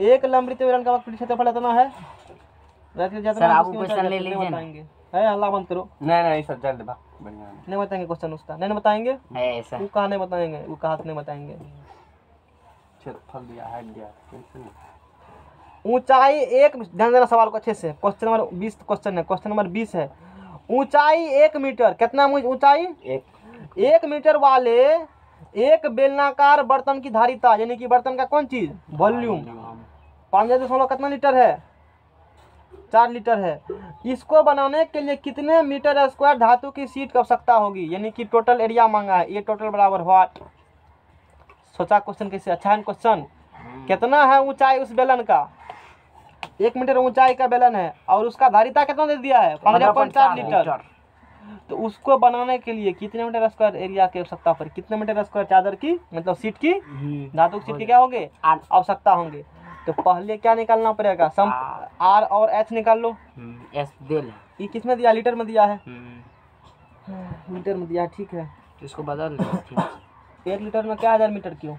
एक लंब वृत्तीय बेलन का वक्र पृष्ठ क्षेत्रफल कितना है? सर आप क्वेश्चन ले लीजिए ना। है अल्लाह बंद करो। नहीं सब जल्द बा बढ़िया नहीं बताएंगे क्वेश्चन उसका, नहीं बताएंगे। ऐसा वो कहा नहीं बताएंगे, वो कहा नहीं बताएंगे। क्षेत्रफल दिया हाइट दिया। ऊंचाई एक, ध्यान देना सवाल को अच्छे से। क्वेश्चन नंबर 20 क्वेश्चन है, क्वेश्चन नंबर 20 है। ऊंचाई 1 मीटर, कितना ऊंचाई? 1 मीटर वाले एक बेलनाकार बर्तन की धारिता, यानी कि बर्तन का कौन चीज? वॉल्यूम 5.0 कितना लीटर है? 4 लीटर है। इसको बनाने के लिए कितने मीटर स्क्वायर धातु की शीट की आवश्यकता होगी? यानी कि टोटल एरिया मांगा है। ये टोटल बराबर व्हाट? सोचा क्वेश्चन कैसे? अच्छा है क्वेश्चन। कितना है ऊंचाई उस बेलन का? 1 मीटर ऊंचाई का बेलन है और उसका धारिता कितना दे दिया है? 15.4 लीटर। तो उसको बनाने के लिए कितने मीटर स्क्वायर एरिया की आवश्यकता पर? कितने मीटर स्क्वायर चादर की मतलब शीट की, धातु की शीट की क्या होंगे? आवश्यकता होंगे। तो पहले क्या निकालना पड़ेगा? सम आर और एच निकाल लो। एस दे ले। ये किस में दिया? लीटर में दिया है। लीटर में दिया है, ठीक है। इसको बदल 1 लीटर में क्या 1000 मीटर क्यों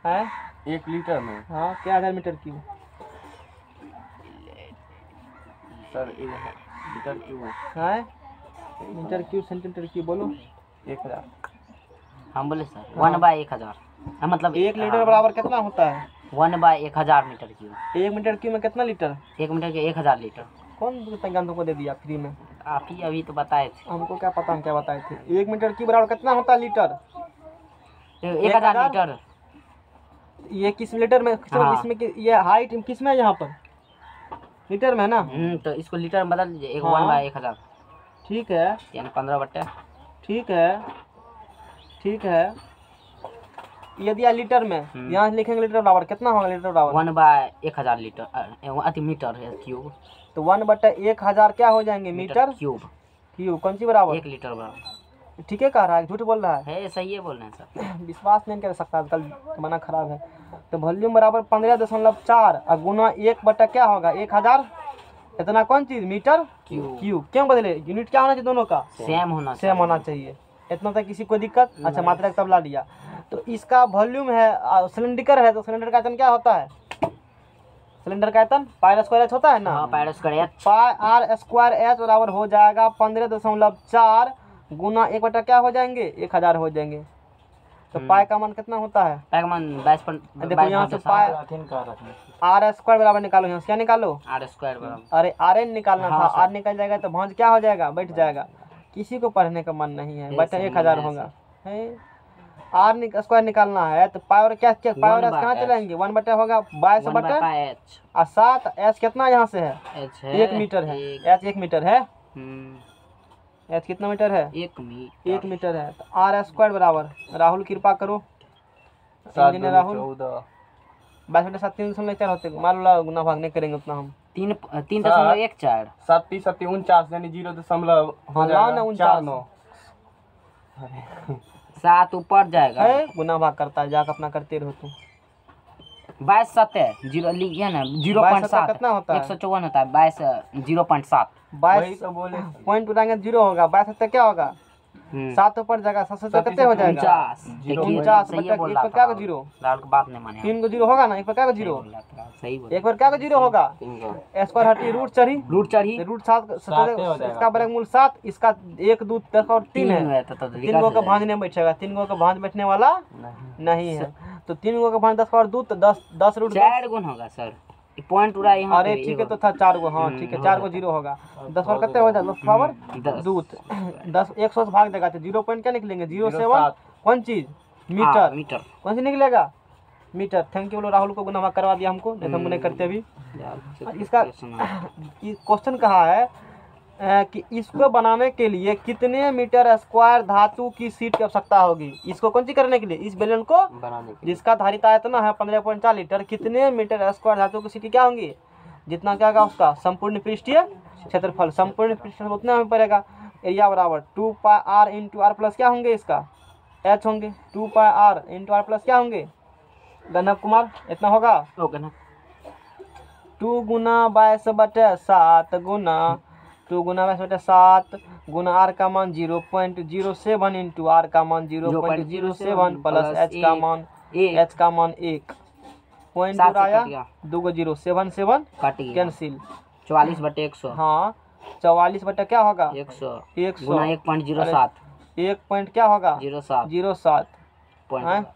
है? 1 लीटर में हाँ क्या 1000 मीटर क्यों? सर 1 लीटर क्यों है? मीटर क्यों सेंटीमीटर क्यों बोलो? 1000। हम बोले सर 1/1000 मतलब 1 लीटर बराबर कितना होता है? 1/1000 मीटर क्यूब। 1 मीटर क्यूब में कितना लीटर? 1 मीटर के 1000 लीटर। कौन ज्ञान तुमको दे दिया फ्री में? आप ही अभी तो बताए थे। हमको क्या पता, हम क्या बताए थे? 1 मीटर क्यूब बराबर कितना होता है? Litre 1000 litre. ये किस लीटर में? हाँ। किसमें ये हाइट किस में है? यहाँ पर लीटर में है ना? तो इसको लीटर में बदल दीजिए। 1/1000 ठीक है, यानी 15 बटे। ठीक है, ठीक है। ये दिया लीटर में, यहाँ से लिखेंगे लीटर बराबर कितना होगा लीटर बराबर 1/1000 लीटर अति मीटर है क्यूब। तो 1/1000 क्या हो जाएंगे मीटर क्यूब क्यूब। कौन सी बराबर 1 लीटर बराबर ठीक है कह रहा है झूठ बोल रहा है, सही है बोल रहे हैं सर। है विश्वास नहीं कर सकता आजकल जमाना खराब है। तो वॉल्यूम बराबर 15.4 और गुना 1 क्या होगा 1000 इतना कौन चीज मीटर क्यूब। क्यों बदले यूनिट क्या होना चाहिए दोनों का सेम होना चाहिए। इतना तक किसी को दिक्कत। अच्छा मात्रा तब ला लिया। तो इसका वॉल्यूम है सिलेंडर है तो सिलेंडर का आयतन क्या होता है सिलेंडर का आयतन पाई स्क्वायर एच होता है ना। हाँ pi square pi R square H बराबर हो जाएगा 15.4 गुना 1 क्या हो जाएंगे 1000 हो जाएंगे। तो पाई का मान कितना होता है पाई का मान 22 देखो यहाँ से पाई आर स्क्वायर बराबर निकालो यहाँ से क्या निकालो आर स्क्वायर बराबर अरे आर एन निकालना हाँ, था सर। आर निकल जाएगा तो भांज क्या हो जाएगा बैठ जाएगा। किसी को पढ़ने का मन नहीं है बटा 1000 होगा आर स्क्वायर निकालना है तो पाई और क्या पाई और एच कहाँ चलाएंगे 1 होगा 22 बटा एच और 7 एच कितना यहाँ से है एच है 1 मीटर है एच 1 मीटर है एच कितना मीटर है 1 मीटर है। तो आर स्क्वायर बराबर राहुल कृपा करो इंजीनियर राहुल 22/7 3.4 होते मान लो गुना भाग नहीं करेंगे उतना हम 3.14 7 7 49 यानी 0. हाँ लाओ ना 49 7 ऊपर जाएगा है गुना भाग करता है जाकर अपना करते रहो तुम 22 7 0 लिखिए ना 0.7 कितना होता है 154 होता है 22 0.7 22 तो बोले पॉइंट उठाएंगे 0 होगा 22 क्या होगा 7 ऊपर जाएगा 7 से कितने हो जाएगा 49 सही है बोल एक रहा पर क्या था को 0 लाल की बात नहीं माने 3 को 0 होगा ना एक पर क्या को 0 सही बोल एक पर क्या को 0 होगा स्क्वायर हटी रूट चढ़ी रूट चढ़ी रूट 7 इसका वर्गमूल 7 इसका 1 2 10 और 3 है 3 गो का भांज नहीं बैठेगा 3 गो का भांज बैठने वाला नहीं है। तो 3 गो का भांज 10 और 2 तो 10 रूट 4 गुण होगा सर पॉइंट उड़ा यहाँ अरे ठीक है तो था 4 गो हाँ ठीक है 4 गो 0 होगा 10 और कितने हो जाए 10 पावर 2 10 100 से भाग देगा तो 0 पॉइंट क्या निकलेंगे 07 कौन चीज मीटर कौन सी निकलेगा मीटर। थैंक यू बोलो राहुल को गुना करवा दिया हमको नहीं तो हम नहीं करते अभी। इसका क्वेश्चन कहा है कि इसको बनाने के लिए कितने मीटर स्क्वायर धातु की शीट की आवश्यकता होगी। इसको कौन सी करने के लिए इस बेलन को बनाने के जिसका धारिता आयतन है 15.4 लीटर कितने मीटर स्क्वायर धातु की शीट क्या होंगी जितना क्या होगा उसका संपूर्ण पृष्ठीय क्षेत्रफल संपूर्ण पृष्ठफल उतना में पड़ेगा। एरिया बराबर 2 पाई आर इंटू आर प्लस क्या होंगे इसका एच होंगे 2 पाई आर इंटू आर प्लस क्या होंगे गणप कुमार इतना होगा 2 गुना 22/7 गुना 2 गुना 22/7 गुना आर का मान 0.07 इंटू आर का मान 0.07 प्लस एच का मान 1 पॉइंट आया 2 को 0 7 7 कैंसिल 44/100 हाँ 44 बटा क्या होगा 100 100 गुना 1.07 1 पॉइंट क्या होगा 07 पॉइंट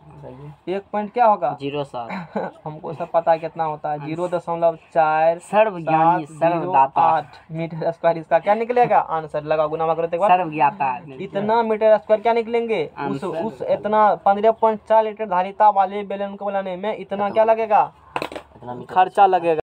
1 पॉइंट क्या होगा 07 हमको सब पता है कितना होता है 0.4 सर्वज्ञानी सर्वदाता 8 मीटर स्क्वायर इसका क्या निकलेगा आंसर लगा गुना करो एक बार सर्वज्ञाता इतना मीटर स्क्वायर क्या निकलेंगे उस इतना 15.4 लीटर धारिता वाले बेलन को बनाने में इतना क्या लगेगा खर्चा लगेगा।